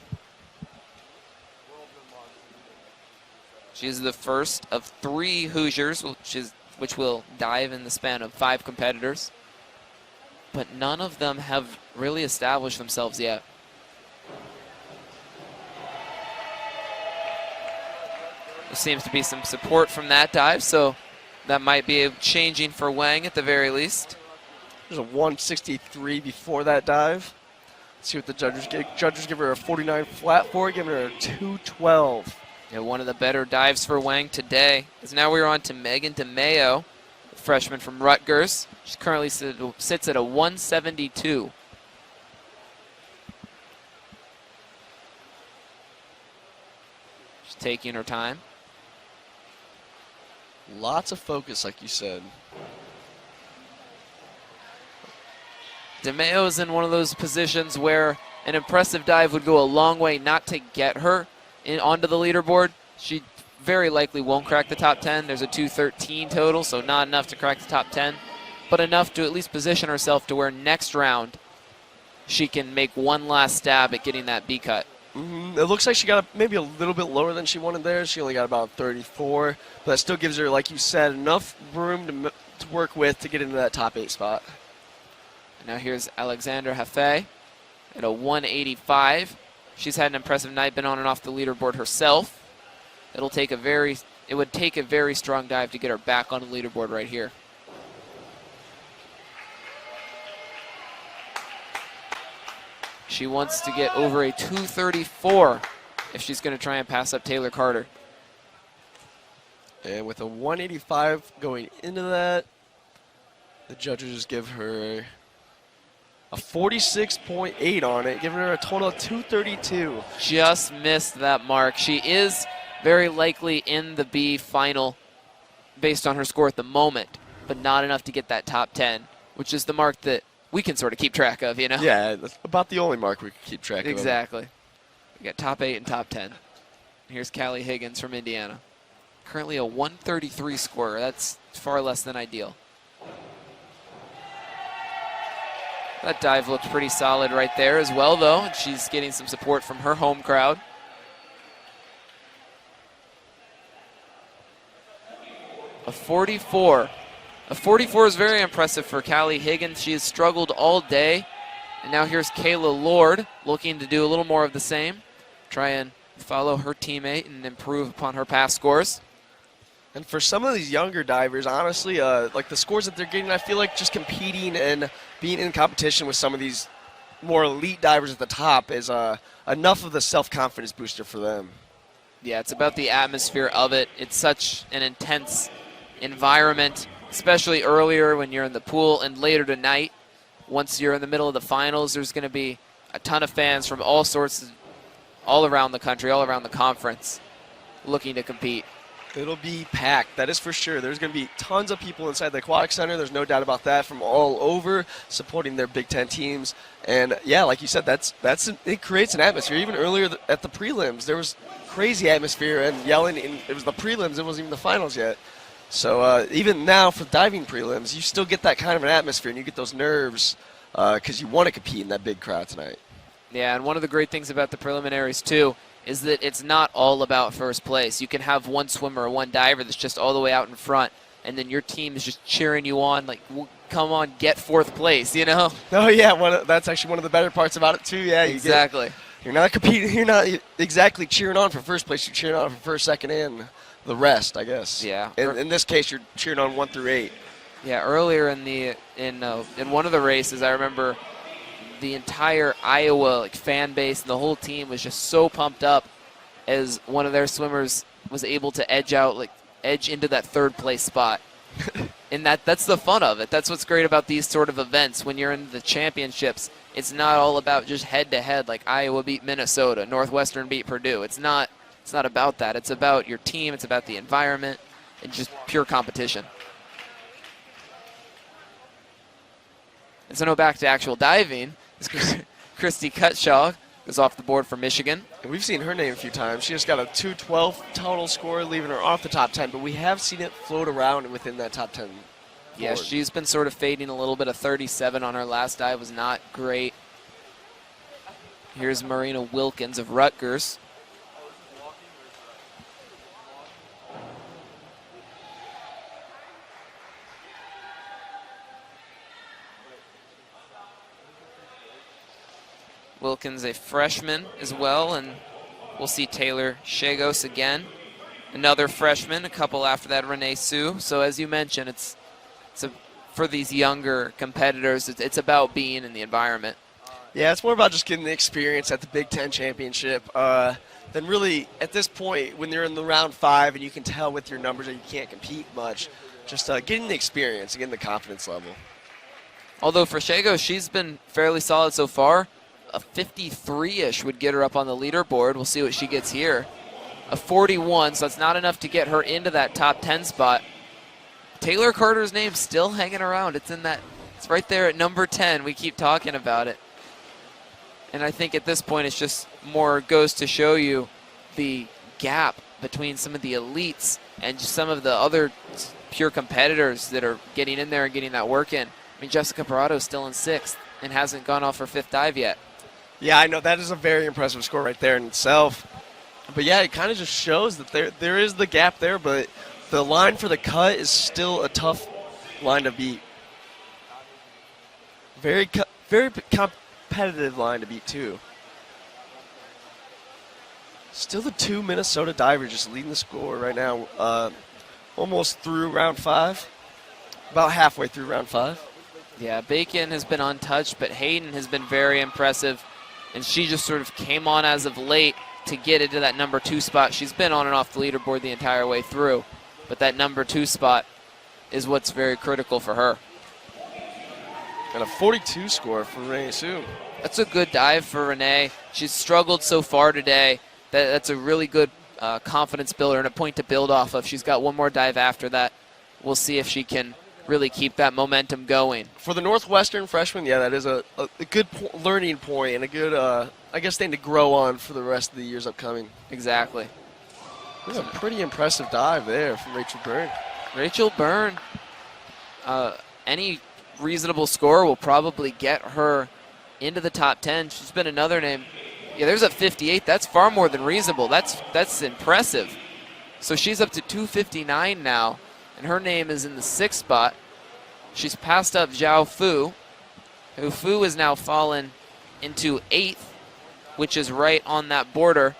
She's the first of 3 Hoosiers, which will dive in the span of 5 competitors. But none of them have really established themselves yet. There seems to be some support from that dive, so that might be changing for Wang at the very least. There's a 163 before that dive. Let's see what the judges give. Judges give her a 49 flat for, giving her a 212. Yeah, one of the better dives for Wang today. As now we're on to Megan DeMayo, freshman from Rutgers. She currently sits at a 172. She's taking her time. Lots of focus, like you said. DeMayo's in one of those positions where an impressive dive would go a long way not to get her onto the leaderboard. She very likely won't crack the top 10. There's a 213 total, so not enough to crack the top 10, but enough to at least position herself to where next round she can make one last stab at getting that B cut. It looks like she got maybe a little bit lower than she wanted there. She only got about 34, but that still gives her, like you said, enough room to work with to get into that top 8 spot. Now here's Alexandra Hafe at a 185. She's had an impressive night, been on and off the leaderboard herself. It would take a very strong dive to get her back on the leaderboard right here. She wants to get over a 234 if she's going to try and pass up Taylor Carter. And with a 185 going into that, the judges give her a 46.8 on it, giving her a total of 232. Just missed that mark. She is very likely in the B final based on her score at the moment, but not enough to get that top 10, which is the mark that we can sort of keep track of, you know? Yeah, that's about the only mark we can keep track of. Exactly. We got top 8 and top 10. Here's Callie Higgins from Indiana. Currently a 133 scorer. That's far less than ideal. That dive looked pretty solid right there as well, though. And she's getting some support from her home crowd. A 44. A 44 is very impressive for Callie Higgins. She has struggled all day. And now here's Kayla Lord looking to do a little more of the same. Try and follow her teammate and improve upon her past scores. And for some of these younger divers, honestly, like the scores that they're getting, I feel like just competing and being in competition with some of these more elite divers at the top is enough of the self-confidence booster for them. Yeah, it's about the atmosphere of it. It's such an intense environment, especially earlier when you're in the pool, and later tonight, once you're in the middle of the finals, there's going to be a ton of fans from all sorts, all around the country, all around the conference, looking to compete. It'll be packed, that is for sure. There's going to be tons of people inside the Aquatic Center. There's no doubt about that, from all over, supporting their Big Ten teams. And yeah, like you said, it creates an atmosphere. Even earlier at the prelims, there was crazy atmosphere and yelling. And it was the prelims; it wasn't even the finals yet. So even now for diving prelims, you still get that kind of an atmosphere, and you get those nerves because you want to compete in that big crowd tonight. Yeah, and one of the great things about the preliminaries too is that it's not all about first place. You can have one swimmer or one diver that's just all the way out in front, and then your team is just cheering you on, like, come on, get fourth place, you know? Oh, yeah, that's actually one of the better parts about it, too. Yeah, exactly. You're not competing. You're not exactly cheering on for first place. You're cheering on for first, second, and the rest, I guess. Yeah. In this case, you're cheering on 1 through 8. Yeah, earlier in one of the races, I remember the entire Iowa fan base and the whole team was just so pumped up as one of their swimmers was able to edge into that third place spot. And that's the fun of it. That's what's great about these sort of events. When you're in the championships, it's not all about just head to head, like Iowa beat Minnesota, Northwestern beat Purdue. It's not about that. It's about your team. It's about the environment and just pure competition. And so now back to actual diving. Christy Cutshaw is off the board for Michigan. And we've seen her name a few times. She just got a 212 total score, leaving her off the top 10, but we have seen it float around within that top 10. Yeah, she's been sort of fading a little bit. A 37 on her last dive was not great. Here's Marina Wilkins of Rutgers. Wilkins, a freshman as well, and we'll see Taylor Shagos again. Another freshman, a couple after that, Renee Sue. So as you mentioned, for these younger competitors, it's about being in the environment. Yeah, it's more about just getting the experience at the Big Ten Championship than really, at this point, when you're in the round 5 and you can tell with your numbers that you can't compete much, just getting the experience, getting the confidence level. Although for Shago, she's been fairly solid so far. A 53-ish would get her up on the leaderboard. We'll see what she gets here. A 41, so that's not enough to get her into that top 10 spot. Taylor Carter's name's still hanging around. It's right there at number 10. We keep talking about it. And I think at this point it's just more goes to show you the gap between some of the elites and just some of the other pure competitors that are getting in there and getting that work in. I mean, Jessica Parato's still in 6th and hasn't gone off her 5th dive yet. Yeah, I know. That is a very impressive score right there in itself. But, yeah, it kind of just shows that there is the gap there, but the line for the cut is still a tough line to beat. Very competitive line to beat, too. Still the 2 Minnesota divers just leading the score right now. Almost through round 5. About halfway through round 5. Yeah, Bacon has been untouched, but Hayden has been very impressive. And she just sort of came on as of late to get into that number 2 spot. She's been on and off the leaderboard the entire way through. But that number 2 spot is what's very critical for her. And a 42 score for Renee Sue. That's a good dive for Renee. She's struggled so far today. That's a really good confidence builder and a point to build off of. She's got one more dive after that. We'll see if she can really keep that momentum going. For the Northwestern freshman, yeah, that is a good learning point and a good, I guess, thing to grow on for the rest of the years upcoming. Exactly. That's a pretty impressive dive there from Rachel Byrne. Rachel Byrne, any reasonable score will probably get her into the top 10. She's been another name. Yeah, there's a 58. That's far more than reasonable. That's impressive. So she's up to 259 now, and her name is in the 6th spot. She's passed up Zhao Fu, who Fu has now fallen into 8th, which is right on that border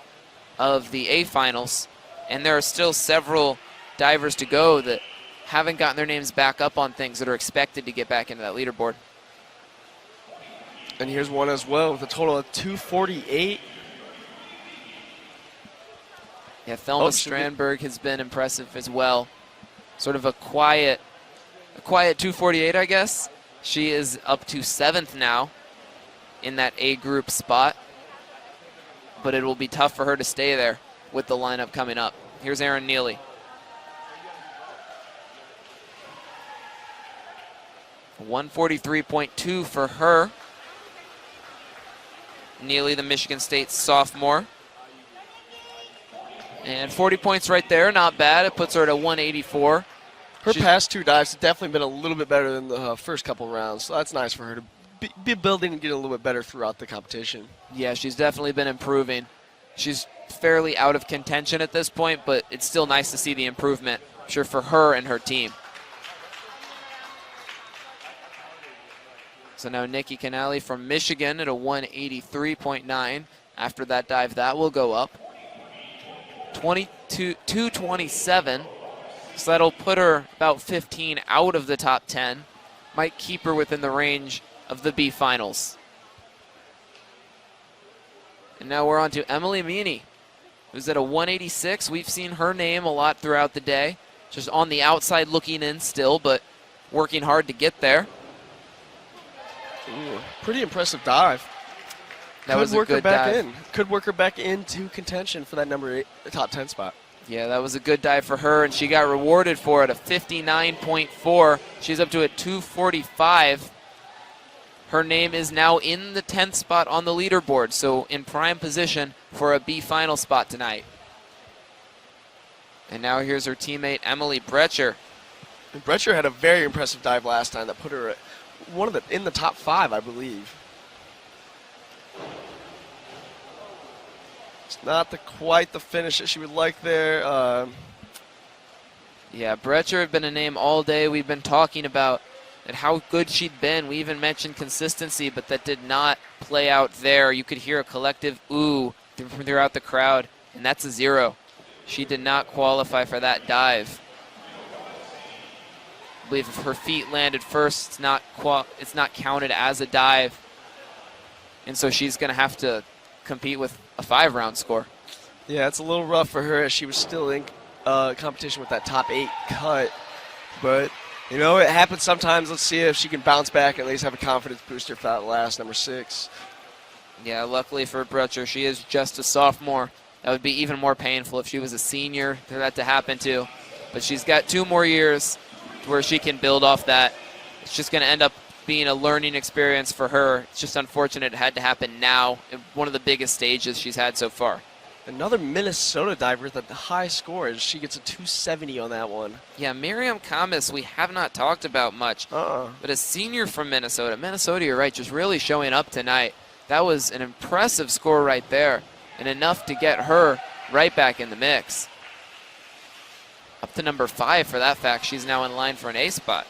of the A finals. And there are still several divers to go that haven't gotten their names back up on things that are expected to get back into that leaderboard. And here's one as well with a total of 248. Yeah, Thelma Strandberg has been impressive as well. Sort of a quiet 248, I guess. She is up to 7th now in that A group spot. But it will be tough for her to stay there with the lineup coming up. Here's Erin Neely. 143.2 for her. Neely, the Michigan State sophomore. And 40 points right there, not bad. It puts her at a 184. Her past 2 dives have definitely been a little bit better than the first couple rounds, so that's nice for her to be building and get a little bit better throughout the competition. Yeah, she's definitely been improving. She's fairly out of contention at this point, but it's still nice to see the improvement, I'm sure, for her and her team. So now Nikki Canali from Michigan at a 183.9. After that dive, that will go up. 227. So that'll put her about 15 out of the top 10. Might keep her within the range of the B finals. And now we're on to Emily Meany, who's at a 186. We've seen her name a lot throughout the day. Just on the outside looking in still, but working hard to get there. Ooh, pretty impressive dive. That was a good dive. Could work her back into contention for that number 8, the top 10 spot. Yeah, that was a good dive for her, and she got rewarded for it, a 59.4. She's up to a 245. Her name is now in the 10th spot on the leaderboard, so in prime position for a B final spot tonight. And now here's her teammate, Emily Brecher. And Brecher had a very impressive dive last time that put her at in the top 5, I believe. It's not quite the finish that she would like there. Yeah, Brecher had been a name all day. We've been talking about and how good she'd been. We even mentioned consistency, but that did not play out there. You could hear a collective ooh throughout the crowd, and that's a 0. She did not qualify for that dive. I believe if her feet landed first, it's not counted as a dive. And so she's going to have to compete with a 5-round score. Yeah, it's a little rough for her as she was still in competition with that top 8 cut. But, you know, it happens sometimes. Let's see if she can bounce back and at least have a confidence booster for that last number 6. Yeah, luckily for Brutcher, she is just a sophomore. That would be even more painful if she was a senior for that to happen to. But she's got 2 more years where she can build off that. It's just going to end up being a learning experience for her. It's just unfortunate it had to happen now in one of the biggest stages she's had so far. Another Minnesota diver with the high scores. She gets a 270 on that one. Yeah, Miriam Kamis, we have not talked about much. But a senior from Minnesota. Minnesota, you're right, just really showing up tonight. That was an impressive score right there, and enough to get her right back in the mix. Up to number 5 for that fact. She's now in line for an A spot.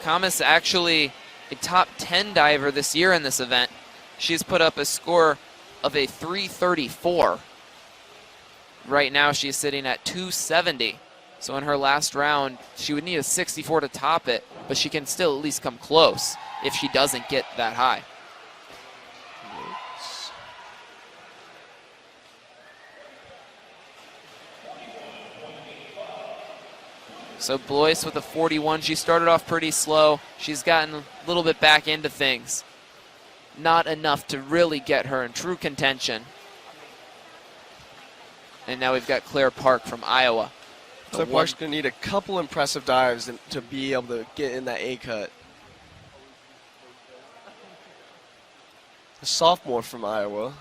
Kamis actually a top 10 diver this year in this event. She's put up a score of a 334. Right now she's sitting at 270. So in her last round, she would need a 64 to top it, but she can still at least come close if she doesn't get that high. So Blois with a 41. She started off pretty slow. She's gotten a little bit back into things. Not enough to really get her in true contention. And now we've got Claire Park from Iowa. Claire Park's going to need a couple impressive dives to be able to get in that A cut. A sophomore from Iowa.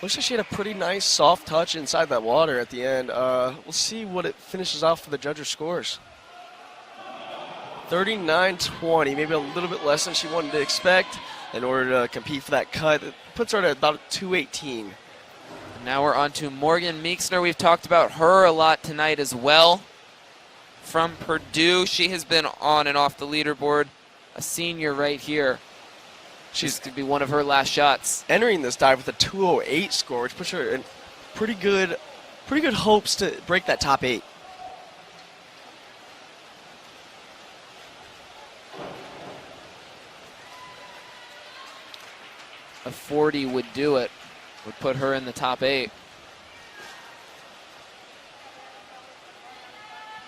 Looks like she had a pretty nice soft touch inside that water at the end. We'll see what it finishes off for the judges' scores. 39.20, maybe a little bit less than she wanted to expect in order to compete for that cut. It puts her at about 218. Now we're on to Morgan Meeksner. We've talked about her a lot tonight as well. From Purdue, she has been on and off the leaderboard. A senior right here. She's going to be one of her last shots. Entering this dive with a 208 score, which puts her in pretty good hopes to break that top 8. A 40 would do it. Would put her in the top 8.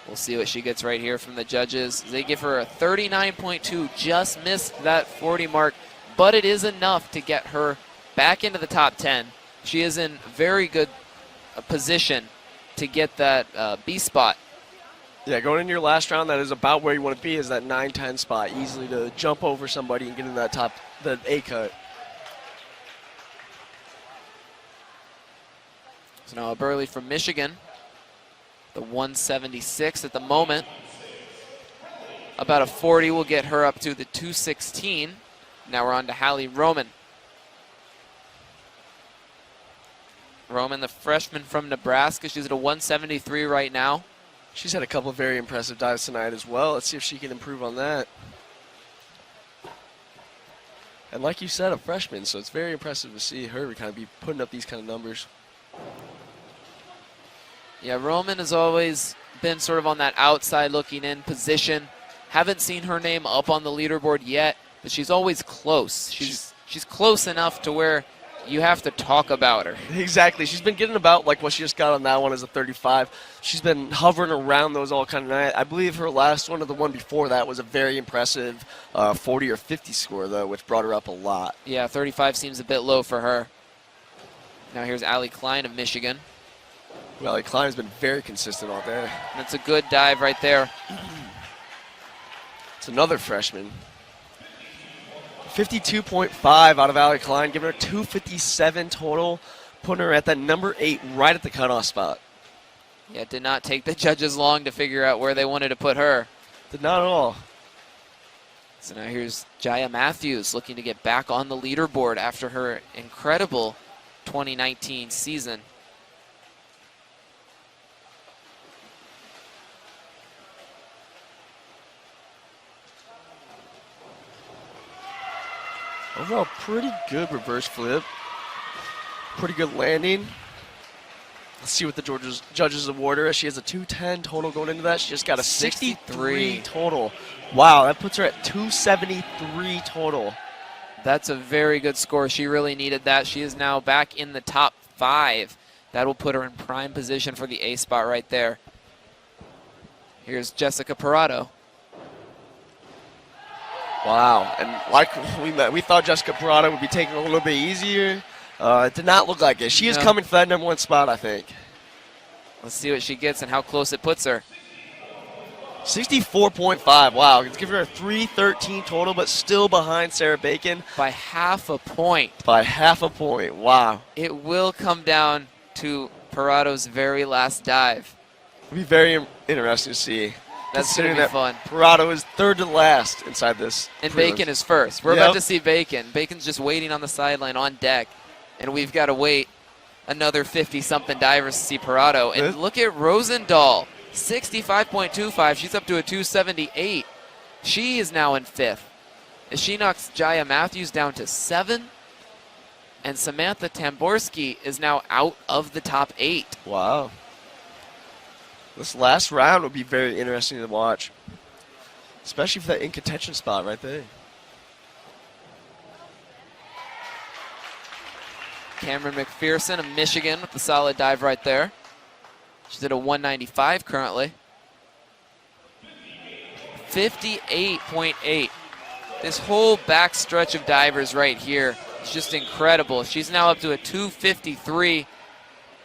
We'll see what she gets right here from the judges. They give her a 39.2, just missed that 40 mark. But it is enough to get her back into the top 10. She is in very good position to get that B spot. Yeah, going into your last round, that is about where you want to be, is that 9-10 spot, easily to jump over somebody and get in that the A cut. So now a Burley from Michigan, the 176 at the moment. About a 40 will get her up to the 216. Now we're on to Hallie Roman. Roman, the freshman from Nebraska. She's at a 173 right now. She's had a couple of very impressive dives tonight as well. Let's see if she can improve on that. And like you said, a freshman, so it's very impressive to see her kind of be putting up these kind of numbers. Yeah, Roman has always been sort of on that outside looking in position. Haven't seen her name up on the leaderboard yet, but she's always close. She's close enough to where you have to talk about her. Exactly. She's been getting about like what she just got on that one as a 35. She's been hovering around those all kind of night. I believe her last one or the one before that was a very impressive 40 or 50 score, though, which brought her up a lot. Yeah, 35 seems a bit low for her. Now here's Allie Klein of Michigan. Well, Allie Klein has been very consistent all day. That's a good dive right there. It's another freshman. 52.5 out of Allie Klein, giving her 257 total, putting her at that number 8 right at the cutoff spot. Yeah, it did not take the judges long to figure out where they wanted to put her. Did not at all. So now here's Jaya Matthews looking to get back on the leaderboard after her incredible 2019 season. Overall, pretty good reverse flip. Pretty good landing. Let's see what the judges award her. She has a 210 total going into that. She just got a 63 total. Wow, that puts her at 273 total. That's a very good score. She really needed that. She is now back in the top 5. That'll put her in prime position for the A spot right there. Here's Jessica Parado. Wow, and like we thought Jessica Parado would be taking it a little bit easier. It did not look like it. She is coming for that number 1 spot, I think. Let's see what she gets and how close it puts her. 64.5, wow. It's giving her a 313 total, but still behind Sarah Bacon. By half a point. By half a point, wow. It will come down to Parado's very last dive. It'll be very interesting to see. That's going to be fun. Parado is third to last inside this. And Bacon is first. We're about to see Bacon. Bacon's just waiting on the sideline on deck, and we've got to wait another 50-something divers to see Parado. And look at Rosendahl, 65.25. She's up to a 278. She is now in 5th. As she knocks Jaya Matthews down to 7. And Samantha Tamborski is now out of the top 8. Wow. This last round will be very interesting to watch, especially for that in contention spot right there. Cameron McPherson of Michigan with the solid dive right there. She's at a 195 currently. 58.8. This whole back stretch of divers right here is just incredible. She's now up to a 253.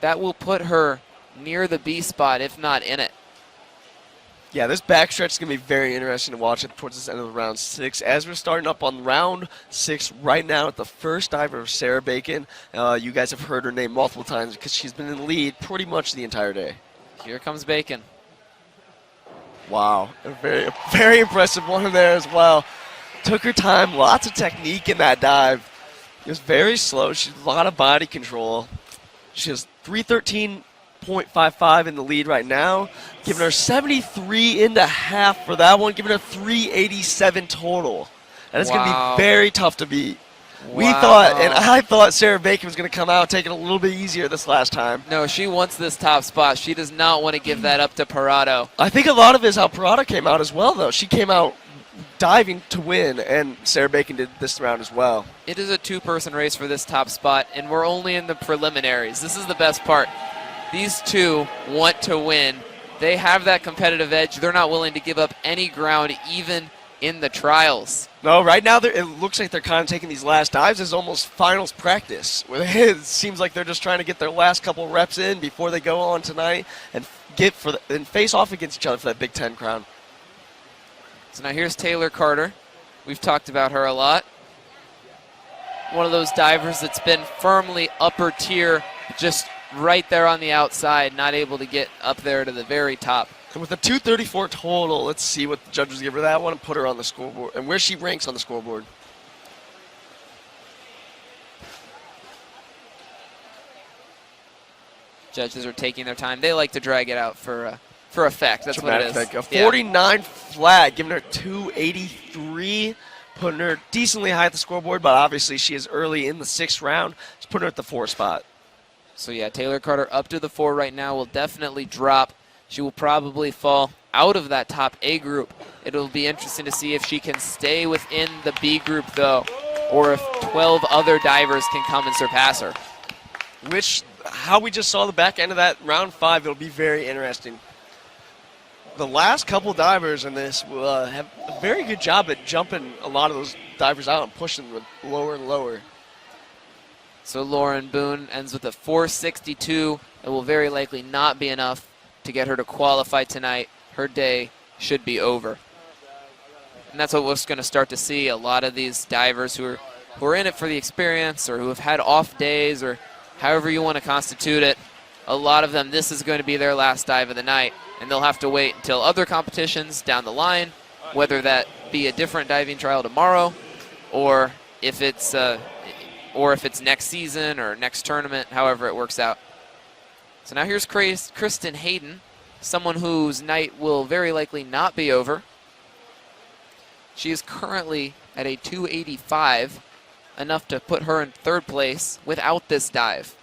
That will put her near the B spot, if not in it. Yeah, this backstretch is going to be very interesting to watch it towards the end of the round 6. As we're starting up on round 6 right now at the first diver of Sarah Bacon. You guys have heard her name multiple times because she's been in the lead pretty much the entire day. Here comes Bacon. Wow, a very impressive one there as well. Took her time, lots of technique in that dive. It was very slow. She has a lot of body control. She has 313.55 in the lead right now, giving her 73 and a half for that one, giving her 387 total. And it's going to be very tough to beat. We thought, and I thought Sarah Bacon was going to come out taking it a little bit easier this last time. No, she wants this top spot. She does not want to give that up to Parado. I think a lot of it is how Parado came out as well, though. She came out diving to win, and Sarah Bacon did this round as well. It is a 2-person race for this top spot, and we're only in the preliminaries. This is the best part. These two want to win. They have that competitive edge. They're not willing to give up any ground, even in the trials. No, right now it looks like they're kind of taking these last dives as almost finals practice. It seems like they're just trying to get their last couple reps in before they go on tonight and face off against each other for that Big Ten crown. So now here's Taylor Carter. We've talked about her a lot. One of those divers that's been firmly upper tier, just right there on the outside, not able to get up there to the very top. And with a 234 total, let's see what the judges give her that one and put her on the scoreboard and where she ranks on the scoreboard. Judges are taking their time. They like to drag it out for effect. That's Dramatic what it is. Effect. A 49 flat, giving her 283, putting her decently high at the scoreboard, but obviously she is early in the 6th round. It's putting her at the 4 spot. So yeah, Taylor Carter up to the 4 right now will definitely drop. She will probably fall out of that top A group. It'll be interesting to see if she can stay within the B group, though, or if 12 other divers can come and surpass her. How we just saw the back end of that round 5, it'll be very interesting. The last couple divers in this will have a very good job at jumping a lot of those divers out and pushing them lower and lower. So Lauren Boone ends with a 462. It will very likely not be enough to get her to qualify tonight. Her day should be over. And that's what we're going to start to see. A lot of these divers who are in it for the experience or who have had off days or however you want to constitute it, a lot of them, this is going to be their last dive of the night, and they'll have to wait until other competitions down the line, whether that be a different diving trial tomorrow or if it's next season or next tournament, however it works out. So now here's Kristen Hayden, someone whose night will very likely not be over. She is currently at a 285, enough to put her in 3rd place without this dive.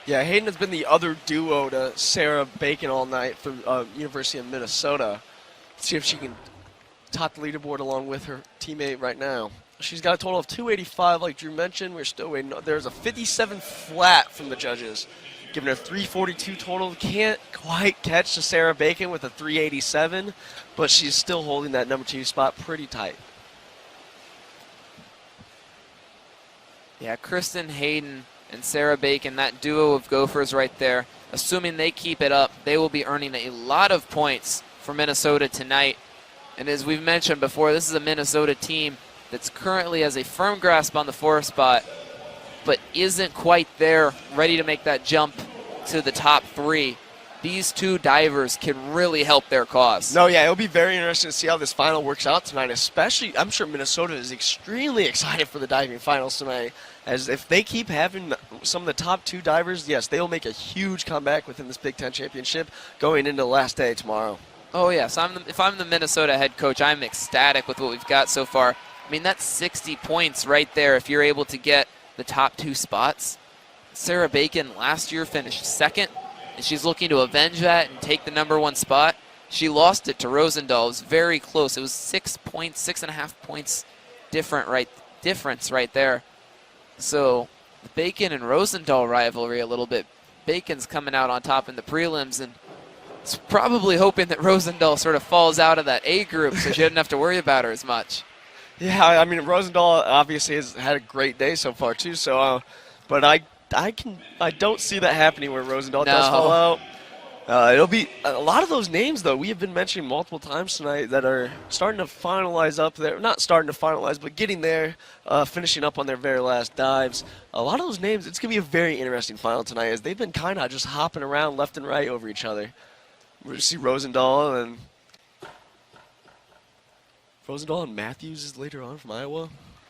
Yeah, Hayden has been the other duo to Sarah Bacon all night from University of Minnesota. Let's see if she can top the leaderboard along with her teammate right now. She's got a total of 285, like Drew mentioned. We're still waiting. There's a 57 flat from the judges, giving her 342 total. Can't quite catch Sarah Bacon with a 387, but she's still holding that number 2 spot pretty tight. Yeah, Kristen Hayden and Sarah Bacon, that duo of Gophers right there, assuming they keep it up, they will be earning a lot of points for Minnesota tonight. And as we've mentioned before, this is a Minnesota team that's currently has a firm grasp on the 4 spot, but isn't quite there, ready to make that jump to the top 3. These 2 divers can really help their cause. No, yeah, it'll be very interesting to see how this final works out tonight, especially, I'm sure Minnesota is extremely excited for the diving finals tonight, as if they keep having some of the top 2 divers, yes, they'll make a huge comeback within this Big Ten championship going into the last day tomorrow. Oh, yes, if I'm the Minnesota head coach, I'm ecstatic with what we've got so far. I mean, that's 60 points right there if you're able to get the top 2 spots. Sarah Bacon last year finished 2nd, and she's looking to avenge that and take the number 1 spot. She lost it to Rosendahl. It was very close. It was 6 points, 6.5 points difference right there. So the Bacon and Rosendahl rivalry a little bit. Bacon's coming out on top in the prelims, and it's probably hoping that Rosendahl sort of falls out of that A group so she doesn't have to worry about her as much. Yeah, I mean, Rosendahl obviously has had a great day so far too. So, but I don't see that happening where Rosendahl does fall out. It'll be a lot of those names though. We have been mentioning multiple times tonight that are starting to finalize up there. Not starting to finalize, but getting there, finishing up on their very last dives. A lot of those names. It's gonna be a very interesting final tonight, as they've been kind of just hopping around left and right over each other. We're gonna see Rosendahl and Matthews is later on from Iowa.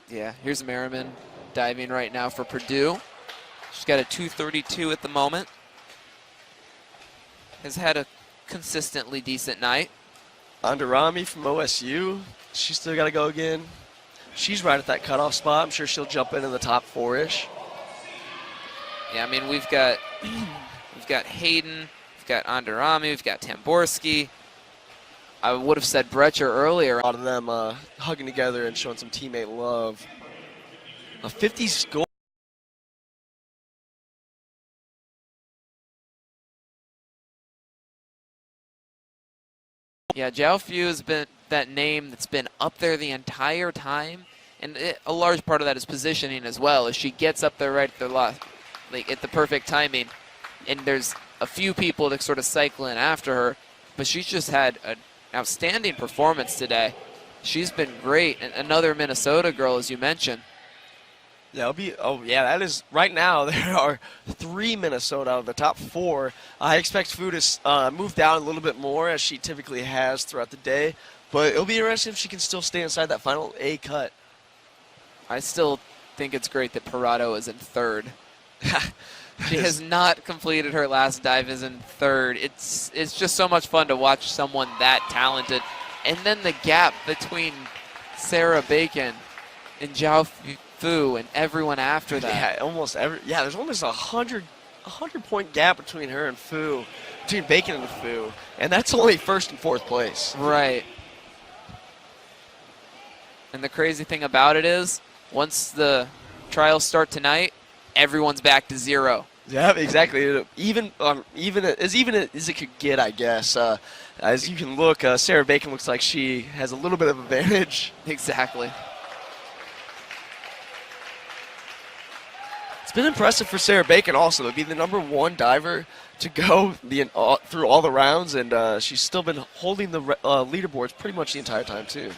Yeah, here's Merriman diving right now for Purdue. She's got a 232 at the moment. Has had a consistently decent night. Andarami from OSU. She's still got to go again. She's right at that cutoff spot. I'm sure she'll jump in the top 4-ish. Yeah, I mean, we've got Hayden, we've got Andarami, we've got Tamborski. I would have said Brecher earlier. A lot of them hugging together and showing some teammate love. A 50 score. Yeah, Jiao Fu has been that name that's been up there the entire time, and a large part of that is positioning as well. As she gets up there right at the perfect timing, and there's a few people to sort of cycle in after her, but she's just had an outstanding performance today. She's been great, and another Minnesota girl, as you mentioned. Yeah, that is, right now there are 3 Minnesota out of the top 4. I expect Fu to move down a little bit more, as she typically has throughout the day, but it'll be interesting if she can still stay inside that final A cut. I still think it's great that Parado is in 3rd. She has not completed her last dive, is in 3rd. It's just so much fun to watch someone that talented. And then the gap between Sarah Bacon and Jiao Fu and everyone after that. Yeah, there's almost a 100-point gap between her and Fu, between Bacon and Fu, and that's only 1st and 4th place. Right. And the crazy thing about it is, once the trials start tonight, everyone's back to 0. Yeah, exactly. Even as it could get, I guess. As you can look, Sarah Bacon looks like she has a little bit of advantage. Exactly. It's been impressive for Sarah Bacon also to be the number 1 diver to go through all the rounds, and she's still been holding the leaderboards pretty much the entire time too.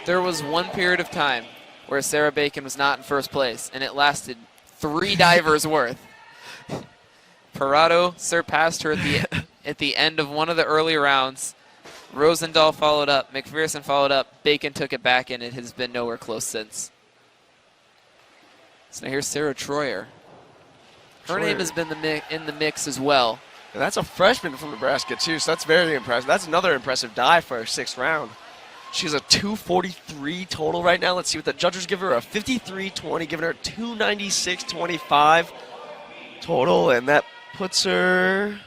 There was one period of time where Sarah Bacon was not in 1st place, and it lasted 3 divers worth. Parado surpassed her at the end of one of the early rounds. Rosendahl followed up, McPherson followed up, Bacon took it back, and it has been nowhere close since. So now here's Sarah Troyer. Her name has been in the mix as well. And that's a freshman from Nebraska too, so that's very impressive. That's another impressive dive for her 6th round. She's a 243 total right now. Let's see what the judges give her. A 53.20, giving her 296.25. total, and that puts her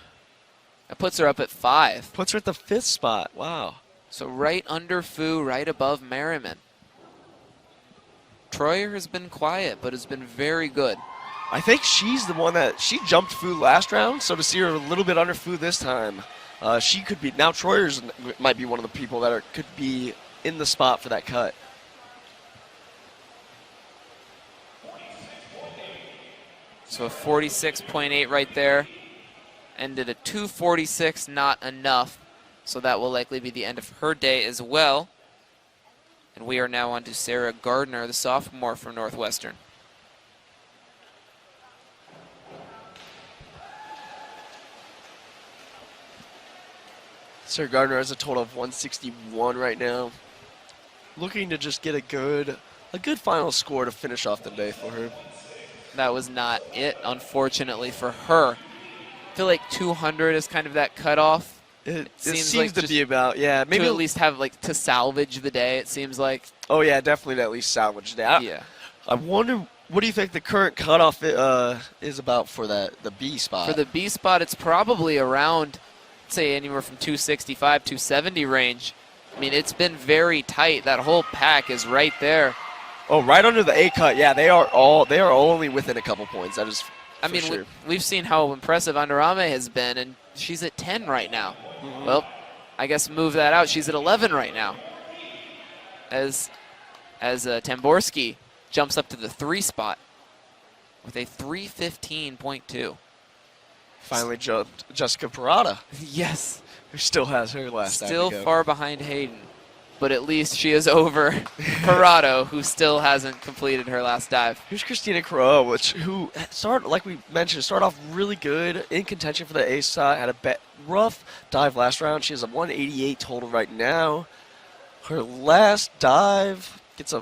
up at 5. puts her at the 5th spot. Wow. So right under Fu, right above Merriman. Troyer has been quiet, but has been very good. I think she's the one that she jumped Fu last round, so to see her a little bit under Fu this time, she could be now. Troyer's might be one of the people that could be in the spot for that cut. So a 46.8 right there. Ended at 246, not enough. So that will likely be the end of her day as well. And we are now on to Sarah Gardner, the sophomore from Northwestern. Sarah Gardner has a total of 161 right now. Looking to just get a good final score to finish off the day for her. That was not it, unfortunately, for her. I feel like 200 is kind of that cutoff. It seems seems like to be about, yeah, maybe to at least have like to salvage the day, it seems like. Oh yeah, definitely to at least salvage that. Yeah. I wonder, what do you think the current cutoff is about for the B spot? For the B spot, it's probably around, say, anywhere from 265, 270 range. I mean, it's been very tight. That whole pack is right there. Oh, right under the A cut. Yeah, they are only within a couple points. That is. I mean, sure. we've seen how impressive Andarame has been, and she's at 10 right now. Mm-hmm. Well, I guess move that out. She's at 11 right now. As Tamborski jumps up to the 3 spot with a 315.2. Finally jumped Jessica Parada, Yes. who still has her last dive Still to go. far behind Hayden, but at least she is over Parado, who still hasn't completed her last dive. Here's Christina Crow, who started, like we mentioned, started off really good in contention for the A spot. Had a rough dive last round. She has a 188 total right now. Her last dive gets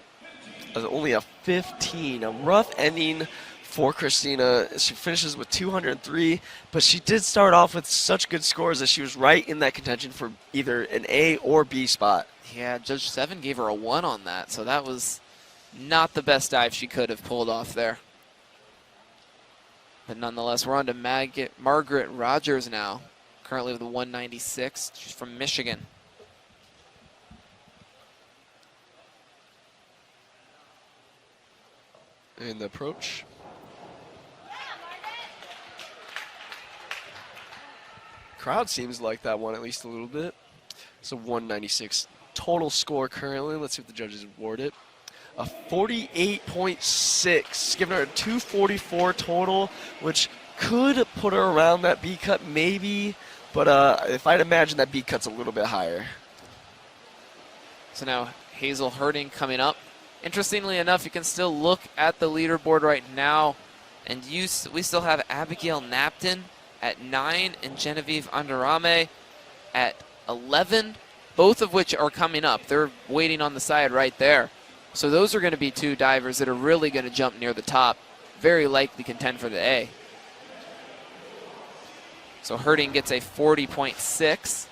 only a 15. A rough ending for Christina. She finishes with 203, but she did start off with such good scores that she was right in that contention for either an A or B spot. Yeah, Judge 7 gave her a 1 on that, so that was not the best dive she could have pulled off there. But nonetheless, we're on to Margaret Rogers now, currently with a 196. She's from Michigan. In the approach. Crowd seems like that one at least a little bit. It's a 196 total score currently. Let's see what the judges award it. A 48.6, giving her a 244 total, which could put her around that B cut maybe, but if I'd imagine that B cut's a little bit higher. So now Hazel Herding coming up. Interestingly enough, you can still look at the leaderboard right now, and we still have Abigail Napton at 9 and Genevieve Andarame at 11, both of which are coming up. They're waiting on the side right there. So those are going to be 2 divers that are really going to jump near the top, very likely contend for the A. So Herding gets a 40.6.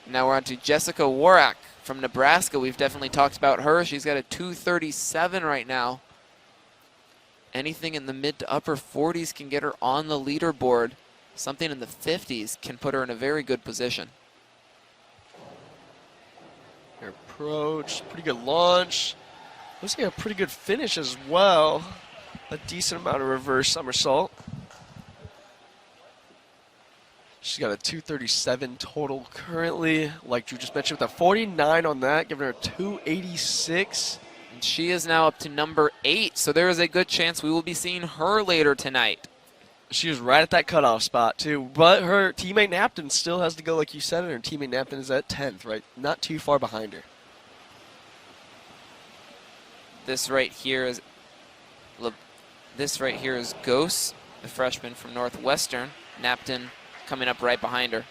Now we're on to Jessica Warak from Nebraska. We've definitely talked about her. She's got a 237 right now. Anything in the mid to upper 40s can get her on the leaderboard. Something in the 50s can put her in a very good position. Her approach, pretty good launch. Looks like a pretty good finish as well. A decent amount of reverse somersault. She's got a 237 total currently, like Drew just mentioned, with a 49 on that, giving her a 286. And she is now up to number 8, so there is a good chance we will be seeing her later tonight. She was right at that cutoff spot, too. But her teammate Napton still has to go, like you said, and her teammate Napton is at 10th, right? Not too far behind her. This right here is Ghost, the freshman from Northwestern. Napton coming up right behind her.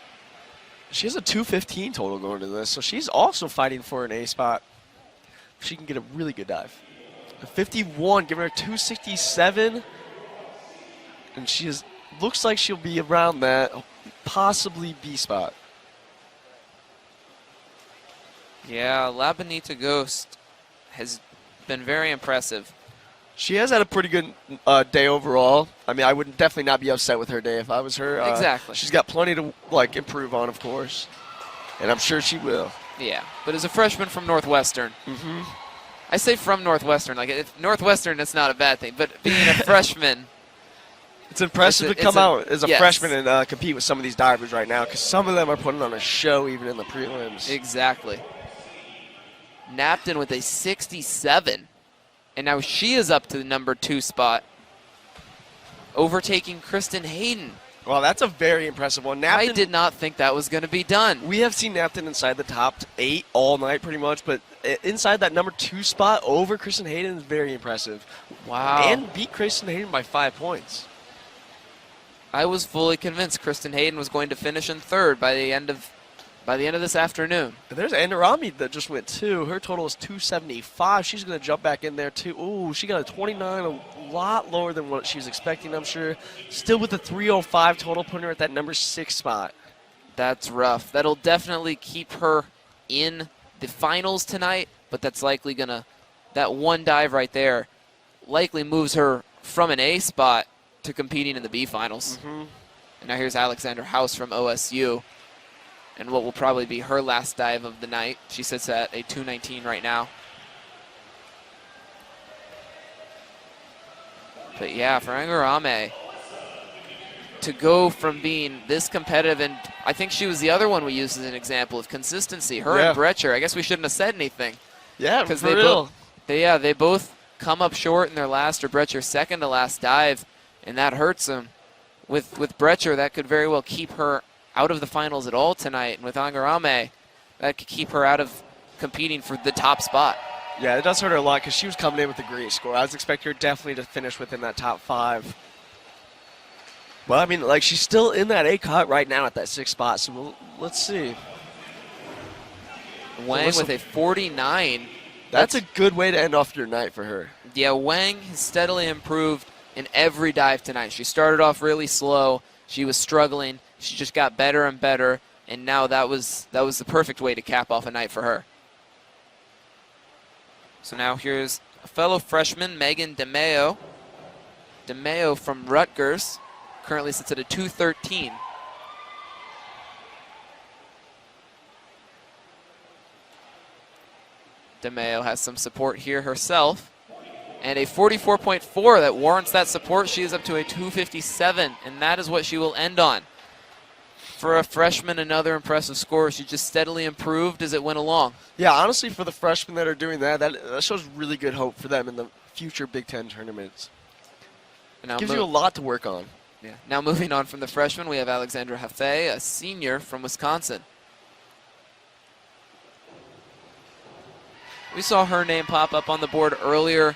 She has a 215 total going to this, so she's also fighting for an A spot. She can get a really good dive. A 51, giving her 267. And looks like she'll be around that, possibly B spot. Yeah, La Bonita Ghost has been very impressive. She has had a pretty good day overall. I mean, I would definitely not be upset with her day if I was her. Exactly. She's got plenty to improve on, of course, and I'm sure she will. Yeah, but as a freshman from Northwestern, I say from Northwestern, like if Northwestern, it's not a bad thing, but being a freshman, it's impressive to come out as a yes. freshman and compete with some of these divers right now, because some of them are putting on a show even in the prelims. Exactly. Napton with a 67. And now she is up to the number 2 spot, overtaking Kristen Hayden. Well, that's a very impressive one. I did not think that was going to be done. We have seen Napton inside the top 8 all night pretty much, but inside that number 2 spot over Kristen Hayden is very impressive. Wow. And beat Kristen Hayden by 5 points. I was fully convinced Kristen Hayden was going to finish in 3rd by the end of this afternoon. There's Anarami that just went 2. Her total is 275. She's going to jump back in there, too. Ooh, she got a 29, a lot lower than what she was expecting, I'm sure. Still with a 305 total, putting her at that number 6 spot. That's rough. That'll definitely keep her in the finals tonight, but that's likely going to, that one dive right there, likely moves her from an A spot to competing in the B finals. And now here's Alexandra House from OSU. And what will probably be her last dive of the night. She sits at a 219 right now. But yeah, for Angarame, to go from being this competitive, and I think she was the other one we used as an example of consistency. Her and Brecher. I guess we shouldn't have said anything. Yeah, for real. They both come up short in their last, or Brecher's second to last dive, and that hurts them. With Brecher, that could very well keep her out of the finals at all tonight, and with Angarame, that could keep her out of competing for the top spot. Yeah, it does hurt her a lot because she was coming in with a great score. I was expecting her definitely to finish within that top 5. Well, I mean, she's still in that A cut right now at that 6th spot, so let's see. Wang with a 49. That's a good way to end off your night for her. Yeah, Wang has steadily improved in every dive tonight. She started off really slow. She was struggling. She just got better and better, and now that was the perfect way to cap off a night for her. So now here's a fellow freshman, Megan DeMeo. DeMeo from Rutgers currently sits at a 213. DeMeo has some support here herself, and a 44.4 that warrants that support. She is up to a 257, and that is what she will end on. For a freshman, another impressive score. She just steadily improved as it went along. Yeah, honestly, for the freshmen that are doing that shows really good hope for them in the future Big Ten tournaments. It gives you a lot to work on. Yeah. Now moving on from the freshmen, we have Alexandra Hafe, a senior from Wisconsin. We saw her name pop up on the board earlier.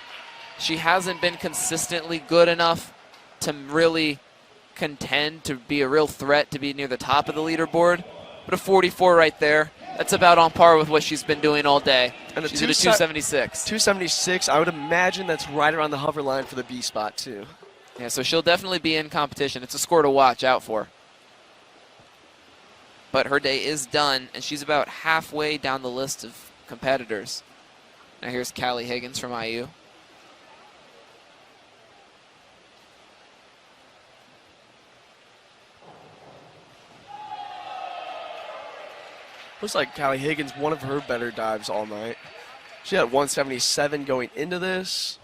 She hasn't been consistently good enough to really contend to be a real threat to be near the top of the leaderboard, but a 44 right there, that's about on par with what she's been doing all day. And she's at a 276. 276, I would imagine that's right around the hover line for the B spot too. Yeah, so she'll definitely be in competition. It's a score to watch out for. But her day is done, and she's about halfway down the list of competitors. Now here's Callie Higgins from IU. Looks like Callie Higgins, one of her better dives all night. She had 177 going into this.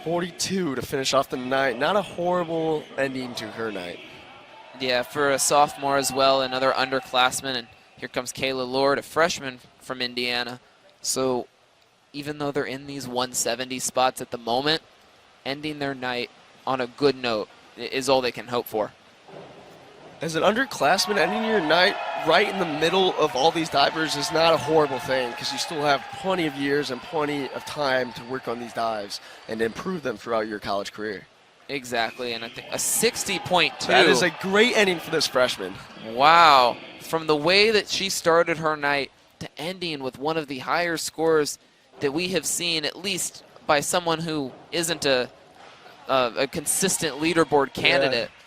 42 to finish off the night. Not a horrible ending to her night. Yeah, for a sophomore as well, another underclassman. And here comes Kayla Lord, a freshman from Indiana. So even though they're in these 170 spots at the moment, ending their night on a good note is all they can hope for. As an underclassman, ending your night right in the middle of all these divers is not a horrible thing because you still have plenty of years and plenty of time to work on these dives and improve them throughout your college career. Exactly, and I think a 60.2. That is a great ending for this freshman. Wow. From the way that she started her night to ending with one of the higher scores that we have seen, at least by someone who isn't a consistent leaderboard candidate. Yeah.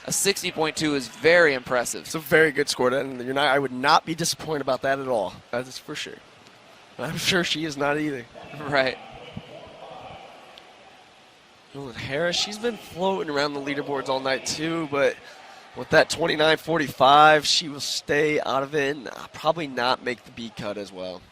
A 60.2 is very impressive. It's a very good score to end your night. I would not be disappointed about that at all. That is for sure. I'm sure she is not either. Right. Nolan Harris, she's been floating around the leaderboards all night too, but with that 29.45, she will stay out of it and probably not make the B cut as well.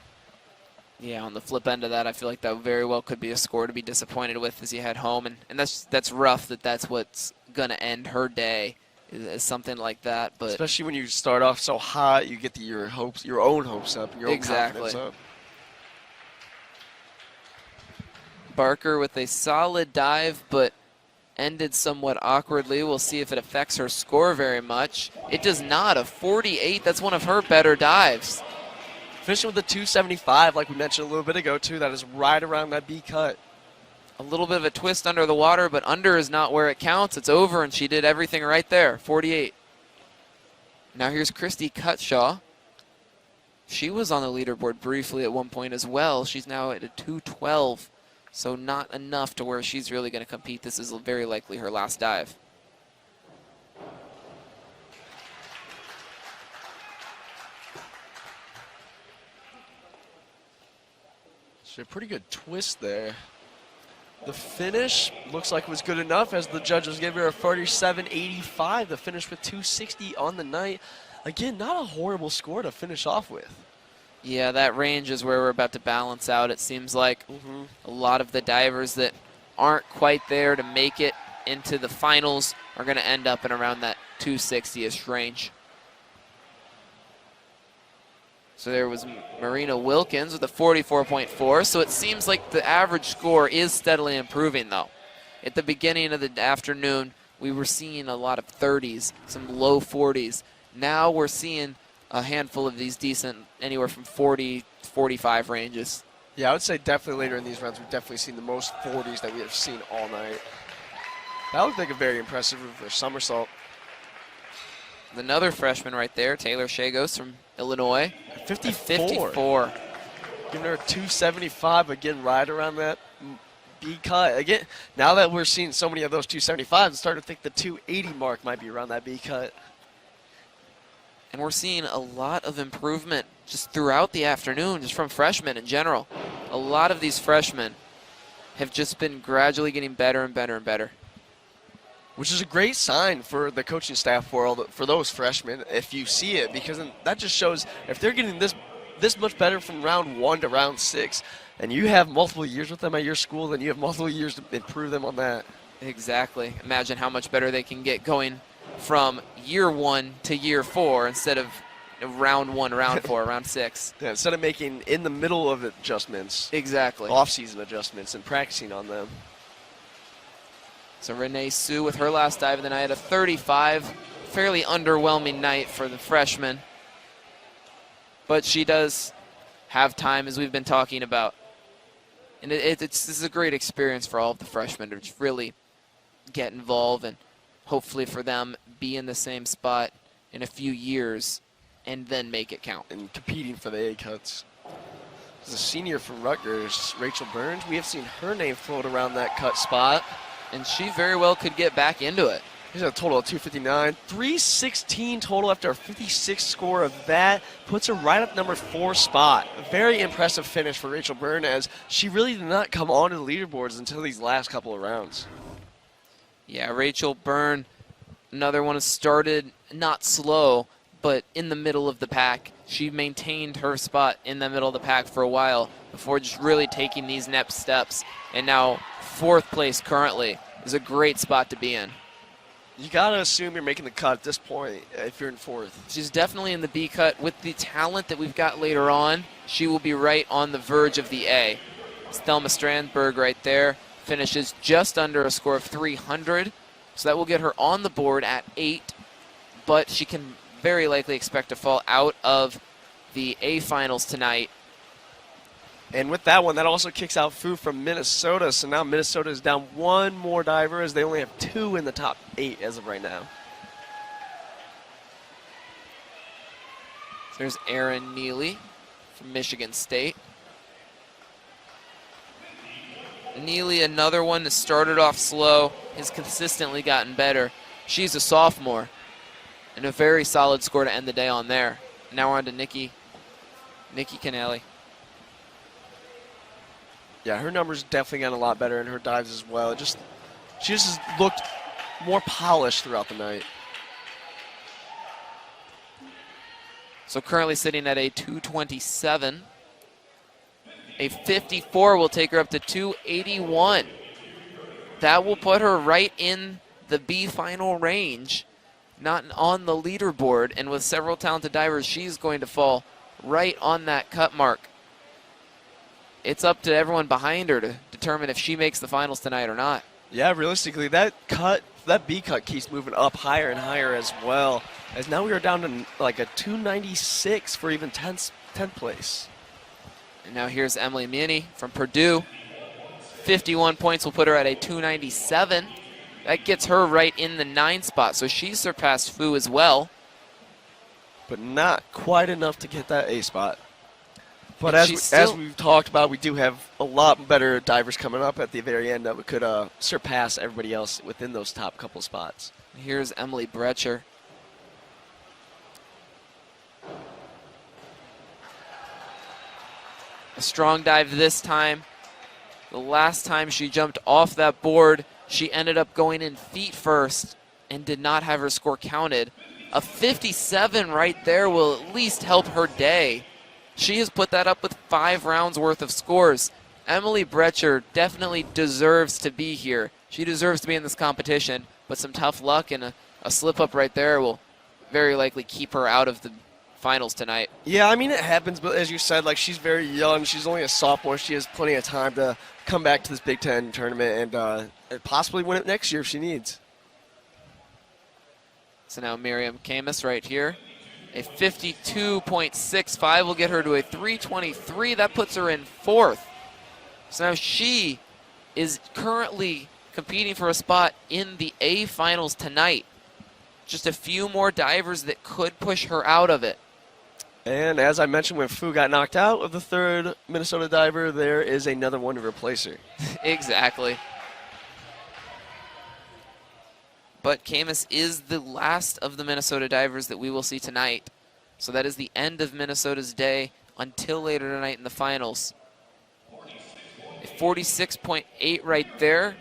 Yeah, on the flip end of that, I feel like that very well could be a score to be disappointed with as you head home, and that's rough that's what's gonna end her day is something like that. But especially when you start off so hot, you get your own hopes up, and your own confidence up. Barker with a solid dive, but ended somewhat awkwardly. We'll see if it affects her score very much. It does not. A 48, that's one of her better dives. Finishing with a 275, like we mentioned a little bit ago, too. That is right around that B cut. A little bit of a twist under the water, but under is not where it counts. It's over, and she did everything right there. 48. Now here's Christy Cutshaw. She was on the leaderboard briefly at one point as well. She's now at a 212. So not enough to where she's really going to compete. This is very likely her last dive. So a pretty good twist there. The finish looks like it was good enough as the judges gave her a 47.85. The finish with 260 on the night. Again, not a horrible score to finish off with. Yeah, that range is where we're about to balance out. It seems like a lot of the divers that aren't quite there to make it into the finals are going to end up in around that 260-ish range. So there was Marina Wilkins with a 44.4. So it seems like the average score is steadily improving, though. At the beginning of the afternoon, we were seeing a lot of 30s, some low 40s. Now we're seeing a handful of these decent, anywhere from 40 to 45 ranges. Yeah, I would say definitely later in these rounds, we've definitely seen the most 40s that we have seen all night. That looked like a very impressive somersault. Another freshman right there, Taylor Shagos from Illinois. 54. Giving her a 275, again, right around that B cut. Again, now that we're seeing so many of those 275s, I'm starting to think the 280 mark might be around that B cut. And we're seeing a lot of improvement just throughout the afternoon, just from freshmen in general. A lot of these freshmen have just been gradually getting better and better and better. Which is a great sign for the coaching staff for those freshmen, if you see it, because then that just shows if they're getting this much better from round 1 to round 6, and you have multiple years with them at your school, then you have multiple years to improve them on that. Exactly. Imagine how much better they can get going from year 1 to year 4 instead of round 1, round 4, round 6. Yeah, instead of making in the middle of adjustments. Exactly. Off-season adjustments and practicing on them. So Renee Sue with her last dive of the night, a 35. Fairly underwhelming night for the freshman. But she does have time, as we've been talking about. And this is a great experience for all of the freshmen to just really get involved and hopefully for them be in the same spot in a few years and then make it count. And competing for the A cuts. As a senior from Rutgers, Rachel Burns, we have seen her name float around that cut spot. And she very well could get back into it. She's a total of 259. 316 total after a 56 score of that. Puts her right up number 4 spot. A very impressive finish for Rachel Byrne, as she really did not come onto the leaderboards until these last couple of rounds. Yeah, Rachel Byrne, another one, has started not slow, but in the middle of the pack. She maintained her spot in the middle of the pack for a while before just really taking these next steps. And now 4th place currently is a great spot to be in. You got to assume you're making the cut at this point if you're in 4th. She's definitely in the B cut. With the talent that we've got later on, she will be right on the verge of the A. It's Thelma Strandberg right there. Finishes just under a score of 300. So that will get her on the board at 8. But she can very likely expect to fall out of the A finals tonight. And with that one, that also kicks out Fu from Minnesota. So now Minnesota is down 1 more diver, as they only have 2 in the top 8 as of right now. So there's Erin Neely from Michigan State. Neely, another one that started off slow, has consistently gotten better. She's a sophomore, and a very solid score to end the day on there. Now we're on to Nikki Canale. Yeah, her numbers definitely got a lot better in her dives as well. Just She just has looked more polished throughout the night. So currently sitting at a 227. A 54 will take her up to 281. That will put her right in the B final range, not on the leaderboard. And with several talented divers, she's going to fall right on that cut mark. It's up to everyone behind her to determine if she makes the finals tonight or not. Yeah, realistically, that B cut keeps moving up higher and higher as well. As now we are down to like a 296 for even 10th place. And now here's Emily Meany from Purdue. 51 points will put her at a 297. That gets her right in the 9 spot, so she surpassed Fu as well. But not quite enough to get that A spot. But And as we've talked about, we do have a lot better divers coming up at the very end that could surpass everybody else within those top couple spots. Here's Emily Brecher. A strong dive this time. The last time she jumped off that board, she ended up going in feet first and did not have her score counted. A 57 right there will at least help her day. She has put that up with 5 rounds worth of scores. Emily Brecher definitely deserves to be here. She deserves to be in this competition, but some tough luck and a slip up right there will very likely keep her out of the finals tonight. Yeah, I mean, it happens, but as you said, like, she's very young. She's only a sophomore. She has plenty of time to come back to this Big Ten tournament and possibly win it next year if she needs. So now Miriam Camus right here. A 52.65 will get her to a 323. That puts her in 4th. So now she is currently competing for a spot in the A finals tonight. Just a few more divers that could push her out of it. And as I mentioned, when Fu got knocked out of the 3rd Minnesota diver, there is another one to replace her. Exactly. But Camus is the last of the Minnesota divers that we will see tonight. So that is the end of Minnesota's day until later tonight in the finals. A 46.8 right there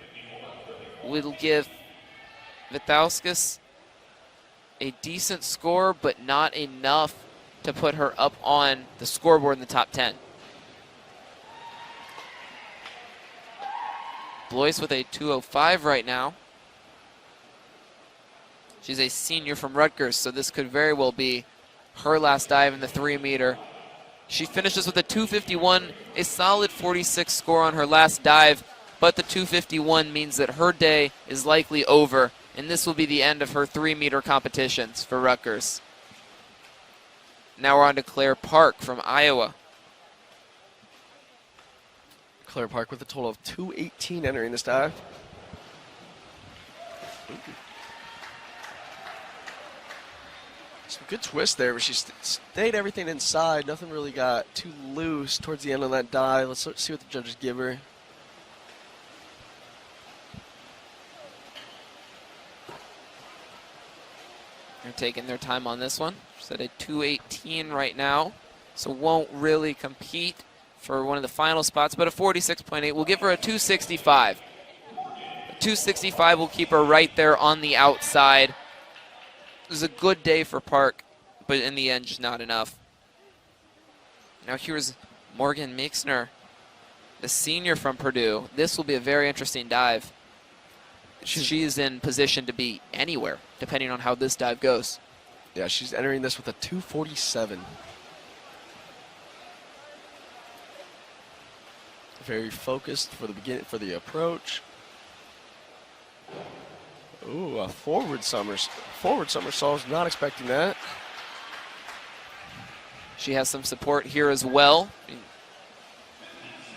will give Vitauskas a decent score, but not enough to put her up on the scoreboard in the top 10. Blois with a 205 right now. She's a senior from Rutgers, so this could very well be her last dive in the 3-meter. She finishes with a 251, a solid 46 score on her last dive, but the 251 means that her day is likely over, and this will be the end of her 3-meter competitions for Rutgers. Now we're on to Claire Park from Iowa. Claire Park with a total of 218 entering this dive. Ooh. Some good twist there, but she stayed everything inside. Nothing really got too loose towards the end of that dive. Let's see what the judges give her. They're taking their time on this one. She's at a 218 right now, so won't really compete for one of the final spots, but a 46.8 will give her a 265. A 265 will keep her right there on the outside. It was a good day for Park, but in the end, just not enough. Now here's Morgan Mixner, the senior from Purdue. This will be a very interesting dive. She's in position to be anywhere, depending on how this dive goes. Yeah, she's entering this with a 247. Very focused for the approach. Ooh, a forward somersault. Was not expecting that. She has some support here as well.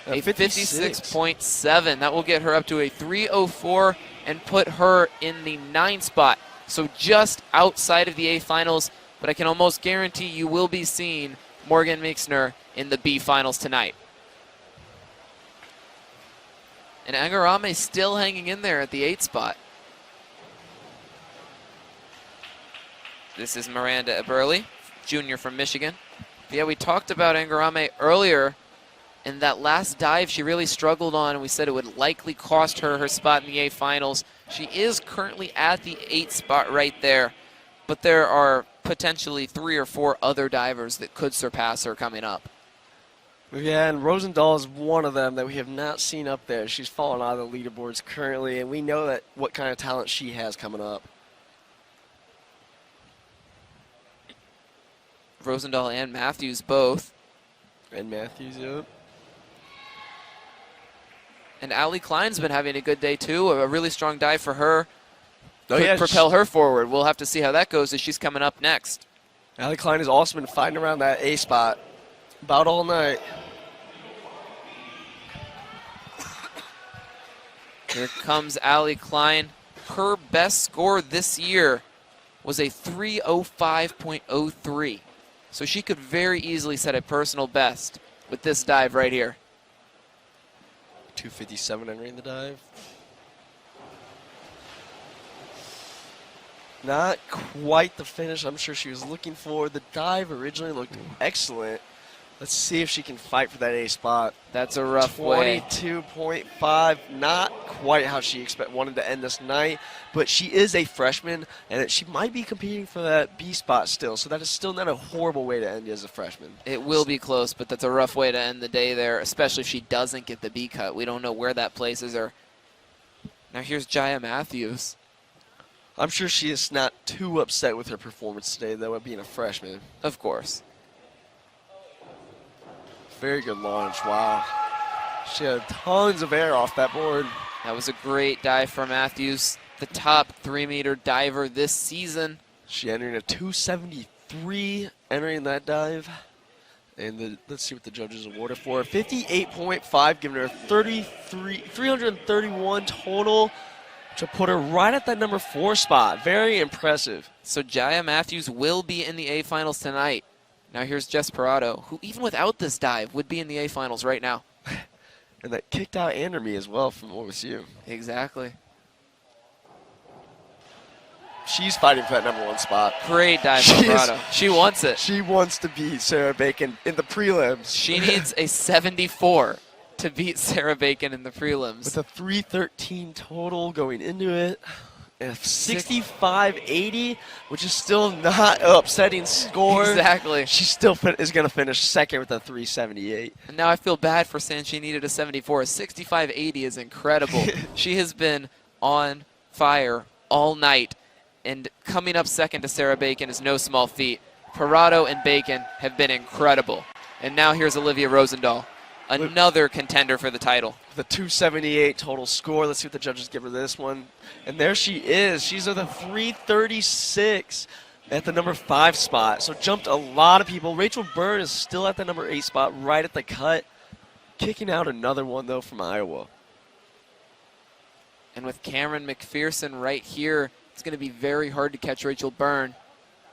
A 56. 56.7. That will get her up to a 304 and put her in the 9 spot. So just outside of the A finals, but I can almost guarantee you will be seeing Morgan Mixner in the B finals tonight. And Angarame still hanging in there at the 8 spot. This is Miranda Eberle, junior from Michigan. Yeah, we talked about Angarame earlier. And that last dive she really struggled on, and we said it would likely cost her her spot in the A finals. She is currently at the 8th spot right there, but there are potentially 3 or 4 other divers that could surpass her coming up. Yeah, and Rosendahl is one of them that we have not seen up there. She's fallen out of the leaderboards currently, and we know that what kind of talent she has coming up. Rosendahl and Matthews both. And Matthews, yep. And Allie Klein's been having a good day too. A really strong dive for her. Oh, Could yeah, propel her forward. We'll have to see how that goes as she's coming up next. Allie Klein has also been fighting around that A spot about all night. Here comes Allie Klein. Her best score this year was a 3:05.03. So she could very easily set a personal best with this dive right here. 2:57 entering the dive. Not quite the finish I'm sure she was looking for. The dive originally looked excellent. Let's see if she can fight for that A spot. That's a rough way. 22.5, not quite how she wanted to end this night, but she is a freshman, and she might be competing for that B spot still, so that is still not a horrible way to end as a freshman. It will be close, but that's a rough way to end the day there, especially if she doesn't get the B cut. We don't know where that places her. Now here's Jaya Matthews. I'm sure she is not too upset with her performance today, though, at being a freshman. Of course. Very good launch, wow. She had tons of air off that board. That was a great dive for Matthews, the top 3-meter diver this season. She entering a 273 entering that dive. And let's see what the judges awarded for. 58.5, giving her 331 total to put her right at that number 4 spot. Very impressive. So Jaya Matthews will be in the A finals tonight. Now here's Jess Parado, who even without this dive would be in the A finals right now. And that kicked out Andermy as well from OSU. Exactly. She's fighting for that number 1 spot. Great dive from Parado. She wants it. She wants to beat Sarah Bacon in the prelims. She needs a 74 to beat Sarah Bacon in the prelims. With a 313 total going into it. And 65.80, which is still not an upsetting score. Exactly. She still is going to finish second with a 378. And now I feel bad for saying she needed a 74. 65.80 is incredible. She has been on fire all night. And coming up second to Sarah Bacon is no small feat. Parado and Bacon have been incredible. And now here's Olivia Rosendahl, another contender for the title. The 278 total score. Let's see what the judges give her this one. And there she is. She's at the 336 at the number 5 spot. So jumped a lot of people. Rachel Byrne is still at the number 8 spot, right at the cut. Kicking out another one, though, from Iowa. And with Cameron McPherson right here, it's going to be very hard to catch Rachel Byrne.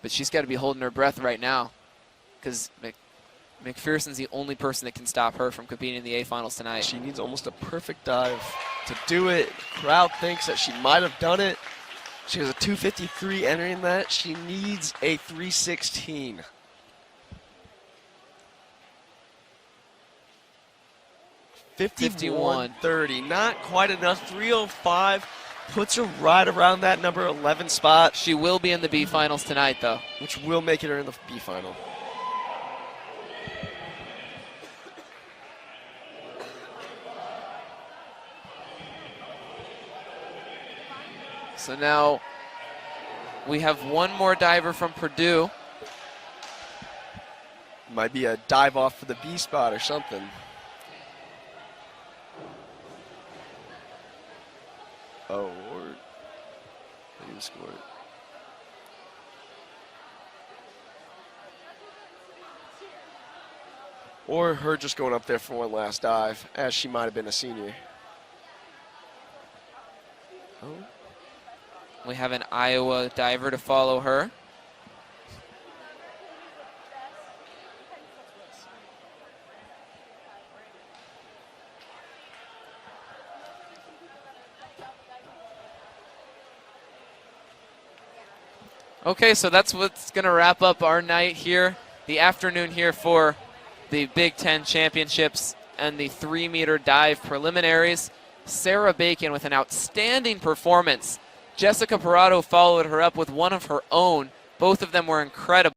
But she's got to be holding her breath right now because McPherson's the only person that can stop her from competing in the A finals tonight. She needs almost a perfect dive to do it. The crowd thinks that she might have done it. She has a 253 entering that. She needs a 316. $51.30, not quite enough. 305 puts her right around that number 11 spot. She will be in the B finals tonight, though. Which will make it her in the B final. So now we have one more diver from Purdue. Might be a dive off for the B spot or something. Oh, or maybe score it. Or her just going up there for one last dive, as she might have been a senior. Oh. We have an Iowa diver to follow her. Okay, so that's what's going to wrap up our night here, the afternoon here for the Big Ten Championships. and the 3-meter dive preliminaries. Sarah Bacon with an outstanding performance. Jessica Parado followed her up with one of her own. Both of them were incredible.